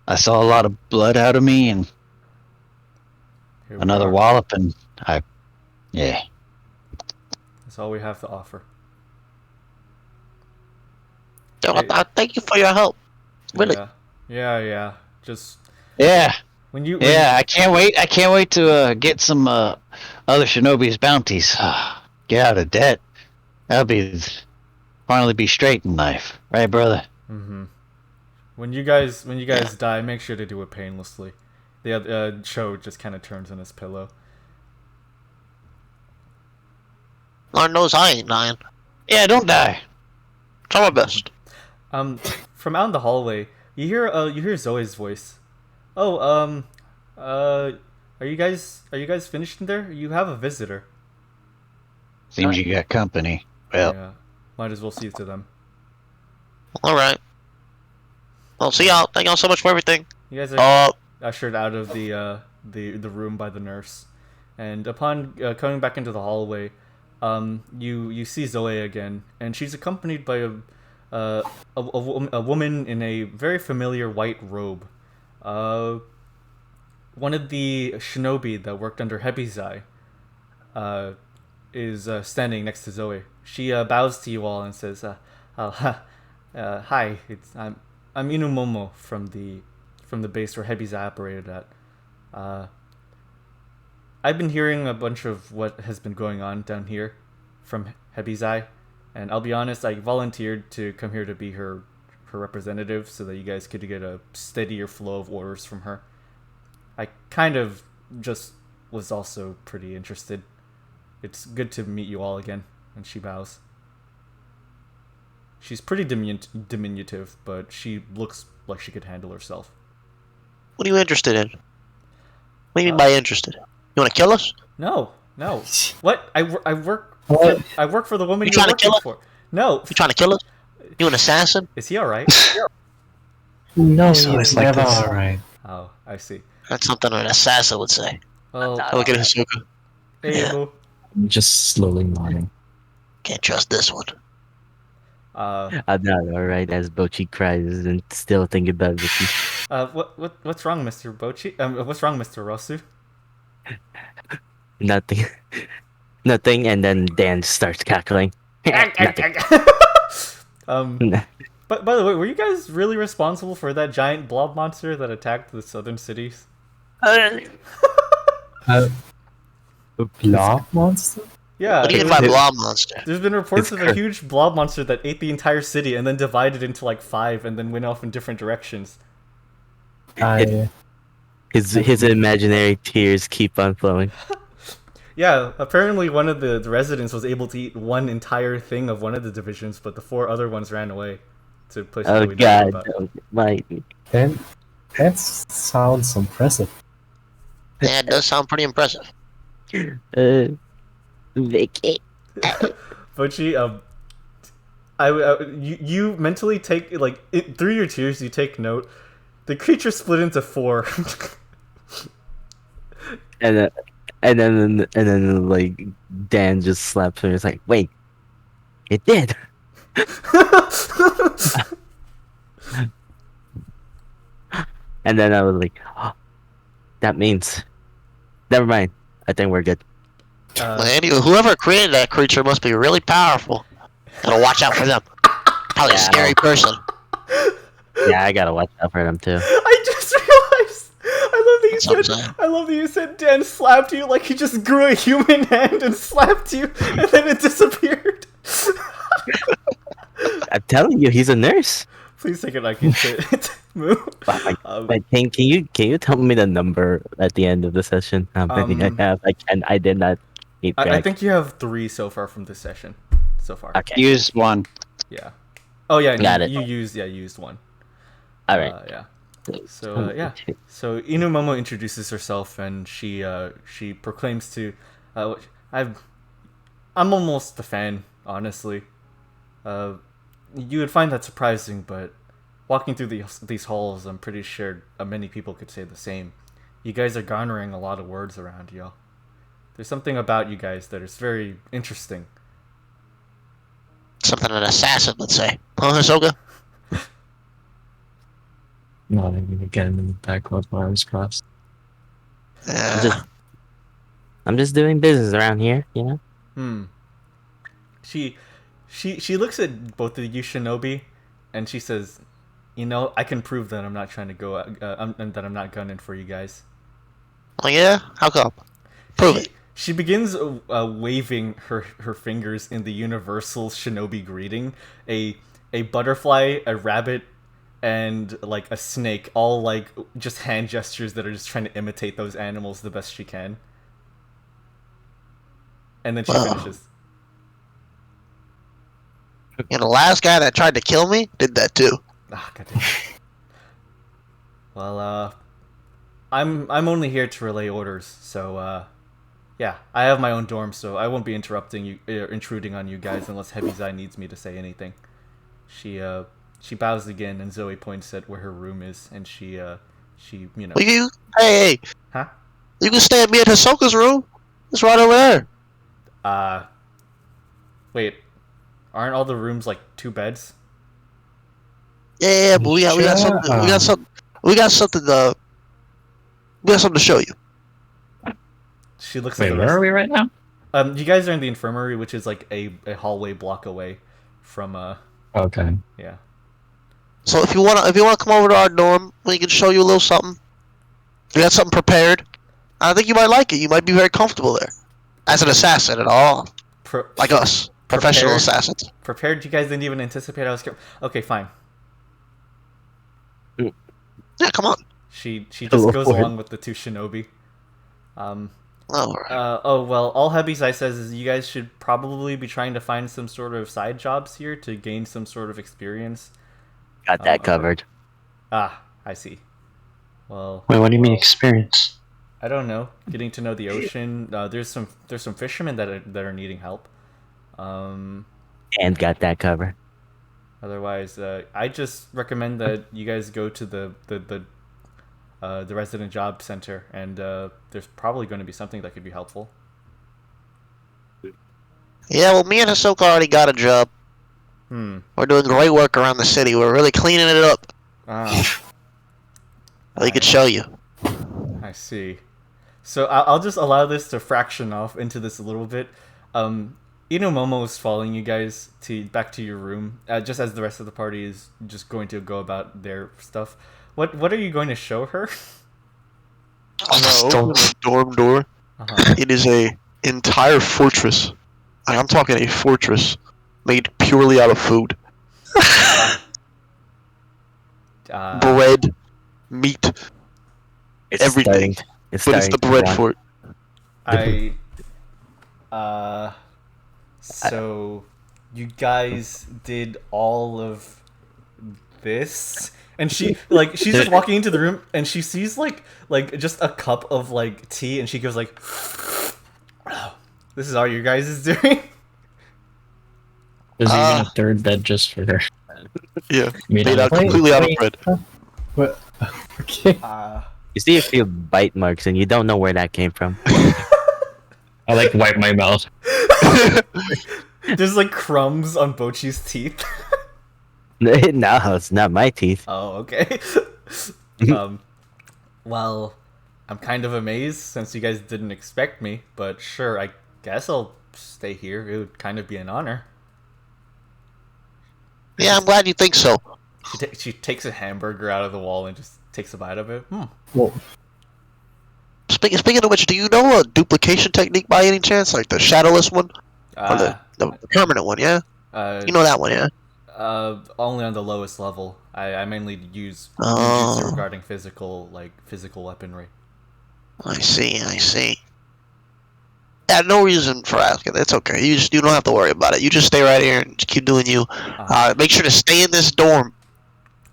I saw a lot of blood out of me and another wallop, and yeah. That's all we have to offer. Thank you for your help. Really. Yeah. Just. Yeah. When I can't wait. I can't wait to get some other Shinobi's bounties. Get out of debt. That'll finally be straight in life, right, brother? Mm-hmm. When you guys die, make sure to do it painlessly. The Cho just kind of turns on his pillow. Lord knows I ain't dying. Yeah, don't die. Try my best. From out in the hallway, you hear Zoe's voice. Oh, are you guys finished in there? You have a visitor. Seems you got company. Well, yeah, might as well see to them. All right. Well, see y'all. Thank y'all so much for everything. You guys are ushered out of the room by the nurse, and upon coming back into the hallway, you see Zoe again, and she's accompanied by a woman in a very familiar white robe. One of the shinobi that worked under Hebizai is standing next to Zoe. She bows to you all and says, "Hi, I'm Inumomo from the base where Hebizai operated at. I've been hearing a bunch of what has been going on down here from Hebizai, and I'll be honest, I volunteered to come here to be her representative so that you guys could get a steadier flow of orders from her. I kind of just was also pretty interested. It's good to meet you all again." And she bows. She's pretty diminutive, but she looks like she could handle herself. What are you interested in? What do you mean by interested? You want to kill us? No. What? I work What? I work for the woman You you're trying to working kill her? for. No. You trying to kill us? You an assassin? Is he alright? No, He's always he's like never this. alright. Oh, I see. That's something an assassin would say. Well, Look at Hisoka. hey, Yeah. Amo. I'm just slowly nodding. Can't trust this one. I'm not alright as Bocchi cries and still thinking about Vicky. What's wrong, Mr. Bocchi? What's wrong, Mr. Rosu? Nothing. Nothing, and then Dan starts cackling. Nothing. But by the way, were you guys really responsible for that giant blob monster that attacked the southern cities? A blob monster? Yeah. What do you mean by blob monster? There's been reports of a huge blob monster that ate the entire city and then divided into like 5 and then went off in different directions. His imaginary tears keep on flowing. Yeah, apparently one of the residents was able to eat one entire thing of one of the divisions, but the 4 other ones ran away to places Oh that we don't know god, about. That sounds impressive. Yeah, it does sound pretty impressive. Vicky. Bocchi, you mentally take through your tears. You take note. The creature split into 4. And then like Dan just slaps him. It's like, wait, it did. And then I was like, oh, that means, never mind. I think we're good. Well, anyway, whoever created that creature must be really powerful. Gotta watch out for them. Probably a scary person. Yeah, I gotta watch out for them too. I just realized. I love that you said Dan slapped you like he just grew a human hand and slapped you, and then it disappeared. I'm telling you, he's a nurse. Please take it like you said. Move. Can you tell me the number at the end of the session? How many I have? I did not keep track. I think you have 3 so far from this session. So far. Okay. Use 1. Yeah. Oh yeah. Got it. You used 1. All right. Yeah. So yeah. So Inumomo introduces herself and she proclaims to, I'm almost a fan, honestly. You would find that surprising, but walking through these halls, I'm pretty sure many people could say the same. You guys are garnering a lot of words around you. There's something about you guys that is very interesting. Something an assassin would say. Huh, Hisoka? Nodding again in the back with my arms crossed. I'm just doing business around here, you know. She looks at both of you shinobi, and she says, "You know, I can prove that I'm not trying to go. That I'm not gunning for you guys." Oh yeah? How come? Prove it. She begins waving her fingers in the universal shinobi greeting. A butterfly, a rabbit, and like a snake, all like just hand gestures that are just trying to imitate those animals the best she can. And then she finishes. And the last guy that tried to kill me did that too. Ah, goddamn. Well, I'm only here to relay orders, so yeah, I have my own dorm, so I won't be intruding on you guys unless Heavy Zai needs me to say anything. She bows again, and Zoe points at where her room is, and she you know. Hey, huh? You can stay at me at Hisoka's room. It's right over there. Wait, aren't all the rooms like 2 beds? Yeah, but we got something to show you. She looks. Wait, at the where rest. are we right now? You guys are in the infirmary, which is like a hallway block away from Okay. Yeah. So if you wanna come over to our dorm, we can show you a little something. We got something prepared. I think you might like it. You might be very comfortable there. As an assassin at all. Like us. Professional assassins. Prepared? You guys didn't even anticipate I was okay, fine. Yeah, come on. She just goes along with the 2 shinobi. Well, all Hebizai says is you guys should probably be trying to find some sort of side jobs here to gain some sort of experience. Got that covered. Ah, I see. Well. Wait, what do you mean experience? I don't know. Getting to know the ocean. There's some fishermen that are needing help. And got that cover. Otherwise, I just recommend that you guys go to the resident job center, and there's probably going to be something that could be helpful. Yeah, well, me and Hisoka already got a job. We're doing great work around the city. We're really cleaning it up. We could show you. I see. So I'll just allow this to fraction off into this a little bit. Momo is following you guys back to your room, just as the rest of the party is just going to go about their stuff. What are you going to show her? I'm gonna open the dorm door. It is a entire fortress. I'm talking a fortress made purely out of food. Bread, meat, everything. It's the bread fort. So you guys did all of this, and she's just walking into the room, and she sees like just a cup of like tea, and she goes like, "Oh, this is all you guys is doing." There's even a third bed just for her. Yeah, made out completely out of bread. What? Okay. You see a few bite marks, and you don't know where that came from. I like wipe my mouth. There's like crumbs on Bocchi's teeth. No, it's not my teeth. Oh, okay. Well, I'm kind of amazed since you guys didn't expect me, but sure, I guess I'll stay here. It would kind of be an honor. Yeah, I'm glad you think so. She takes a hamburger out of the wall and just takes a bite of it. Well, Speaking of which, do you know a duplication technique by any chance? Like the shadowless one? Or the permanent one, yeah? You know that one, yeah? Only on the lowest level. I mainly use jutsu regarding physical weaponry. I see. Yeah, no reason for asking. It's okay. You don't have to worry about it. You just stay right here and just keep doing you. Make sure to stay in this dorm.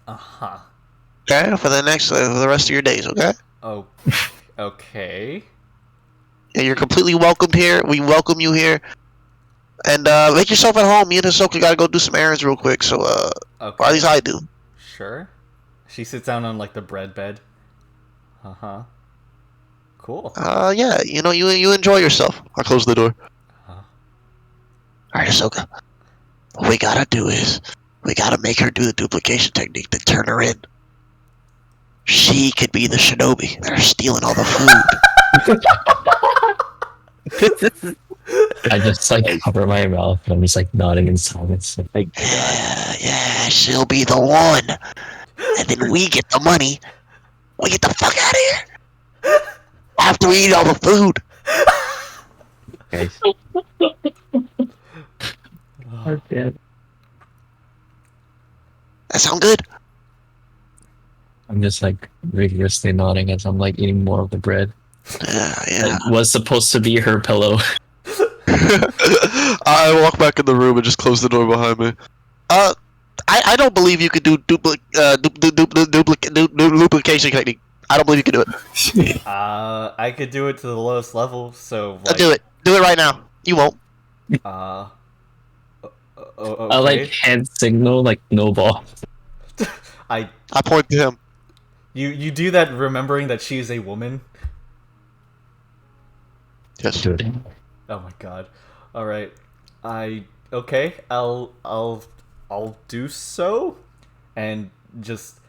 Okay, for the rest of your days. Okay. Oh, okay. Yeah, you're completely welcomed here. We welcome you here. And make yourself at home. Me and Hisoka gotta go do some errands real quick. So, okay. Or at least I do. Sure. She sits down on like the bread bed. Cool. Yeah. You enjoy yourself. I'll close the door. Alright, Hisoka. What we gotta do is we gotta make her do the duplication technique to turn her in. She could be the shinobi that are stealing all the food. I just cover my mouth and I'm just nodding in silence. Yeah, she'll be the one. And then we get the money. We get the fuck out of here. After we eat all the food. Okay. That sound good? I'm just rigorously nodding as I'm eating more of the bread. Yeah. It was supposed to be her pillow. I walk back in the room and just close the door behind me. I don't believe you could do duplication technique. I don't believe you can do it. I could do it to the lowest level, so do it. Do it right now. You won't. Okay. I hand signal no ball. I point to him. You do that remembering that she is a woman? Yes. Do it. Oh my god. Alright. I'll do so. And just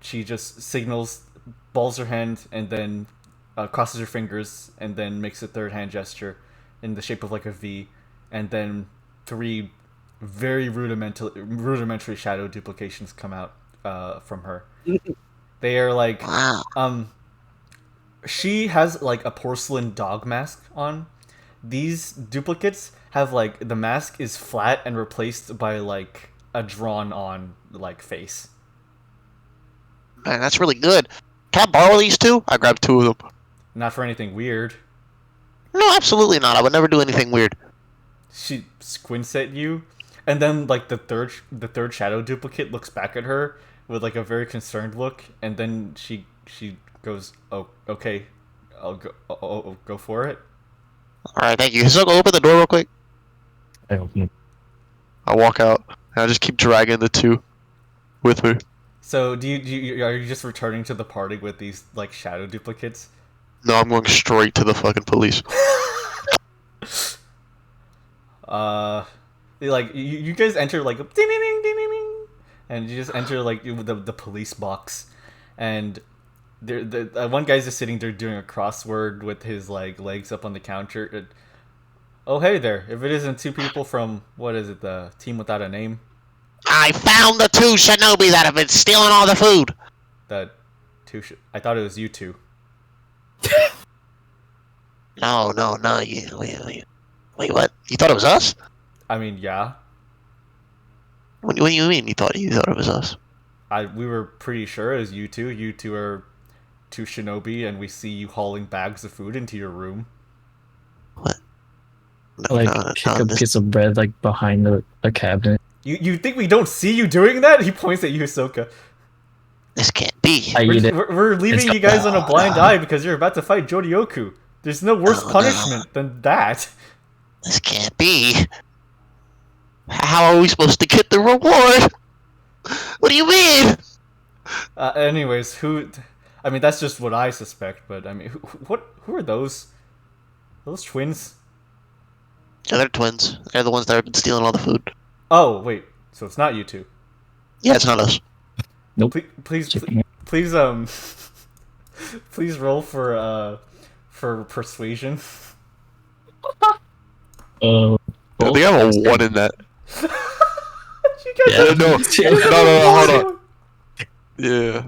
she just signals, balls her hand, and then crosses her fingers, and then makes a third hand gesture in the shape of a V, and then 3 very rudimentary shadow duplications come out from her. They are she has a porcelain dog mask on. These duplicates have the mask is flat and replaced by a drawn on face. Man, that's really good. Can I borrow these 2? I grabbed 2 of them. Not for anything weird. No, absolutely not. I would never do anything weird. She squints at you, and then the third shadow duplicate looks back at her with a very concerned look, and then she goes, "Oh, okay, I'll go. Go for it." All right, thank you. So go open the door real quick. I open it. I walk out and I just keep dragging the two with me. So are you just returning to the party with these like shadow duplicates? No, I'm going straight to the fucking police. Like you guys enter like ding ding ding ding ding ding, and you just enter like the police box, and the one guy's just sitting there doing a crossword with his like legs up on the counter. Oh hey there! If it isn't two people from what is it, the team without a name? I found the two shinobi that have been stealing all the food. I thought it was you two. No, wait, what? You thought it was us? I mean, yeah. What do you mean you thought it was us? We were pretty sure it was you two. You two are two shinobi, and we see you hauling bags of food into your room. What? Like pick a piece of bread like behind a cabinet. You think we don't see you doing that? He points at you, Hisoka. This can't be. We're leaving you guys on a blind eye because you're about to fight Jorioku. There's no worse punishment than that. This can't be. How are we supposed to get the reward? What do you mean? Anyways, who? I mean, that's just what I suspect. But I mean, who are those? Those twins? Yeah, they're twins. They're the ones that have been stealing all the food. Oh wait, so it's not you two. Yeah, it's not us. Nope. Please, please roll for persuasion. I think I have a 1 in that. You guys No, hold on. Yeah.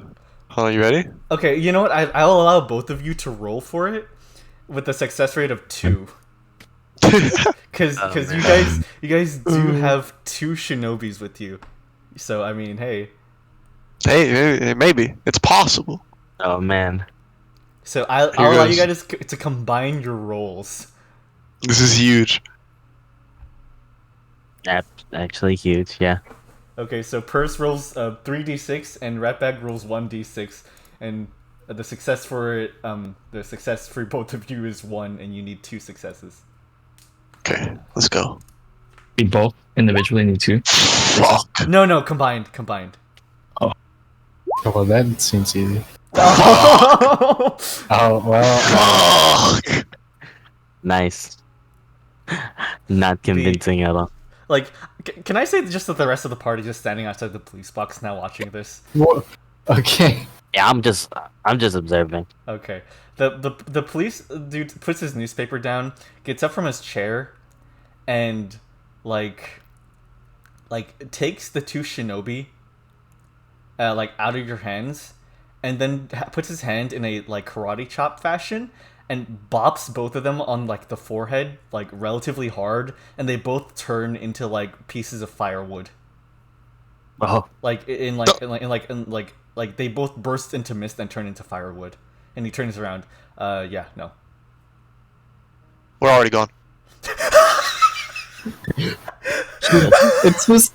Hold on, you ready? Okay, you know what? I'll allow both of you to roll for it with a success rate of 2. Because you guys do have 2 shinobis with you. So I mean, hey. Hey, maybe it's possible. Oh man. So I'll allow you guys to combine your rolls. This is huge. That's actually huge. Yeah. Okay, so Purrs rolls 3d6 and Ratbag rolls 1d6, and the success for both of you is 1, and you need 2 successes. Okay, let's go. We both individually need 2. Fuck. No, combined. Oh, well, that seems easy. Oh, Oh, well. Fuck! Nice. Not convincing at all. like, can I say just that the rest of the party just standing outside the police box now watching this? What? Okay. Yeah, I'm just observing. Okay. The police dude puts his newspaper down, gets up from his chair, and like takes the 2 shinobi like out of your hands, and then puts his hand in a like karate chop fashion and bops both of them on like the forehead like relatively hard, and they both turn into like pieces of firewood. Oh. Like like they both burst into mist and turn into firewood. And he turns around. Yeah, no. We're already gone. It's just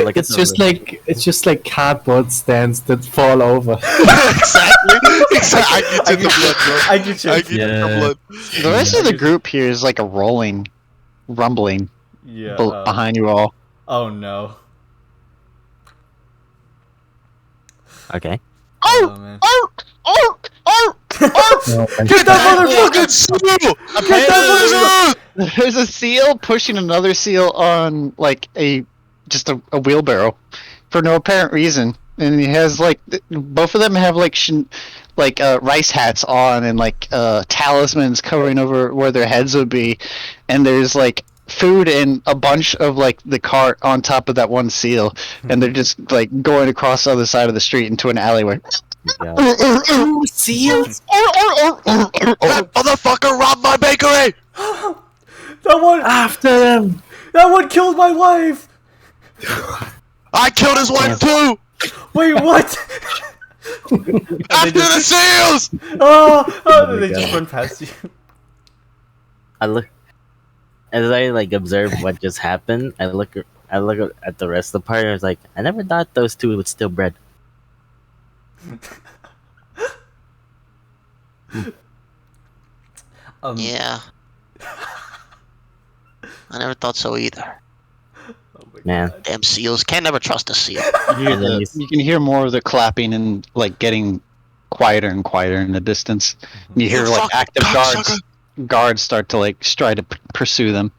Like it's just like cardboard stands that fall over. Exactly. I get the blood, bro. I get you. I get the blood. The rest of the group here is like a rumbling Yeah. behind you all. Oh no. Okay. Oh man. No, thank Get you. that motherfucker! There's a seal pushing another seal on like a wheelbarrow for no apparent reason, and he has like both of them have like rice hats on and like talismans covering over where their heads would be, and there's like food in a bunch of like the cart on top of that one seal, and they're just like going across the other side of the street into an alleyway. Yeah. Seals? That motherfucker robbed my bakery! That one! After them! That one killed my wife! I killed his wife too! Wait, what? After the seals! Oh, they just run past you. I look as I like observe what just happened. I look at the rest of the party. I was like, I never thought those two would steal bread. Yeah. I never thought so either. Oh my Man. God. Damn seals. Can't never trust a seal. You can hear more of the clapping and like getting quieter and quieter in the distance. And you hear You like fucking active cocksucker. guards start to like try to pursue them.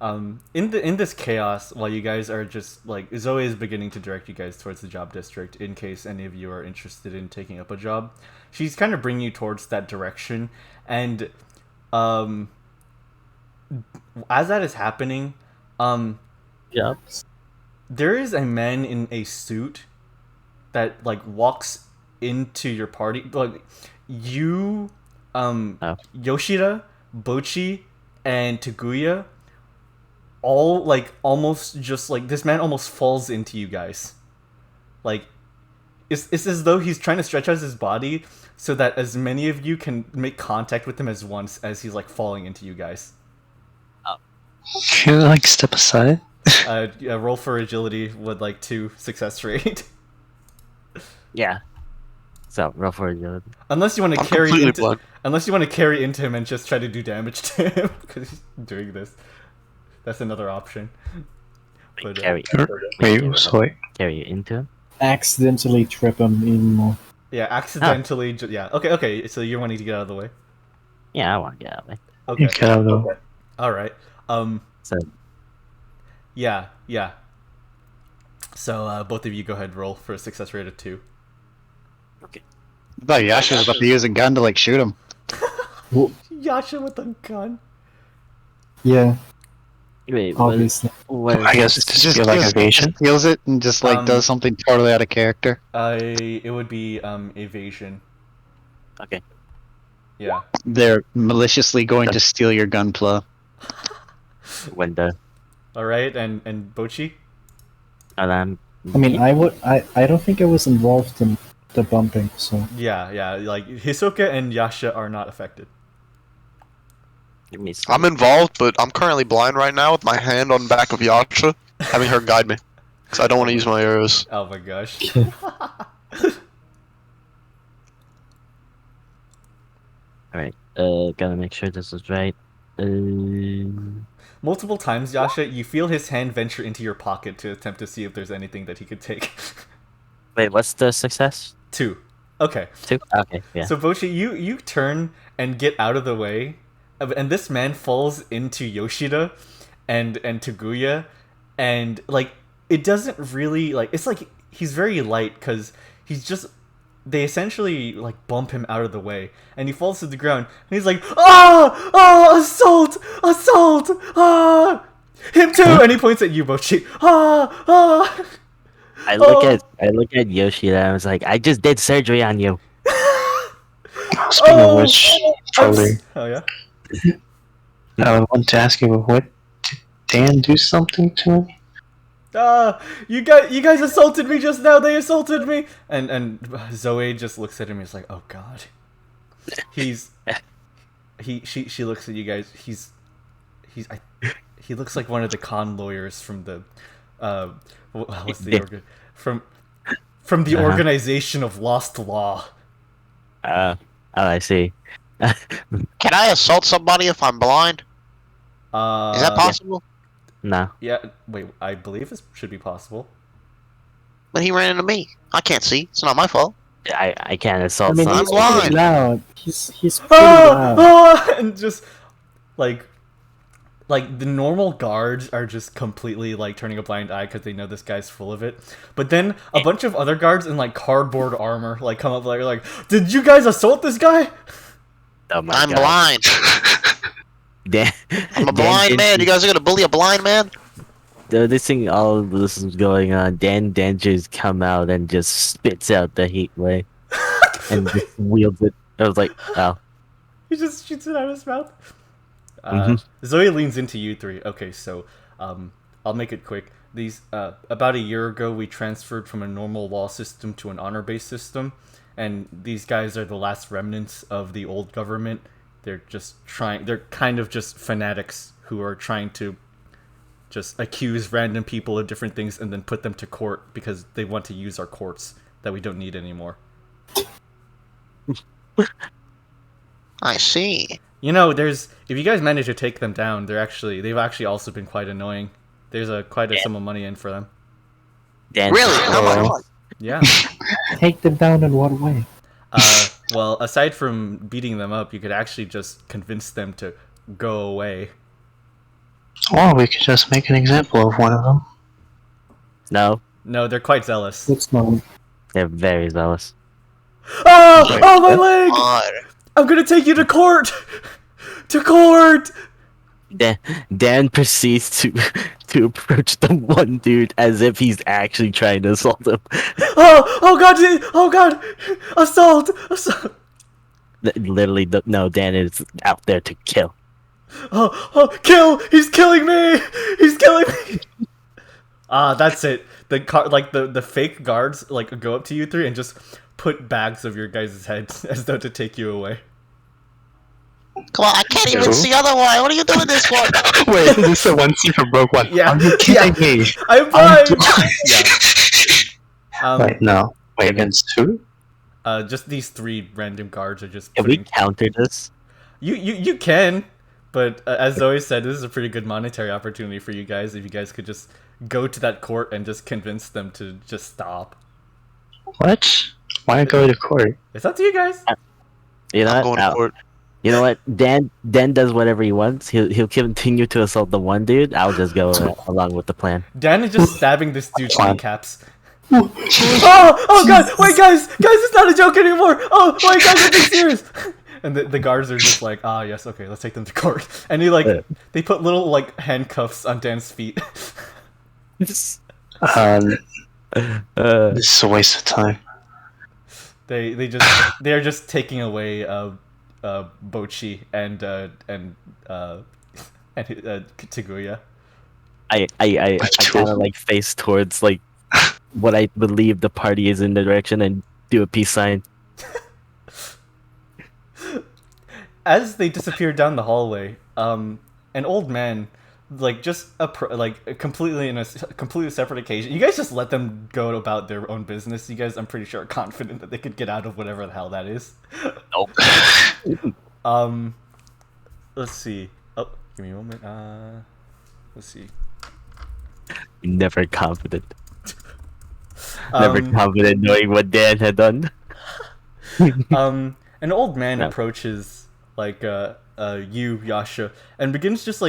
In this chaos, while you guys are just like Zoe is beginning to direct you guys towards the job district in case any of you are interested in taking up a job. She's kind of bringing you towards that direction, and as that is happening, Yep. there is a man in a suit that like walks into your party. Like you, Yoshida, Bocchi, and Tiguya, all like almost just like this man almost falls into you guys. Like it's as though he's trying to stretch out his body so that as many of you can make contact with him as once as he's like falling into you guys. Can I like step aside? Yeah, roll for agility with like 2 success rate. Yeah. So roll for agility. Unless you want to I'm carry completely into, blind. unless you want to carry into him and just try to do damage to him because he's doing this. That's another option. But, Carry. Wait, sorry. Carry it into him. Accidentally trip him even more. yeah, accidentally. Yeah. Okay. So you're wanting to get out of the way. Yeah, I want to get out of there. Okay. Get out of the way. All right. So Yeah. So both of you go ahead and roll for a success rate of 2. okay. I thought Yasha was about to use a gun to like shoot him. Yasha with a gun. Yeah, Wait, obviously. what I guess it's just feel like evasion. Steals it and just like does something totally out of character. It would be evasion. Okay. Yeah. They're maliciously going to steal your gunpla. Window. All right, and Bocchi. And I'm. I mean, I don't think I was involved in the bumping, so. Yeah. Like Hisoka and Yasha are not affected. Give me I'm involved, but I'm currently blind right now with my hand on the back of Yasha, having her guide me. Because I don't want to use my arrows. Oh my gosh. Alright, gotta make sure this is right. Multiple times, Yasha, you feel his hand venture into your pocket to attempt to see if there's anything that he could take. Wait, what's the success? 2. Okay. 2? Okay, yeah. So Bocchi, you turn and get out of the way, and this man falls into Yoshida and Tiguya, and like it doesn't really like it's like he's very light because he's just they essentially like bump him out of the way, and he falls to the ground, and he's like, assault, him too, and he points at you, Bocchi. I look at Yoshida and I was like, I just did surgery on you. Speaking of which, Troller, Oh yeah. I want to ask you, what did Dan do something to him? You guys assaulted me just now. They assaulted me. And Zoe just looks at him and is like, oh god. She looks at you guys. He looks like one of the con lawyers from the what's the from the organization of Lost Law. Oh, I see. Can I assault somebody if I'm blind? Is that possible? No. Yeah. Wait. I believe this should be possible. But he ran into me. I can't see. It's not my fault. I can't assault I mean, I'm he's someone. pretty blind. loud. He's pretty loud. And just like the normal guards are just completely like turning a blind eye because they know this guy's full of it. But then a bunch of other guards in like cardboard armor like come up like, did you guys assault this guy? Oh my I'm God. blind. Dan, I'm a blind man. You guys are gonna bully a blind man? This thing, all of this is going on. Dan just come out and just spits out the heat ray and just wields it. I was like, oh. He just shoots it out of his mouth. Zoe leans into you three. Okay, so I'll make it quick. These about a year ago, we transferred from a normal law system to an honor-based system, and these guys are the last remnants of the old government. They're kind of just fanatics who are trying to just accuse random people of different things and then put them to court because they want to use our courts that we don't need anymore. I see. You know, there's if you guys manage to take them down, they've actually also been quite annoying. There's quite a sum of money in for them. Really? How much? Yeah. Take them down in what way? Well, aside from beating them up, you could actually just convince them to go away. Or we could just make an example of one of them. No, they're quite zealous. It's not. They're very zealous. Oh, my leg! I'm gonna take you to court! To court! Dan proceeds to approach the one dude as if he's actually trying to assault him. Oh god! Assault! Literally, no, Dan is out there to kill. Kill! He's killing me! He's killing me! That's it. The fake guards go up to you three and just put bags of your guys' heads as though to take you away. Come on, I can't even see otherwise. What are you doing this for? Wait, this is the one scene from Rogue One. Yeah. Are you kidding me? I'm blind! Wait, no. Wait, against who? Just these three random guards are just. Can we counter this? You can, but as Zoe said, this is a pretty good monetary opportunity for you guys if you guys could just go to that court and just convince them to just stop. What? Why go to court? It's up to you guys. You know I'm going to court. You know what? Dan does whatever he wants. He'll continue to assault the one dude. I'll just go along with the plan. Dan is just stabbing this dude's kneecaps. Oh god! Wait, guys, it's not a joke anymore. Oh my god, this is serious. And the guards are just like, yes, okay, let's take them to court. And they put little handcuffs on Dan's feet. This is a waste of time. They're just taking away Bocchi and Tiguya. I kind of face towards what I believe the party is in the direction and do a peace sign. As they disappear down the hallway, an old man, completely in a completely separate occasion. You guys just let them go about their own business. You guys, I'm pretty sure, are confident that they could get out of whatever the hell that is. Nope. Let's see. Oh, give me a moment. Let's see. Never confident. Never confident knowing what Dan had done. An old man approaches you, Yasha, and begins just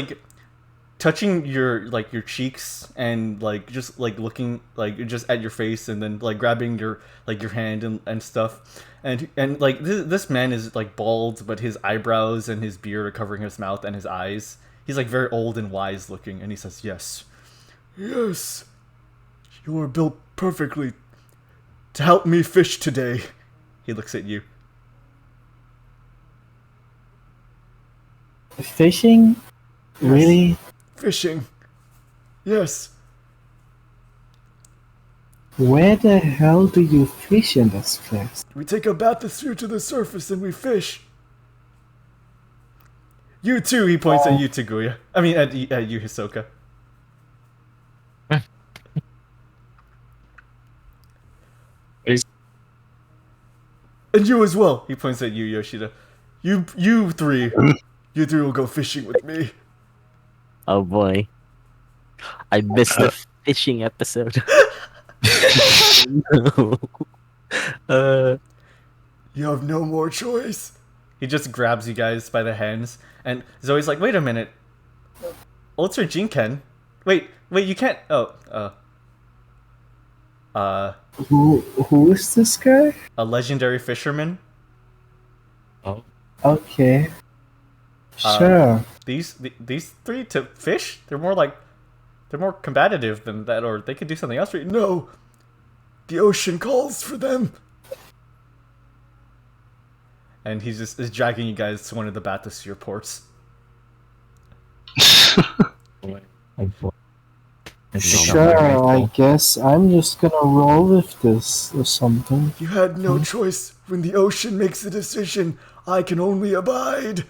touching your cheeks and looking just at your face and then grabbing your hand and stuff. And this man is bald, but his eyebrows and his beard are covering his mouth and his eyes. He's very old and wise looking, and he says, Yes, you are built perfectly to help me fish today. He looks at you. Fishing? Really? Fishing. Yes. Where the hell do you fish in this place? We take a bathysphere to the surface and we fish. You too, he points at you, Tiguya. I mean, at you, Hisoka. And you as well, he points at you, Yoshida. You three will go fishing with me. Oh boy. I missed the fishing episode. You have no more choice. He just grabs you guys by the hands, and Zoe's like, wait a minute. Ultra Jinken? Wait, you can't... Who is this guy? A legendary fisherman. Oh. Okay. Sure. These three to fish? They're more combative than that, or they could do something else for you. No! The ocean calls for them! And he's just is dragging you guys to one of the bathysphere ports. Sure, I guess I'm just gonna roll with this or something. You had no choice. When the ocean makes a decision, I can only abide.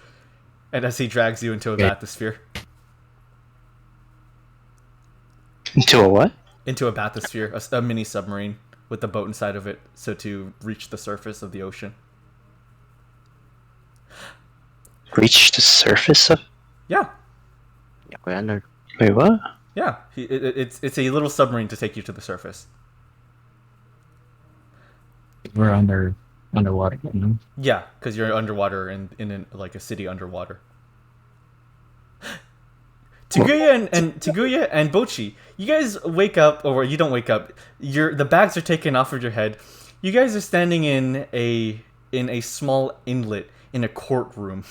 And as he drags you into a bathysphere. Into a what? Into a bathysphere, a mini submarine with a boat inside of it, so to reach the surface of the ocean. Reach the surface of? Yeah. Yeah, we're under. Wait, what? Yeah. It's a little submarine to take you to the surface. We're underwater. You know? Yeah, because you're underwater in like a city underwater. Tiguya and Bocchi, you guys wake up, or you don't wake up. The bags are taken off of your head. You guys are standing in a small inlet in a courtroom.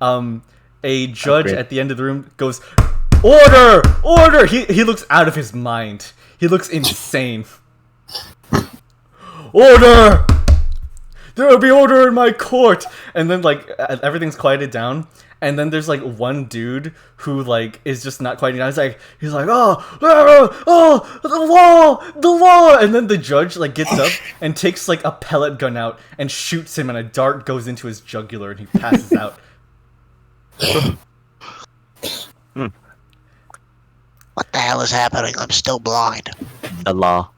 A judge at the end of the room goes, "Order! Order!" He looks out of his mind. He looks insane. "Order! There will be order in my court!" And then like everything's quieted down. And then there's like one dude who like is just not quieting down. He's like, oh, the law. And then the judge like gets up and takes like a pellet gun out and shoots him, and a dart goes into his jugular, and he passes out. What the hell is happening? I'm still blind. The law.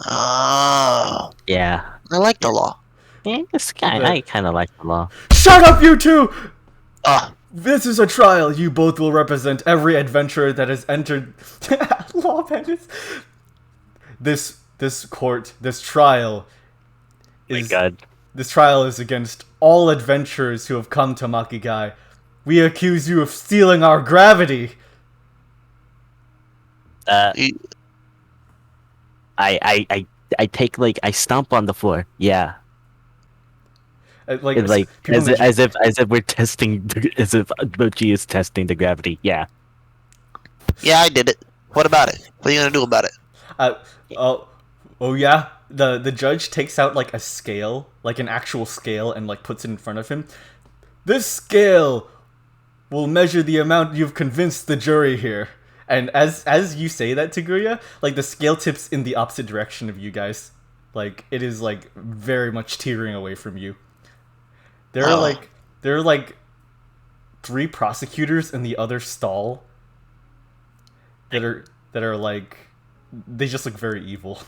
Oh. Yeah. I like the law. Yeah, I kind of like the law. Shut up, you two! This is a trial. You both will represent every adventurer that has entered law madness. This trial is This trial is against all adventurers who have come to Makigai. We accuse you of stealing our gravity. I take I stomp on the floor. Yeah. As if we're testing, as if Bocchi is testing the gravity. Yeah. Yeah, I did it. What about it? What are you gonna do about it? Oh yeah. The judge takes out like a scale, like an actual scale, and like puts it in front of him. This scale will measure the amount you've convinced the jury here. And as you say that, Tiguya, like the scale tips in the opposite direction of you guys. Like it is like very much teetering away from you. There are like 3 prosecutors in the other stall that are like, they just look very evil.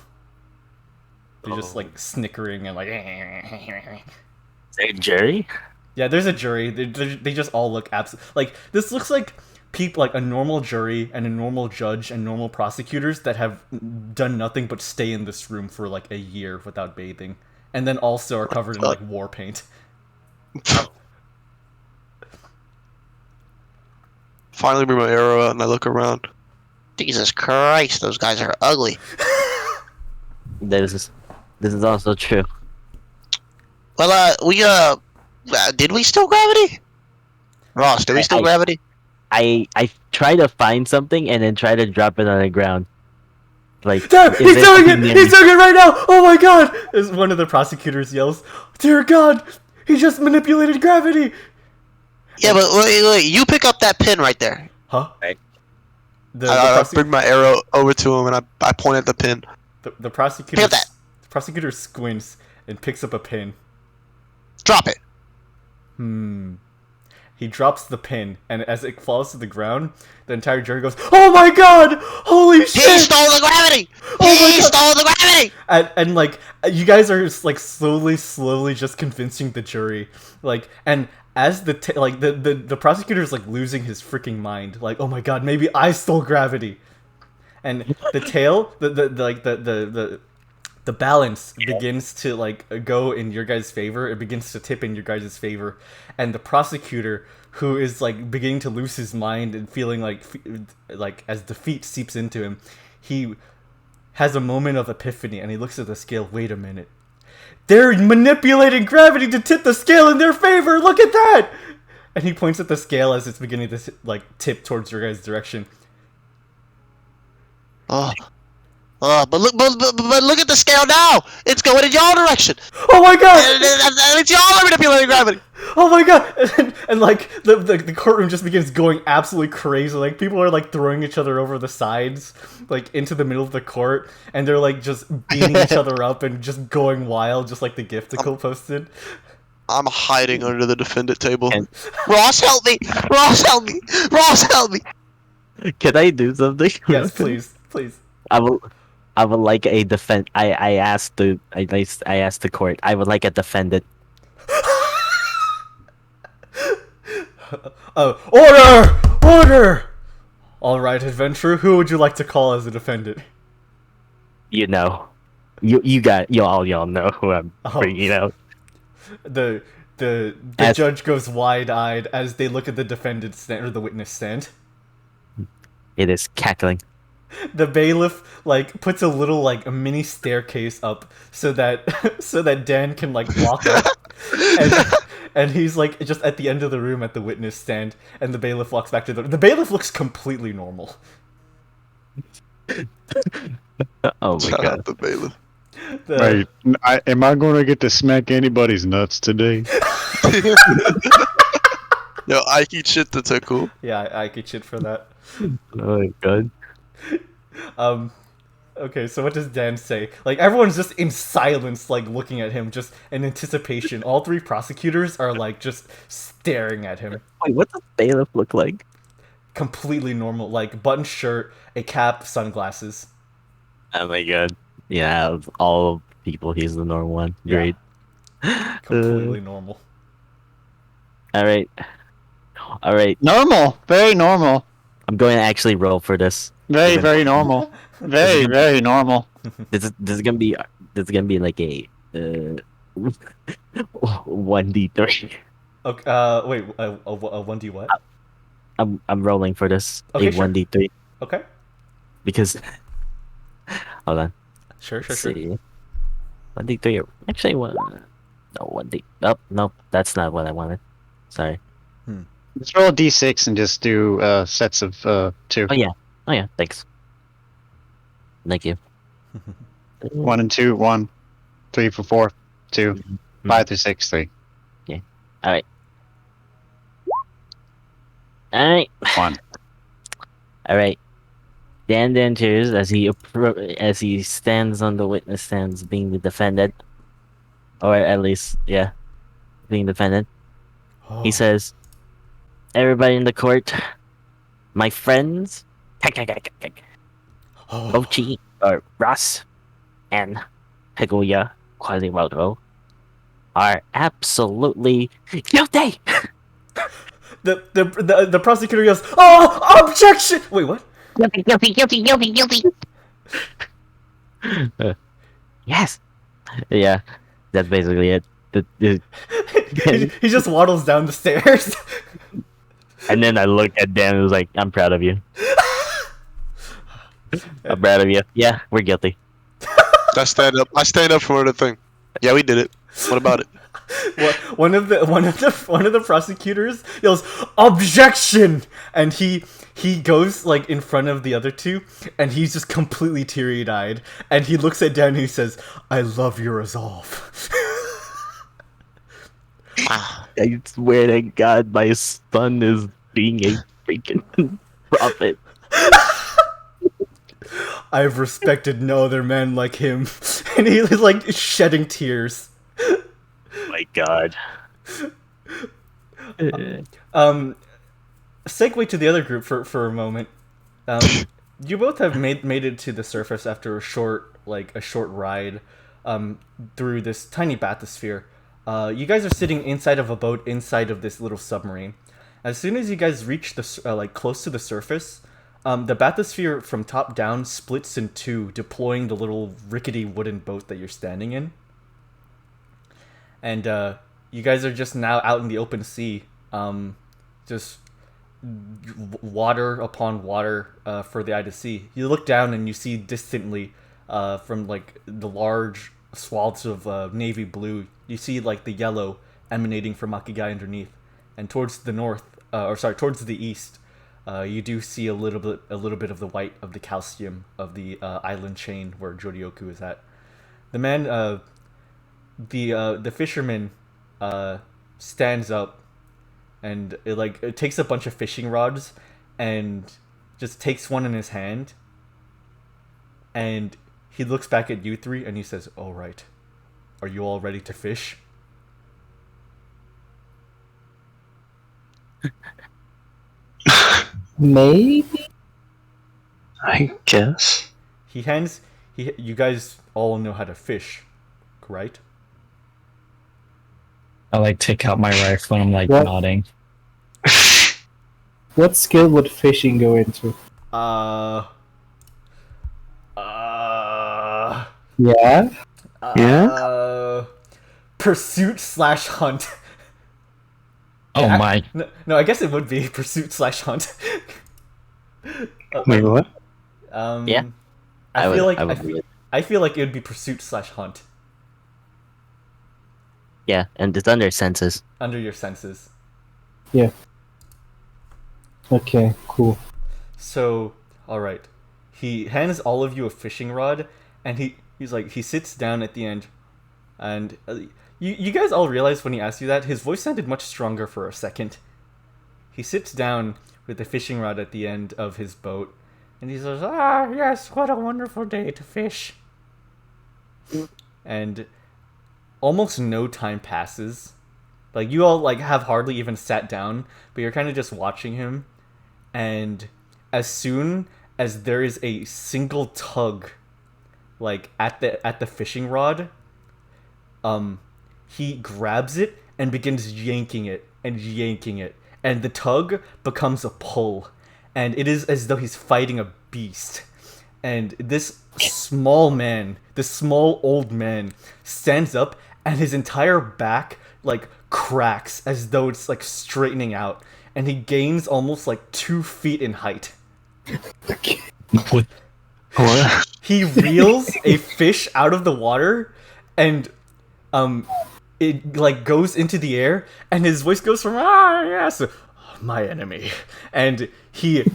They're just like snickering and like. Is there a jury? Yeah, there's a jury. They just all look like this looks like people, like a normal jury and a normal judge and normal prosecutors that have done nothing but stay in this room for like a year without bathing, and then also are covered in like war paint. Finally bring my arrow out and I look around. Jesus Christ, those guys are ugly. This is also true. Well, did we steal gravity? Ross, did we steal gravity? I try to find something and then try to drop it on the ground. Like, Damn, he's doing it! He's doing it right now! Oh my god! As one of the prosecutors yells, "Dear God, he just manipulated gravity!" Yeah, but wait, you pick up that pin right there. Huh? Right. I bring my arrow over to him and I point at the pin. The prosecutor squints and picks up a pin. Drop it. He drops the pin, and as it falls to the ground, the entire jury goes, "Oh my god! Holy shit! He stole the gravity! He stole the gravity!" And like, you guys are like slowly just convincing the jury, like, and as the prosecutor is like losing his freaking mind, like, "Oh my god, maybe I stole gravity," and the tail, the balance begins to like go in your guys' favor. It begins to tip in your guys' favor, and the prosecutor, who is like beginning to lose his mind and feeling like as defeat seeps into him, he has a moment of epiphany and he looks at the scale. Wait a minute, they're manipulating gravity to tip the scale in their favor. Look at that! And he points at the scale as it's beginning to like tip towards your guys' direction. But look at the scale now! It's going in your direction! Oh my god! And it's y'all manipulating gravity! Oh my god! And like, the courtroom just begins going absolutely crazy. Like, people are like throwing each other over the sides, like into the middle of the court, and they're like just beating each other up and just going wild, just like the Gifticle posted. I'm hiding under the defendant table. Ross, help me! Ross, help me! Ross, help me! Can I do something? Yes, please. I would like a defend. I asked the court. I would like a defendant. Order! All right, adventurer. Who would you like to call as a defendant? You know, y'all know who I'm bringing out. The judge goes wide-eyed as they look at the defendant stand or the witness stand. It is cackling. The bailiff puts a little a mini staircase up so that Dan can walk up, and he's just at the end of the room at the witness stand, and the bailiff walks back to the bailiff looks completely normal. Oh my Shout god, out the bailiff. Right. Am I going to get to smack anybody's nuts today? Yo, Ike eat shit to Takkul. Yeah, I get shit for that. oh my god. Okay, so what does Dan say? Everyone's just in silence, looking at him, just in anticipation. All three prosecutors are just staring at him. Wait, what does bailiff look like? Completely normal, button shirt, a cap, sunglasses. Oh my god. Yeah, of all people, he's the normal one. Yeah. Great. Completely normal. Alright. Alright. Normal. Very normal. I'm going to actually roll for this. Very, very normal. Very, very normal. This is gonna be like a 1d3. Okay, wait, a 1d what? I'm rolling for this. Okay, a sure. 1d3 Okay. because hold on. Sure. Let's see. 1d3 or actually one. No 1d. Oh no, that's not what I wanted. Sorry. Let's roll a d6 and just do sets of 2. Oh yeah. Thanks. Thank you. 1 and 2, 1, 3 for 4, 2, 5 through 6, 3. Yeah. Alright. Alright. 1. Alright. Dan enters as he stands on the witness stands being the defendant. Or at least, yeah. Being defendant. He says, everybody in the court, my friends, Bocchi, or Ross, and Tiguya Quasimoto are absolutely guilty! The prosecutor yells, "Oh, objection!" Wait, what? Guilty. Yes! Yeah, that's basically it. He just waddles down the stairs. And then I look at Dan and was like, I'm proud of you. I'm proud of you. Yeah, we're guilty. I stand up for the thing. Yeah, we did it. What about it? One of the prosecutors yells, "Objection!" And he goes in front of the other two, and he's just completely teary-eyed, and he looks at Dan and he says, "I love your resolve." I swear to God, my son is being a freaking prophet. I've respected no other man like him, and he is shedding tears. My God. Segue to the other group for a moment. You both have made it to the surface after a short ride through this tiny bathysphere. You guys are sitting inside of a boat inside of this little submarine. As soon as you guys reach the close to the surface, the bathysphere from top down splits in two, deploying the little rickety wooden boat that you're standing in. And you guys are just now out in the open sea, just water upon water for the eye to see. You look down and you see distantly from the large swaths of navy blue, you see the yellow emanating from Makigai underneath, and towards the north, towards the east, you do see a little bit of the white of the calcium of the island chain where Jorioku is at. The man, the fisherman, stands up, and it takes a bunch of fishing rods, and just takes one in his hand, and he looks back at you three and he says, "All right, are you all ready to fish?" Maybe? I guess. You guys all know how to fish, right? I take out my rifle and I'm What? nodding. What skill would fishing go into? Uh. Yeah? Pursuit/hunt. Oh my. No, I guess it would be pursuit/hunt. Wait, what? Yeah. I feel like read it. I feel like it would be pursuit/hunt Yeah, and it's under senses. under your senses. Yeah. Okay, cool. So, all right. He hands all of you a fishing rod, and he sits down at the end, and you guys all realize when he asked you that his voice sounded much stronger for a second. He sits down with the fishing rod at the end of his boat, and he says, "Ah, yes, what a wonderful day to fish." And almost no time passes. Like, you all like have hardly even sat down, but you're kind of just watching him. And as soon as there is a single tug, like at the fishing rod, he grabs it and begins yanking it, and the tug becomes a pull, and it is as though he's fighting a beast. And this small old man, stands up, and his entire back like cracks as though it's like straightening out, and he gains almost like 2 feet in height. What? What? He reels a fish out of the water, and it like goes into the air, and his voice goes from yes, my enemy, and he,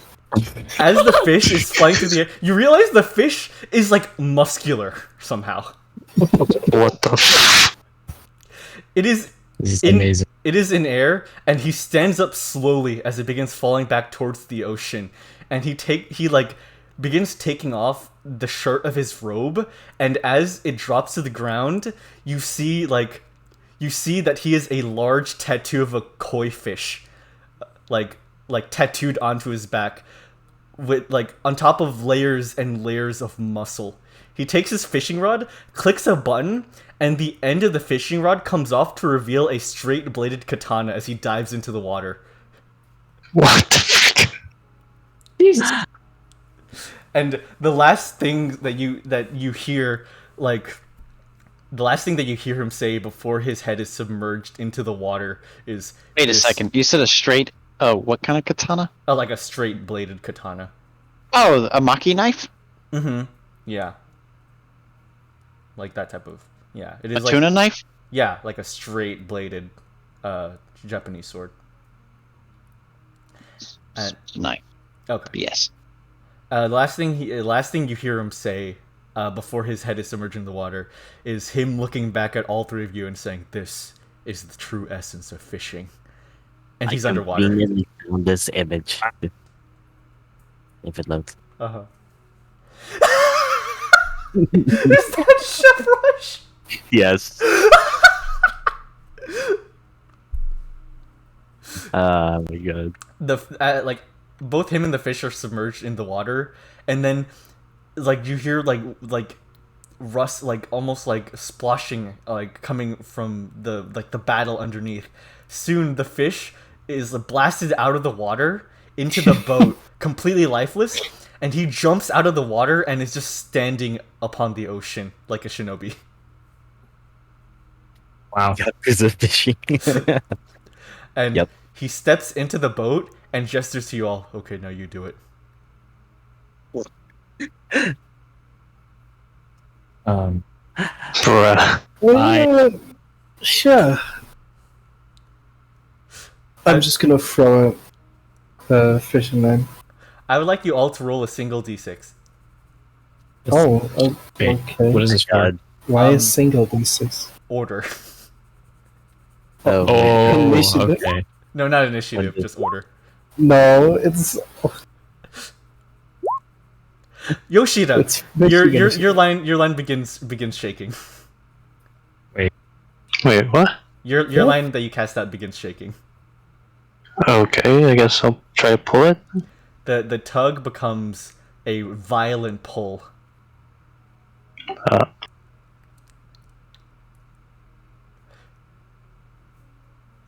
as the fish is flying through the air, you realize the fish is like muscular somehow. What the? It is This is amazing. It is in air, and he stands up slowly as it begins falling back towards the ocean, and he begins taking off the shirt of his robe, and as it drops to the ground, you see that he has a large tattoo of a koi fish, like tattooed onto his back, with like on top of layers and layers of muscle. He takes his fishing rod, clicks a button, and the end of the fishing rod comes off to reveal a straight-bladed katana as he dives into the water. What the frick? Jesus. And the last thing that you hear, like, the last thing that you hear him say before his head is submerged into the water is... Wait a second. You said a straight... what kind of katana? Like a straight-bladed katana. Oh, a maki knife? Mm-hmm. Yeah. Like that type of... Yeah. It is a tuna knife? Yeah, like a straight-bladed Japanese sword. Knife. Okay. Yes. The last thing you hear him say before his head is submerged in the water is him looking back at all three of you and saying, "This is the true essence of fishing." And he's underwater. Conveniently found this image. If it loads. Uh-huh. Is that Chef Rush? Yes. Oh my god. Like both him and the fish are submerged in the water, and then like you hear like rust, like almost like splashing, like coming from the battle underneath. Soon the fish is blasted out of the water into the boat, completely lifeless, and he jumps out of the water and is just standing upon the ocean like a shinobi. Wow. Is it fishing? And Yep. he steps into the boat and gestures to you all. "Okay, now you do it." Bruh. Sure. I'm just gonna throw a fishing line. I would like you all to roll a single d6. Oh, Wait, okay. what is this for? Why is single d6? Order. Oh, Oh, Initiative? okay. No, not initiative, just order. No, it's Yoshida, It's your line begins shaking. Wait, what? Your line that you cast out begins shaking. Okay, I guess I'll try to pull it. The tug becomes a violent pull.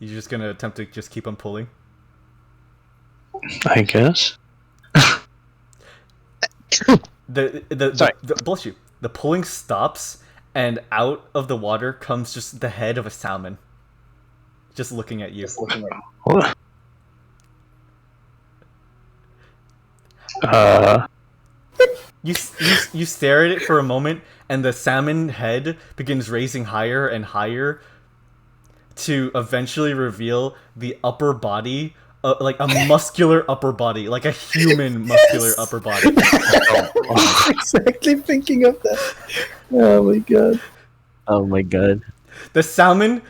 You're just gonna attempt to just keep on pulling? I guess. Bless you. The pulling stops, and out of the water comes just the head of a salmon, just looking at you. What? You stare at it for a moment, and the salmon head begins raising higher and higher to eventually reveal the upper body, like a muscular upper body, like a human muscular upper body. I was exactly thinking of that. Oh my god. Oh my god. The salmon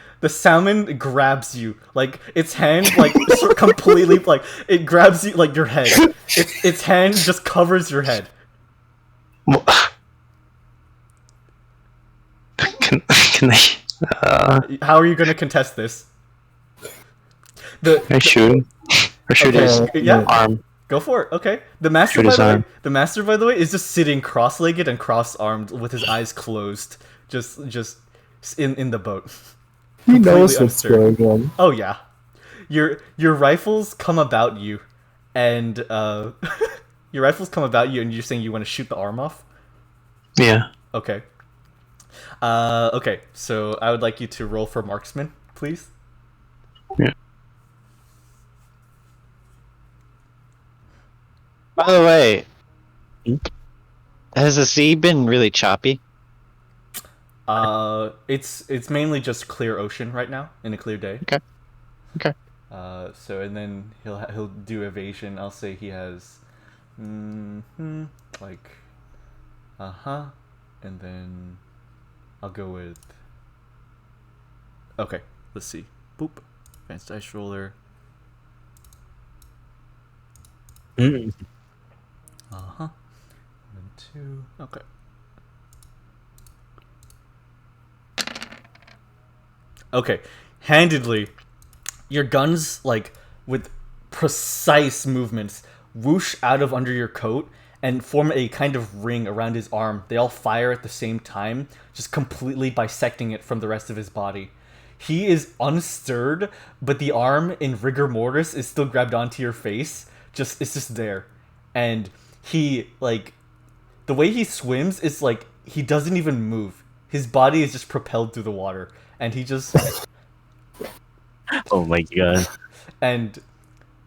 grabs you, like its hand, like sort of completely, like it grabs you, like your head. Its hand just covers your head. Can they? How are you going to contest this? I shoot him. Or shoot his arm. Go for it. Okay. The master, by the way, is just sitting cross-legged and cross-armed with his eyes closed, just in the boat. He knows what's going on. Oh yeah. Your rifles come about you, and your rifles come about you, and you're saying you want to shoot the arm off? Yeah. Okay. Okay. So I would like you to roll for marksman, please. Yeah. By the way, has the sea been really choppy? It's mainly just clear ocean right now, in a clear day. Okay. So and then he'll do evasion. I'll say he has, like, and then I'll go with. Okay, let's see. Boop, advanced dice roller. And 2. Okay. Okay, handedly, your guns, like, with precise movements, whoosh out of under your coat and form a kind of ring around his arm. They all fire at the same time, just completely bisecting it from the rest of his body. He is unstirred, but the arm in rigor mortis is still grabbed onto your face. It's just there. And he, like, the way he swims is like, he doesn't even move. His body is just propelled through the water. And he just... Oh my god. And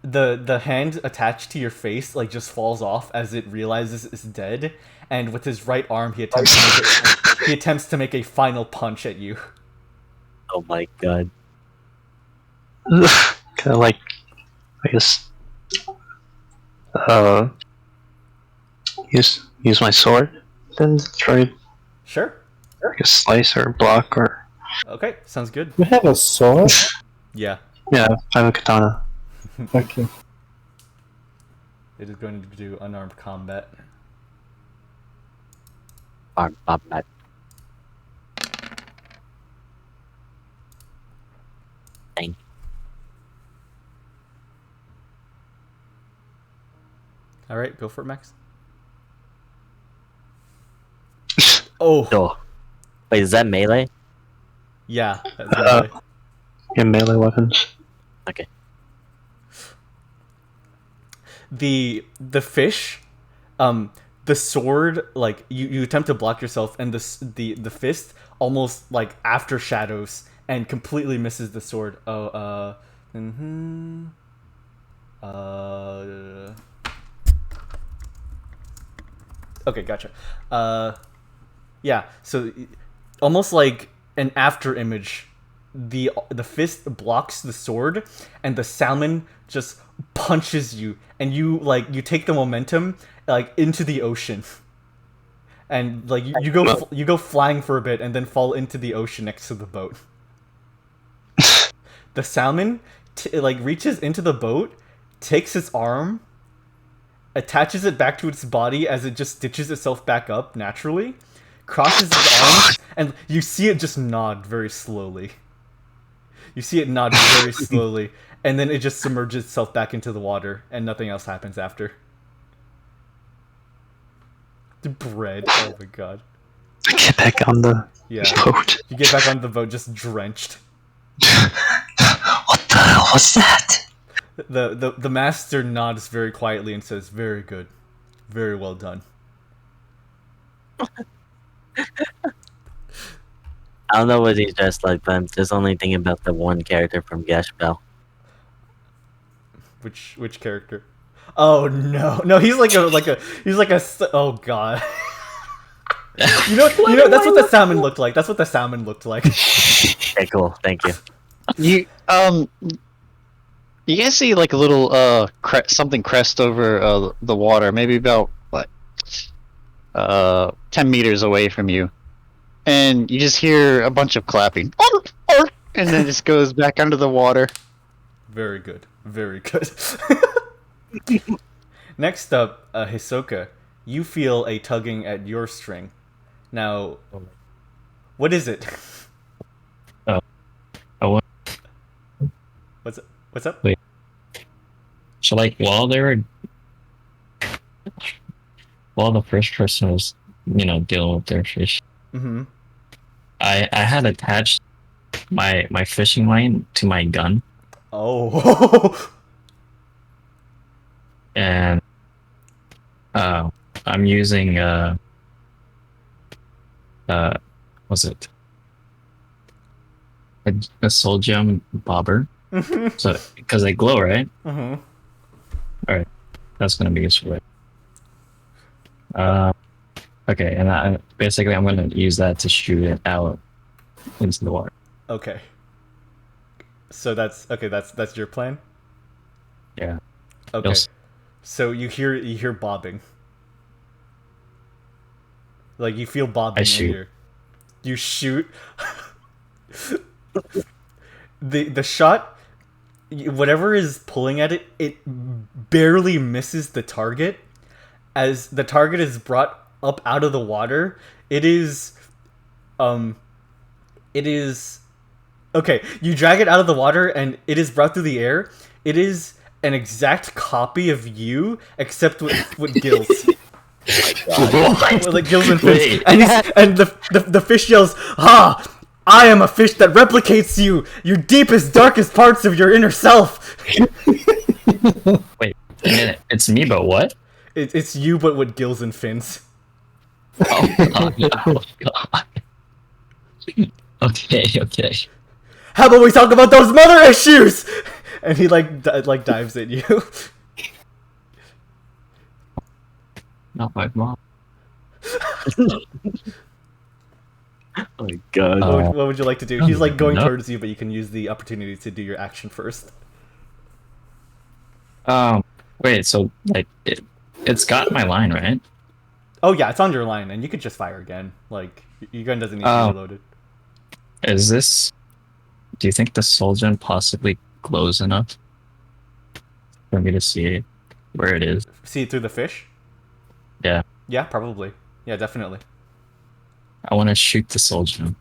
the hand attached to your face, like, just falls off as it realizes it's dead. And with his right arm, he attempts to make a final punch at you. Oh my god. Kind of like, I guess, use my sword, then try Sure. like a slice or block or. Okay, sounds good. You have a sword? Yeah. Yeah, I have a katana. Okay. It is going to do unarmed combat. Arm combat. Dang. Alright, go for it, Max. Oh! Oh. Wait, is that melee? Yeah, that's melee. Yeah, melee weapons. Okay. The fish, the sword, like, you attempt to block yourself, and the fist almost, like, after shadows and completely misses the sword. Okay, gotcha. Yeah, so almost like an after image, the fist blocks the sword, and the salmon just punches you, and you take the momentum, like, into the ocean, and, like, you go flying for a bit, and then fall into the ocean next to the boat. The salmon reaches into the boat, takes its arm, attaches it back to its body as it just stitches itself back up naturally, crosses its arms, and you see it just nod very slowly. You see it nod very slowly, and then it just submerges itself back into the water, and nothing else happens after. The bread, oh my god. I get back on the boat. You get back on the boat just drenched. What the hell was that? The master nods very quietly and says, "Very good, very well done." I don't know what he's dressed like, but I'm just only thinking about the one character from Gash Bell. Which character? Oh no, he's like a oh god. You know that's what the salmon looked like. That's what the salmon looked like. Okay, cool. Thank you. You guys see like a little something crest over the water, maybe about what 10 meters away from you, and you just hear a bunch of clapping, and then it just goes back under the water. Very good, very good. Next up, Hisoka, you feel a tugging at your string. Now, what is it? What's up? Wait. So like while the first person was, dealing with their fish, I had attached my fishing line to my gun. Oh. And I'm using what's it? A soul gem bobber. So because they glow, right? All right, that's gonna be useful. Okay, and I'm gonna use that to shoot it out into the water. Okay. So that's your plan? Yeah. Okay. So you hear bobbing. Like you feel bobbing in here. You shoot. The shot, whatever is pulling at it, it barely misses the target. As the target is brought up out of the water, it is okay, you drag it out of the water and it is brought through the air. It is an exact copy of you, except with gills. With like gills and fins. And the fish yells, "Ha! I am a fish that replicates you, your deepest, darkest parts of your inner self." Wait a minute, it's me, but what? It's you, but with gills and fins. Oh god. Okay. How about we talk about those mother issues? And he like dives at you. Not my mom. Oh my god. What would you like to do? He's like going towards you, but you can use the opportunity to do your action first. Wait, so like it's got my line, right? Oh yeah, it's on your line, and you could just fire again. Like your gun doesn't need to be reloaded. Do you think the soul gem possibly glows enough for me to see where it is? See it through the fish? Yeah. Yeah, probably. Yeah, definitely. I want to shoot the soul gem.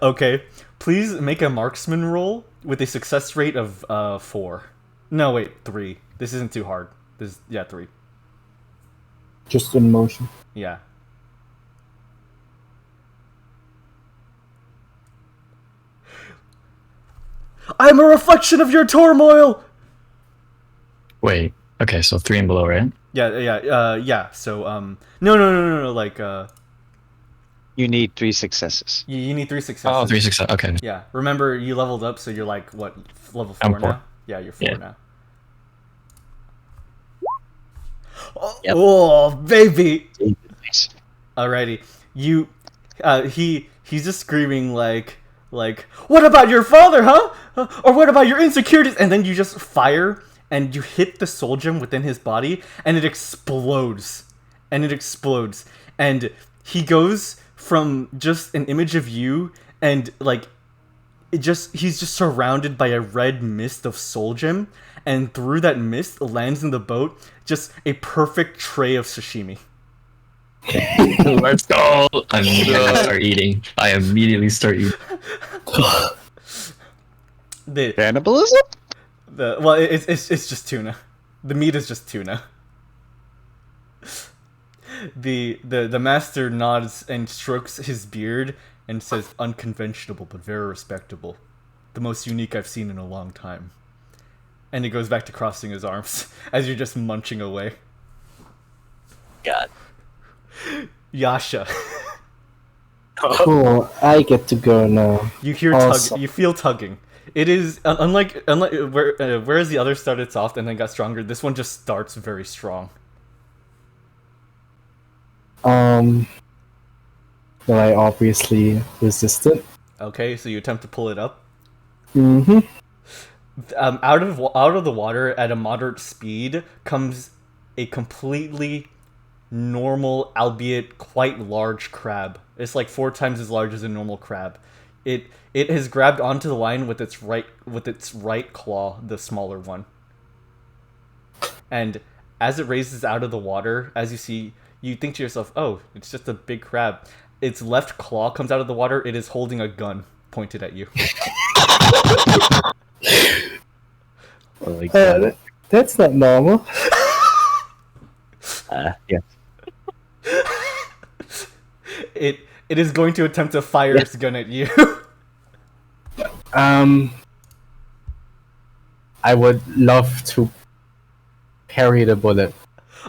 Okay, please make a marksman roll with a success rate of 4. No, wait, 3. This isn't too hard. 3. Just in motion. Yeah. I am a reflection of your turmoil. Wait. Okay, so 3 and below, right? Yeah. So no. Like You need 3 successes. you need 3 successes. Oh, 3 success. Okay. Yeah. Remember, you leveled up, so you're like what, level 4 I'm 4. now? Yeah, you're 4 now. Yep. Oh, baby. Nice. Alrighty. He's just screaming like, what about your father, huh? Or what about your insecurities? And then you just fire, and you hit the soul gem within his body, and it explodes. And he goes from just an image of you, and like, he's just surrounded by a red mist of soul gem, and through that mist lands in the boat just a perfect tray of sashimi. Let's go! I immediately start eating. Cannibalism? It's just tuna. The meat is just tuna. The master nods and strokes his beard and says, "Unconventional, but very respectable. The most unique I've seen in a long time. and he goes back to crossing his arms as you're just munching away. God. Yasha. Cool, I get to go now. You hear you feel tugging. It is unlike whereas the other started soft and then got stronger. This one just starts very strong. Well, I obviously resist it. Okay, so you attempt to pull it up. Mm-hmm. Out of the water at a moderate speed comes a completely normal, albeit quite large crab. It's like 4 times as large as a normal crab. It has grabbed onto the line with its right claw, the smaller one. And as it raises out of the water, as you see, you think to yourself, "Oh, it's just a big crab." Its left claw comes out of the water. It is holding a gun pointed at you. Oh my God. That's not normal. Yeah. It is going to attempt to fire its gun at you. I would love to parry the bullet.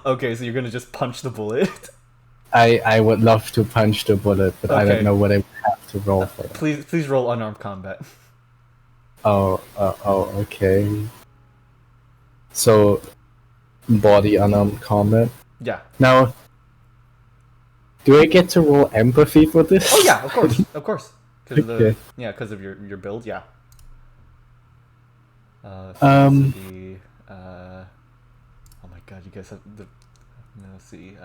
Okay, so you're gonna just punch the bullet. I would love to punch the bullet, but I Okay. don't know what I would have to roll for. Please roll unarmed combat. Oh, okay. So, body unarmed combat. Yeah. Now, do I get to roll empathy for this? Oh yeah, of course. Okay. Because of your build, yeah. Um. Oh my god, you guys have the. Let's see.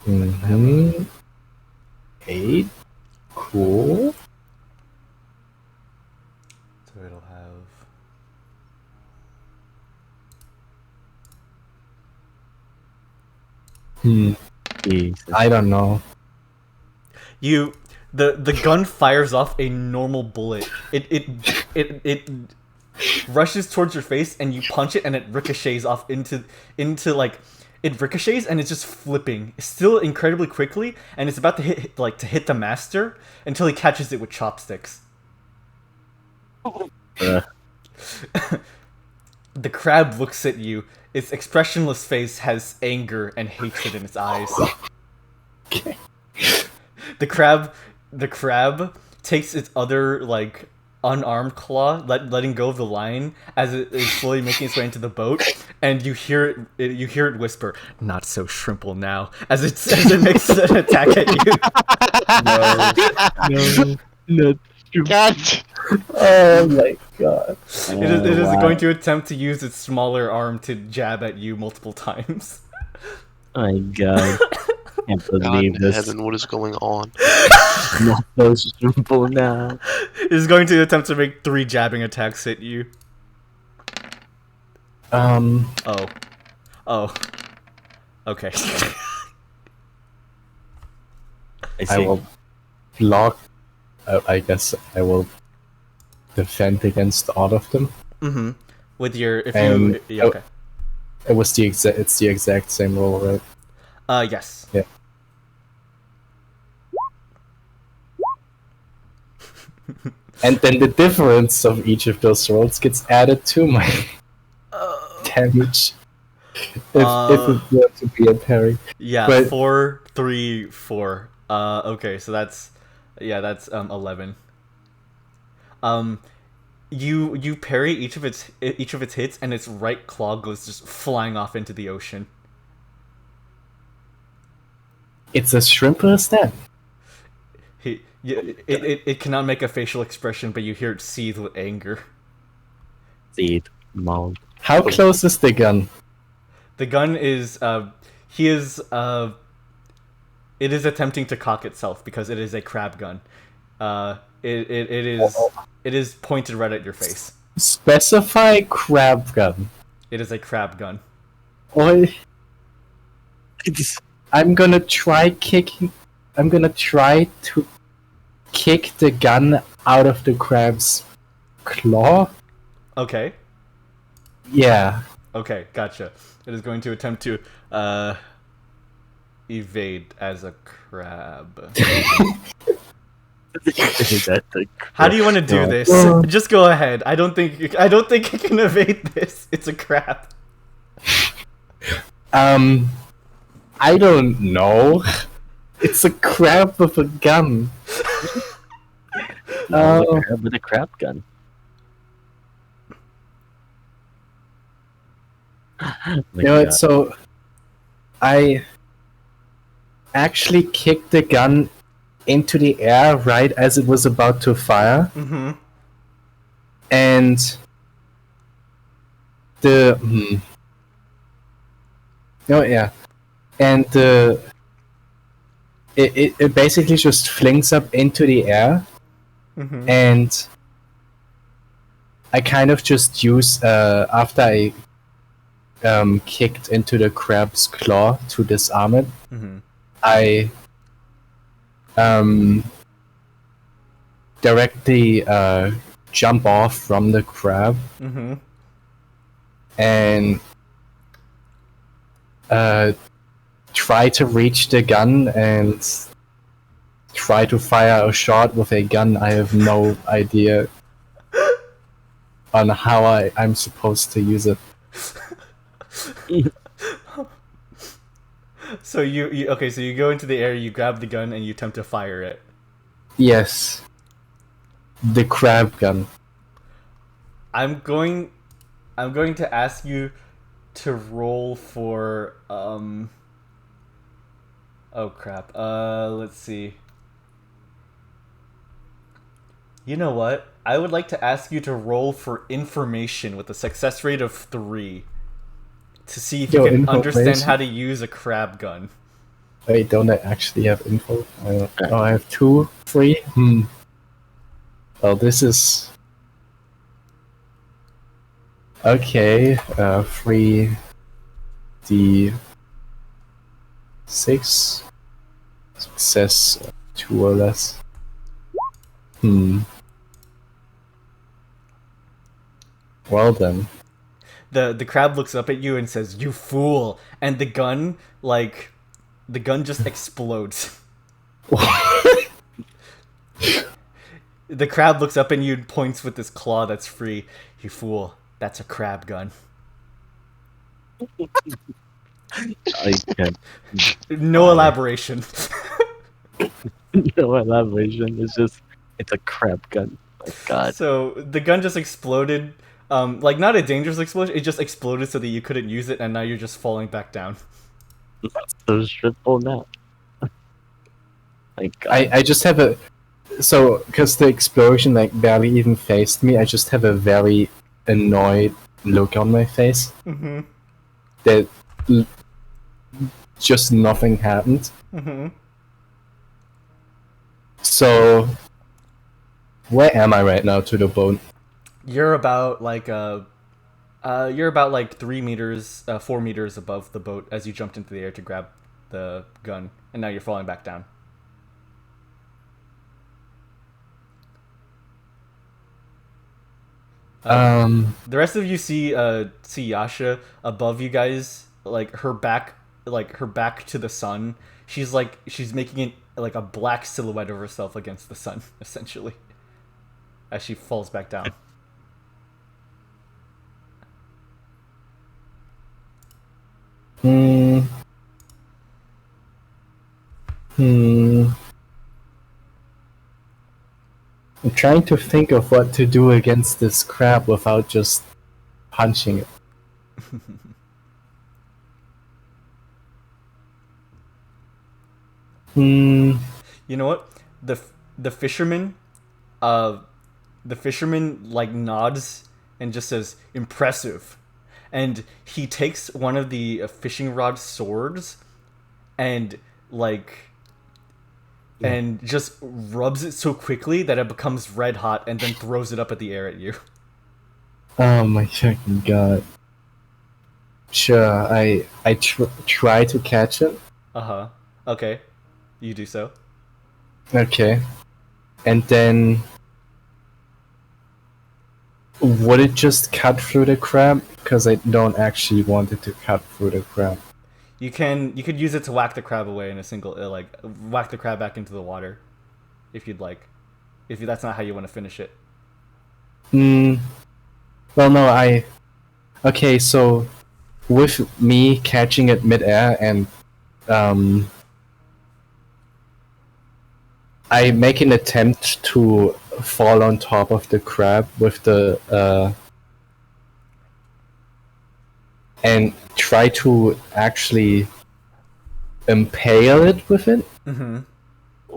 Mm-hmm. 8. Cool. So it'll have. Jesus. I don't know. The gun fires off a normal bullet. It rushes towards your face and you punch it and it ricochets off into like it ricochets and it's just flipping still incredibly quickly and it's about to hit the master until he catches it with chopsticks. The crab looks at you. Its expressionless face has anger and hatred in its eyes. Okay. The crab takes its other like unarmed claw, letting go of the line as it is slowly making its way into the boat, and you hear it whisper, "Not so shrimple now," as it makes an attack at you. No. God. Oh my god. It is going to attempt to use its smaller arm to jab at you multiple times. Oh my God. Can't God believe in this. heaven, what is going on? Not so simple now. It is going to attempt to make 3 jabbing attacks at you. Oh. Okay. I will block. I guess I will defend against all of them. Mm-hmm. With your okay. It's the exact same roll, right? Yes. Yeah. And then the difference of each of those rolls gets added to my damage. If it were to be a parry. Yeah, but, 4, 3, 4. Okay, so that's 11. You parry each of its hits, and its right claw goes just flying off into the ocean. It's as shrimper as that. It cannot make a facial expression, but you hear it seethe with anger. Seed. Mold. How close is the gun? The gun is it is attempting to cock itself because it is a crab gun. It is pointed right at your face. Specify crab gun. It is a crab gun. Oi. I'm gonna try to kick the gun out of the crab's claw. Okay. Yeah. Okay, gotcha. It is going to attempt to evade as a crab. How do you want to do this? Just go ahead. I don't think I can evade this. It's a crab. I don't know. It's a crab with a gun. A crab with a crab gun. You know what? So I actually kicked the gun into the air right as it was about to fire. Mm-hmm. And it basically just flings up into the air. Mm-hmm. And I kind of just use after I kicked into the crab's claw to disarm it. Mm-hmm. I directly jump off from the crab. Mm-hmm. And try to reach the gun and try to fire a shot with a gun. I have no idea on how I'm supposed to use it. So you go into the air, you grab the gun, and you attempt to fire it. Yes. The crab gun. I'm going to ask you to roll for oh crap. Let's see. You know what? I would like to ask you to roll for information with a success rate of 3 to see if you can understand how to use a crab gun. Wait, don't I actually have info? I have 2, 3. Oh, this is okay. 3d6 success, 2 or less. Well then. The crab looks up at you and says, "You fool!" And the gun just explodes. The crab looks up at you and points with this claw that's free. "You fool! That's a crab gun." No elaboration. No elaboration. It's a crab gun. My God. So the gun just exploded. Not a dangerous explosion. It just exploded so that you couldn't use it, and now you're just falling back down. That's so triple now. Like I just have a because the explosion barely even phased me. I just have a very annoyed look on my face. Mm-hmm. That just nothing happened. Mm-hmm. So where am I right now to the boat? You're about 3 meters, 4 meters above the boat as you jumped into the air to grab the gun, and now you're falling back down. The rest of you see Yasha above you guys, her back to the sun. She's making it a black silhouette of herself against the sun, essentially, as she falls back down. I'm trying to think of what to do against this crab without just punching it. You know what? The fisherman nods and just says, "Impressive." And he takes one of the fishing rod swords and and just rubs it so quickly that it becomes red hot, and then throws it up at the air at you. Oh my fucking god. Sure, I try to catch it. Uh-huh. Okay. You do so. Okay. And then would it just cut through the crab? Because I don't actually want it to cut through the crab. You could use it to whack the crab away in a single whack the crab back into the water, if you'd like. if that's not how you want to finish it. Well, no, okay, so with me catching it midair and I make an attempt to fall on top of the crab with the and try to actually impale it with it,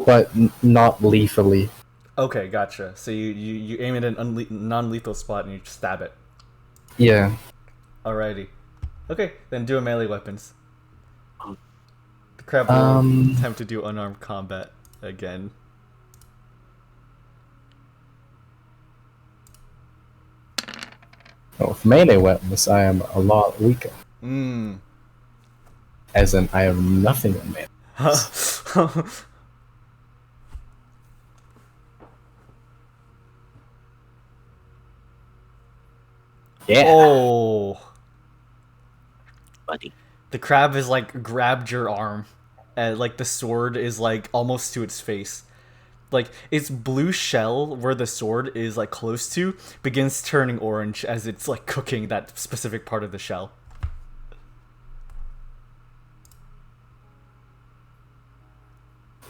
but not lethally. Okay, gotcha. So you aim at an non-lethal spot and you stab it. Yeah. Alrighty. Okay, then do a melee weapons. The crab will attempt to do unarmed combat again. With melee weapons, I am a lot weaker. As in, I have nothing in melee. Yeah. Oh. Buddy. The crab is like grabbed your arm, and like the sword is like almost to its face. Like its blue shell where the sword is like close to begins turning orange as it's like cooking that specific part of the shell.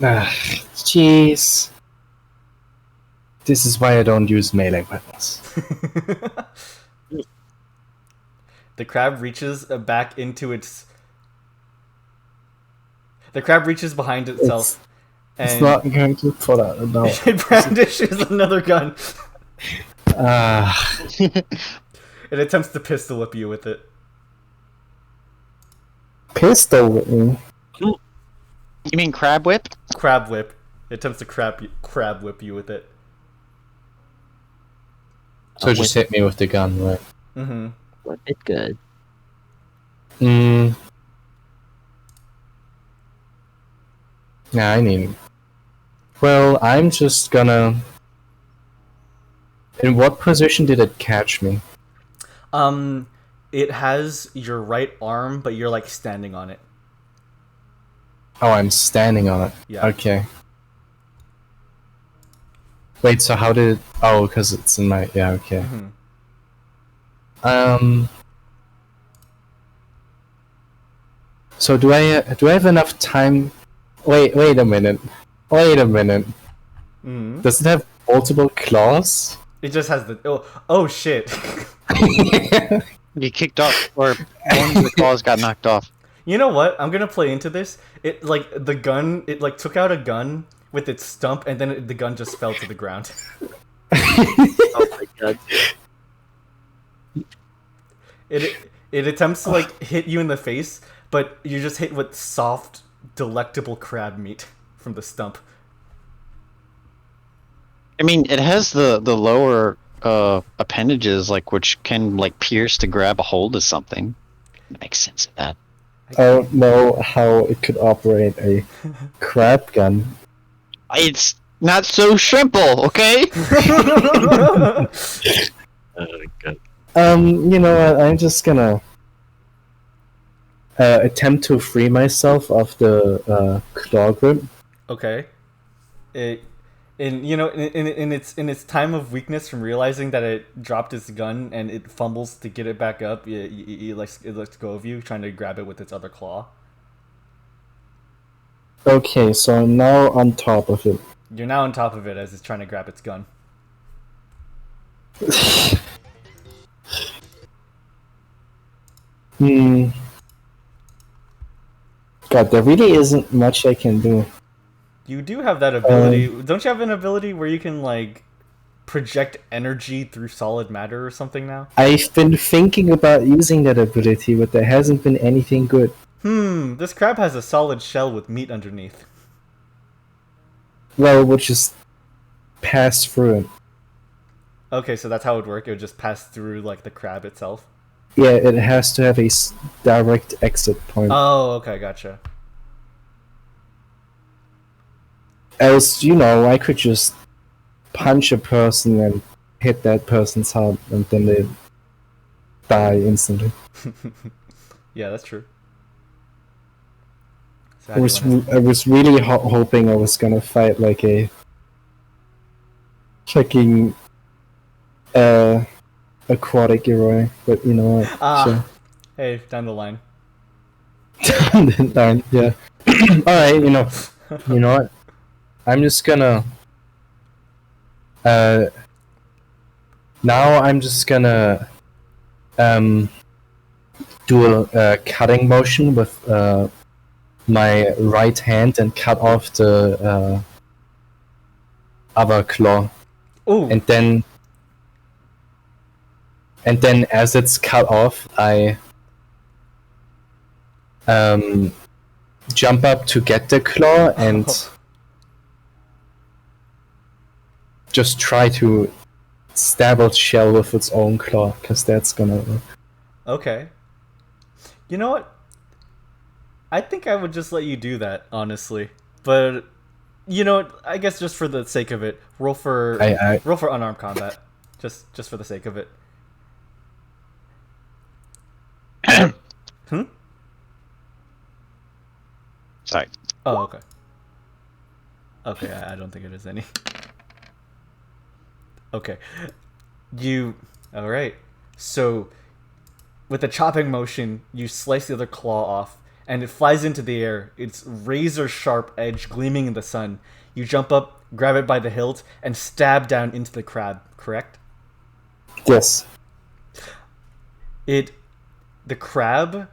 Jeez. This is why I don't use melee weapons. The crab reaches back into its... The crab reaches behind itself. It's not going to pull out. No. It brandishes another gun. It attempts to pistol whip you with it. Pistol whip me? You mean crab whip? Crab whip. It attempts to crab whip you with it. So just hit me with the gun, right? Whip it good. Yeah, I mean... Well, I'm just gonna... In what position did it catch me? It has your right arm, but you're like standing on it. Oh, I'm standing on it. Yeah. Okay. Wait, so how did... Oh, because it's in my... Yeah, okay. So do I have enough time... Wait a minute. Does it have multiple claws? It just has the... Oh shit. You kicked off, or one of the claws got knocked off. You know what? I'm gonna play into this. It, like, the gun... It, like, took out a gun with its stump, and then the gun just fell to the ground. Oh my god. It attempts to, like, hit you in the face, but you just hit with soft, delectable crab meat from the stump. I mean, it has the lower appendages, like, which can, like, pierce to grab a hold of something. It makes sense of that. I don't know how it could operate a crab gun. It's not so simple, okay? Oh god. You know what? I'm just gonna attempt to free myself of the claw grip. Okay. In its time of weakness from realizing that it dropped its gun and it fumbles to get it back up, it lets go of you, trying to grab it with its other claw. Okay, so I'm now on top of it. You're now on top of it as it's trying to grab its gun. God, there really isn't much I can do. You do have that ability. Don't you have an ability where you can, like, project energy through solid matter or something now? I've been thinking about using that ability, but there hasn't been anything good. This crab has a solid shell with meat underneath. Well, we'll just pass through it. Okay, so that's how it would work. It would just pass through, like, the crab itself. Yeah, it has to have a direct exit point. Oh, okay, gotcha. Else, you know, I could just punch a person and hit that person's heart, and then they die instantly. Yeah, that's true. So I was really hoping I was gonna fight like a checking aquatic Iroi, but you know what? Sure. Hey, down the line. Darn, yeah. Alright, you know what? I'm just gonna now I'm just gonna do a cutting motion with my right hand and cut off the other claw. Ooh. And then as it's cut off, I jump up to get the claw and just try to stab its shell with its own claw, because that's gonna work. Okay. You know what? I think I would just let you do that, honestly. But you know what? I guess just for the sake of it, roll for unarmed combat, just for the sake of it. Sorry. Oh, okay. Okay, I don't think it is any. Okay. Alright. So, with the chopping motion, you slice the other claw off, and it flies into the air, its razor-sharp edge gleaming in the sun. You jump up, grab it by the hilt, and stab down into the crab, correct? Yes. The crab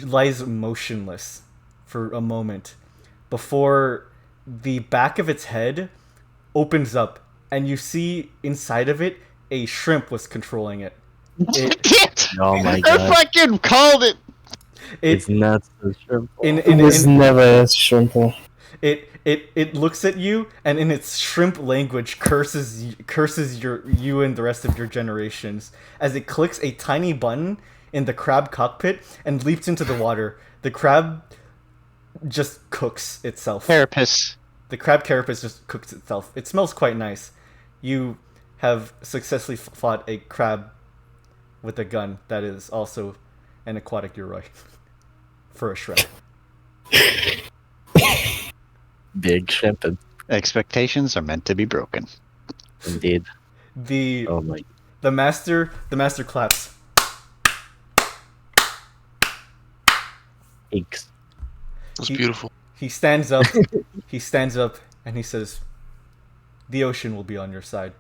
lies motionless for a moment before the back of its head opens up, and you see inside of it a shrimp was controlling it. Oh my god! I fucking called it. It's not so shrimp. It was never as shrimple. It looks at you, and in its shrimp language curses you and the rest of your generations as it clicks a tiny button in the crab cockpit and leaps into the water. The crab just cooks itself. Carapace. The crab carapace just cooks itself. It smells quite nice. You have successfully fought a crab with a gun that is also an aquatic Yoroi for a shrimp. Big shrimp. Expectations are meant to be broken. Indeed. The master claps. Thanks. That's beautiful. He stands up. He stands up and he says, "The ocean will be on your side.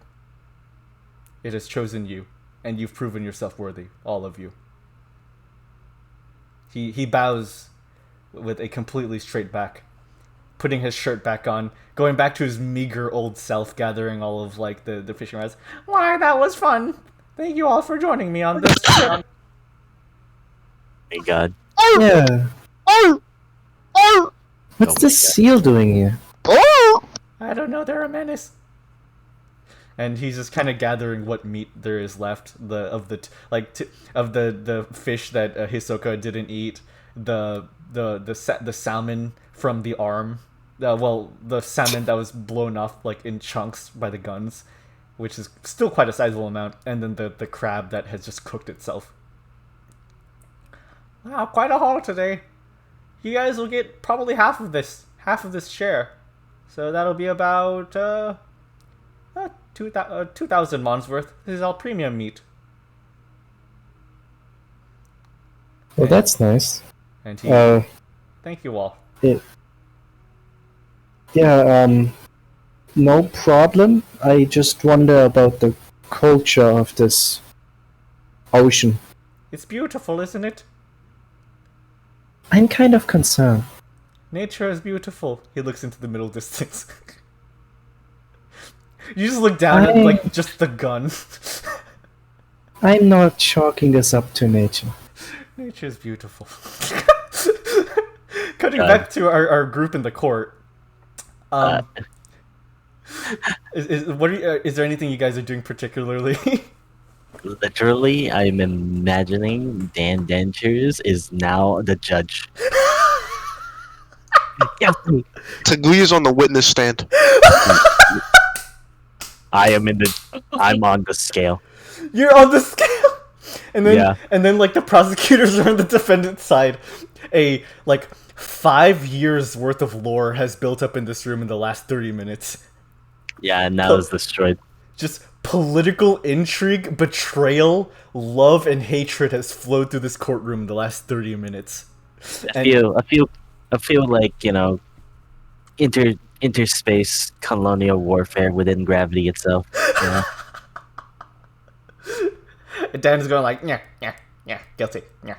It has chosen you, and you've proven yourself worthy, all of you." He bows with a completely straight back, putting his shirt back on, going back to his meager old self, gathering all of like the fishing rods. "Why, that was fun. Thank you all for joining me on this trip." Thank God. Yeah. What's this seal doing here? I don't know, they're a menace. And he's just kind of gathering what meat there is left, of the fish that Hisoka didn't eat, the salmon from the arm, the salmon that was blown off like in chunks by the guns, which is still quite a sizable amount, and then the crab that has just cooked itself. Wow, quite a haul today. You guys will get probably half of this share. So that'll be about 2,000 mons worth. This is all premium meat. Well, that's nice. And he, thank you all. No problem. I just wonder about the culture of this ocean. It's beautiful, isn't it? I'm kind of concerned. Nature is beautiful. He looks into the middle distance. You just look down at like just the gun. I'm not chalking this up to nature. Nature is beautiful. Cutting back to our group in the court. Is there anything you guys are doing particularly? Literally, I'm imagining Dan Dentures is now the judge. Yes. Tiguya's on the witness stand. I'm on the scale. You're on the scale, and then like the prosecutors are on the defendant's side. A 5 years worth of lore has built up in this room in the last 30 minutes. Yeah, and now it's destroyed. just political intrigue, betrayal, love, and hatred has flowed through this courtroom in the last 30 minutes. I feel like, interspace colonial warfare within gravity itself. Yeah. And Dan's going like, yeah, guilty, yeah.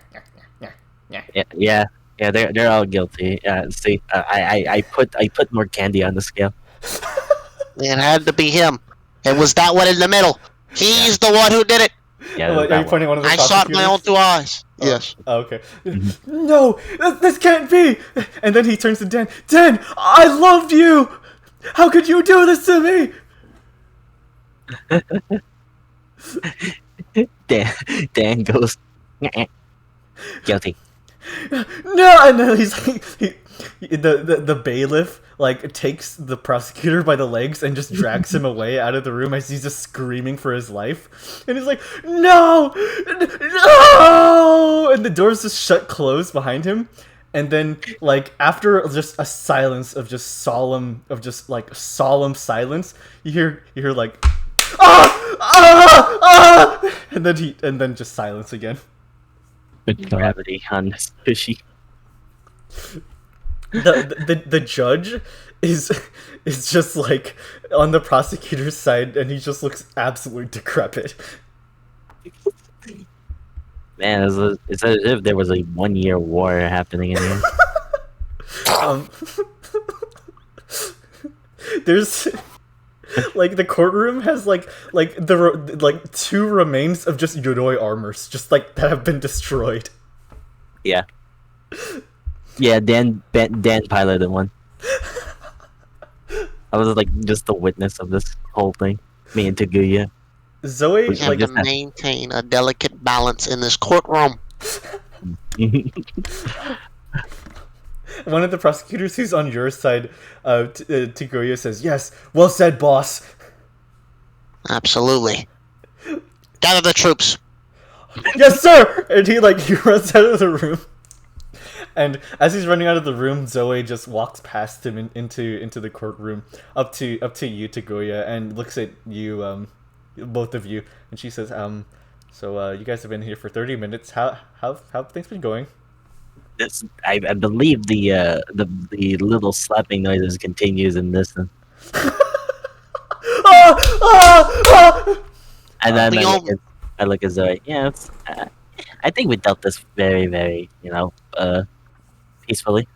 Yeah, they're all guilty. See, I put more candy on the scale. It had to be him. And was that one in the middle? He's the one who did it. Yeah, Are you pointing one of the I saw it with my own 2 eyes. Yes. Oh, okay. No, this can't be. And then he turns to Dan. Dan, I loved you. How could you do this to me? Dan goes guilty. No, and then he's like, the bailiff like takes the prosecutor by the legs and just drags him away out of the room as he's just screaming for his life. And he's like, no, and the doors just shut closed behind him. And then, like, after just a silence of just solemn silence, you hear like, and then just silence again. With gravity on this fishy. The judge is just like on the prosecutor's side, and he just looks absolutely decrepit. Man, it's as if there was a 1-year war happening in here. There's like the courtroom has like 2 remains of just Yoroi armors, just like that have been destroyed. Yeah. Yeah, Dan piloted one. I was like just the witness of this whole thing. Me and Tiguya. Zoe, We have to maintain a delicate balance in this courtroom. One of the prosecutors who's on your side, Tiguya, says, "Yes, well said, boss." Absolutely. Gather the troops. Yes, sir. And he runs out of the room. And as he's running out of the room, Zoe just walks past him into the courtroom, up to you, Tiguya, and looks at you, both of you, and she says, so you guys have been here for 30 minutes. How have things been going? I believe the little slapping noises continues in this. And then I look at Zoe. Yeah, I think we dealt this very, very, peacefully.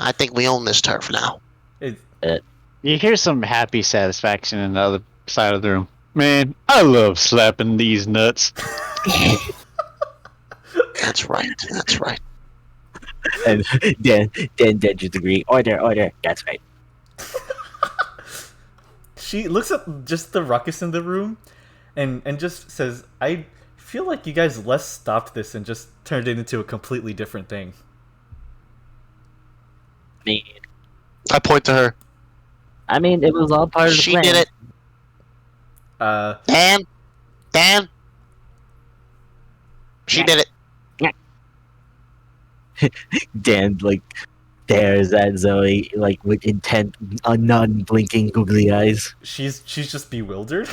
I think we own this turf now. You hear some happy satisfaction in the other side of the room. Man, I love slapping these nuts. That's right. And Dan just agree. Order. That's right. She looks at just the ruckus in the room, and just says, "I feel like you guys less stopped this and just turned it into a completely different thing." I point to her. I mean, it was all part of the plan. She did it. Dan. She did it. Dan stares at Zoe with intent, non-blinking googly eyes. She's just bewildered.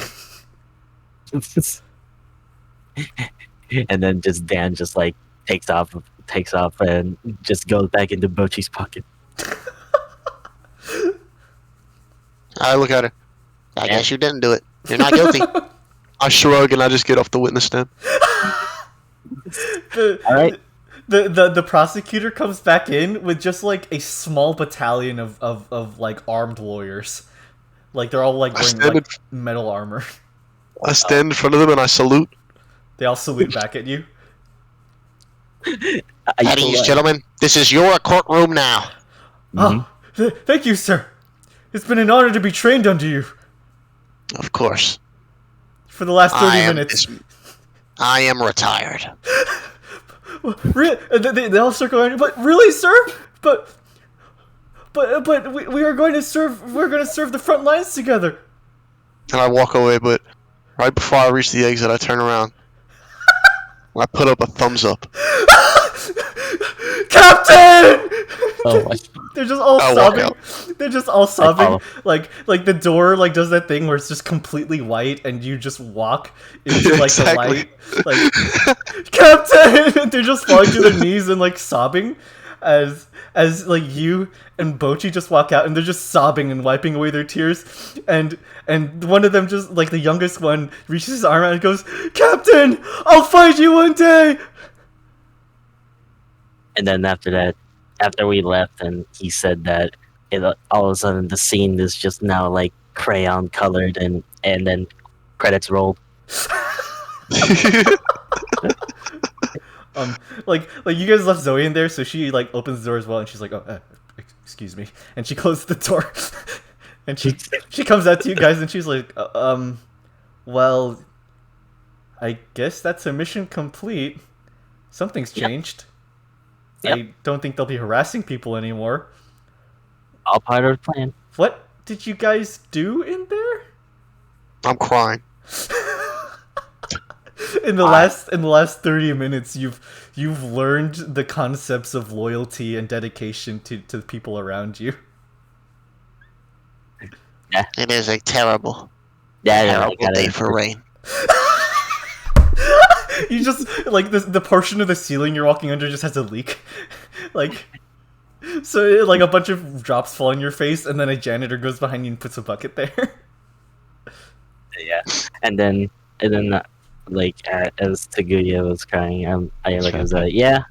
And then Dan takes off and just goes back into Bocchi's pocket. I look at her. I guess you didn't do it. You're not guilty. I shrug and I just get off the witness stand. All right. The prosecutor comes back in with just a small battalion of armed lawyers. They're all wearing metal armor. I stand in front of them and I salute. They all salute back at you. Ladies, gentlemen, this is your courtroom now. Oh, thank you, sir. It's been an honor to be trained under you. Of course. For the last 30 minutes. I am retired. They all circle around. But really, sir? But we are going to serve. We're going to serve the front lines together. And I walk away, but right before I reach the exit, I turn around. I put up a thumbs up. Captain! Oh, They're just all I'll sobbing. walk They're just all sobbing. Like the door like does that thing where it's just completely white and you just walk into like Exactly. the light. Like Captain! And they're just falling to their knees and like sobbing as like you and Bocchi just walk out and they're just sobbing and wiping away their tears, and one of them just like the youngest one reaches his arm out and goes, "Captain, I'll fight you one day." And then after that, after we left, and he said that, all of a sudden the scene is just now like crayon colored, and then credits rolled. Like you guys left Zoe in there, so she like opens the door as well, and she's like, "Oh, excuse me," and she closes the door, and she comes out to you guys, and she's like, well, I guess that's a mission complete. Something's changed. Yep. I don't think they'll be harassing people anymore. All part of the plan. What did you guys do in there? I'm crying. In the last 30 minutes, you've learned the concepts of loyalty and dedication to the people around you. Yeah. It is a terrible Yeah, day for rain. You just like the portion of the ceiling you're walking under just has a leak, like so like a bunch of drops fall on your face, and then a janitor goes behind you and puts a bucket there. Yeah, and then like as Tiguya was crying, I was like, yeah,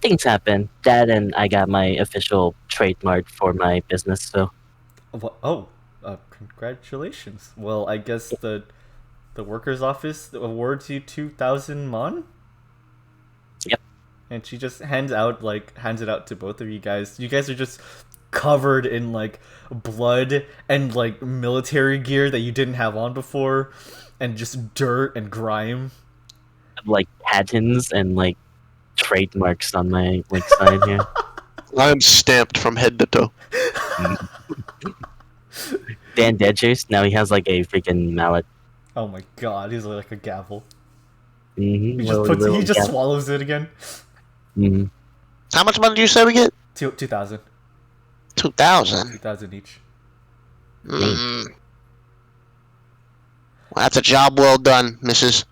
things happen. Dad and I got my official trademark for my business, so. Congratulations. Well, I guess the workers' office awards you 2,000 mon. Yep. And she just hands it out to both of you guys. You guys are just covered in like blood and like military gear that you didn't have on before, and just dirt and grime. Like patents and like trademarks on my like sign here. I'm stamped from head to toe. Dan Deadchase, now he has like a freaking mallet. Oh my god, he's like a gavel. Mm-hmm. He just swallows it again. Mm-hmm. How much money did you say we get? 2,000. 2,000. 2,000 each. Well, that's a job well done, Mrs.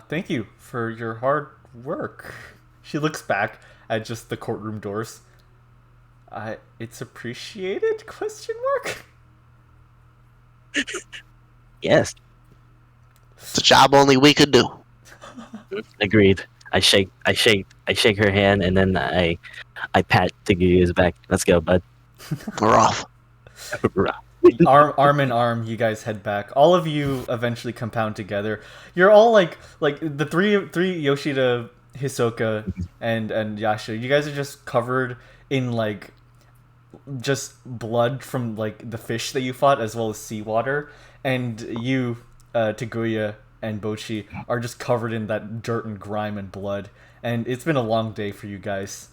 Thank you for your hard work. She looks back at just the courtroom doors. It's appreciated? Question mark. Yes. It's a job only we could do. Agreed. I shake her hand, and then I pat Tiguya's back. Let's go, bud. We're off. Arm in arm, you guys head back. All of you eventually compound together. You're all like the three Yoshida, Hisoka, and Yasha. You guys are just covered in like just blood from like the fish that you fought, as well as seawater. And you, Tiguya and Bocchi, are just covered in that dirt and grime and blood. And it's been a long day for you guys.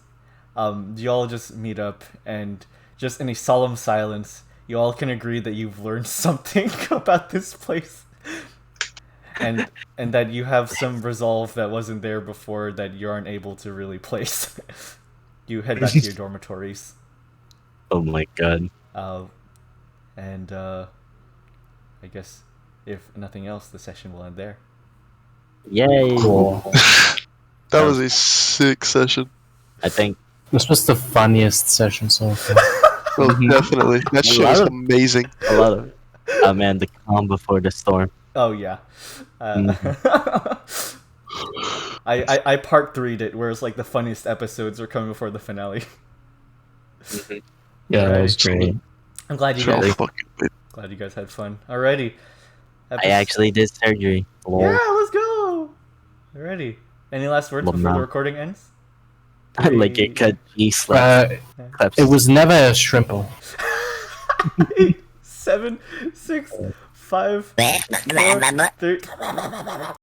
You all just meet up, and just in a solemn silence, you all can agree that you've learned something about this place, and that you have some resolve that wasn't there before that you aren't able to really place. You head back to your dormitories. Oh my god. And I guess if nothing else, the session will end there. Yay! Cool. That was a sick session. I think This was the funniest session so far. Well, definitely. That shit was amazing. a lot of. Oh man, the calm before the storm. Oh yeah. I part 3'd it, whereas like the funniest episodes are coming before the finale. Yeah, that was Right. great. I'm glad you So guys fucking had fun. Alrighty. I actually did surgery. Lol. Yeah, let's go. Alrighty. Any last words Well, before no. the recording ends? Like it cut G slap. Claps. It was never a shrimple. 7, 6, 5, 4, 3.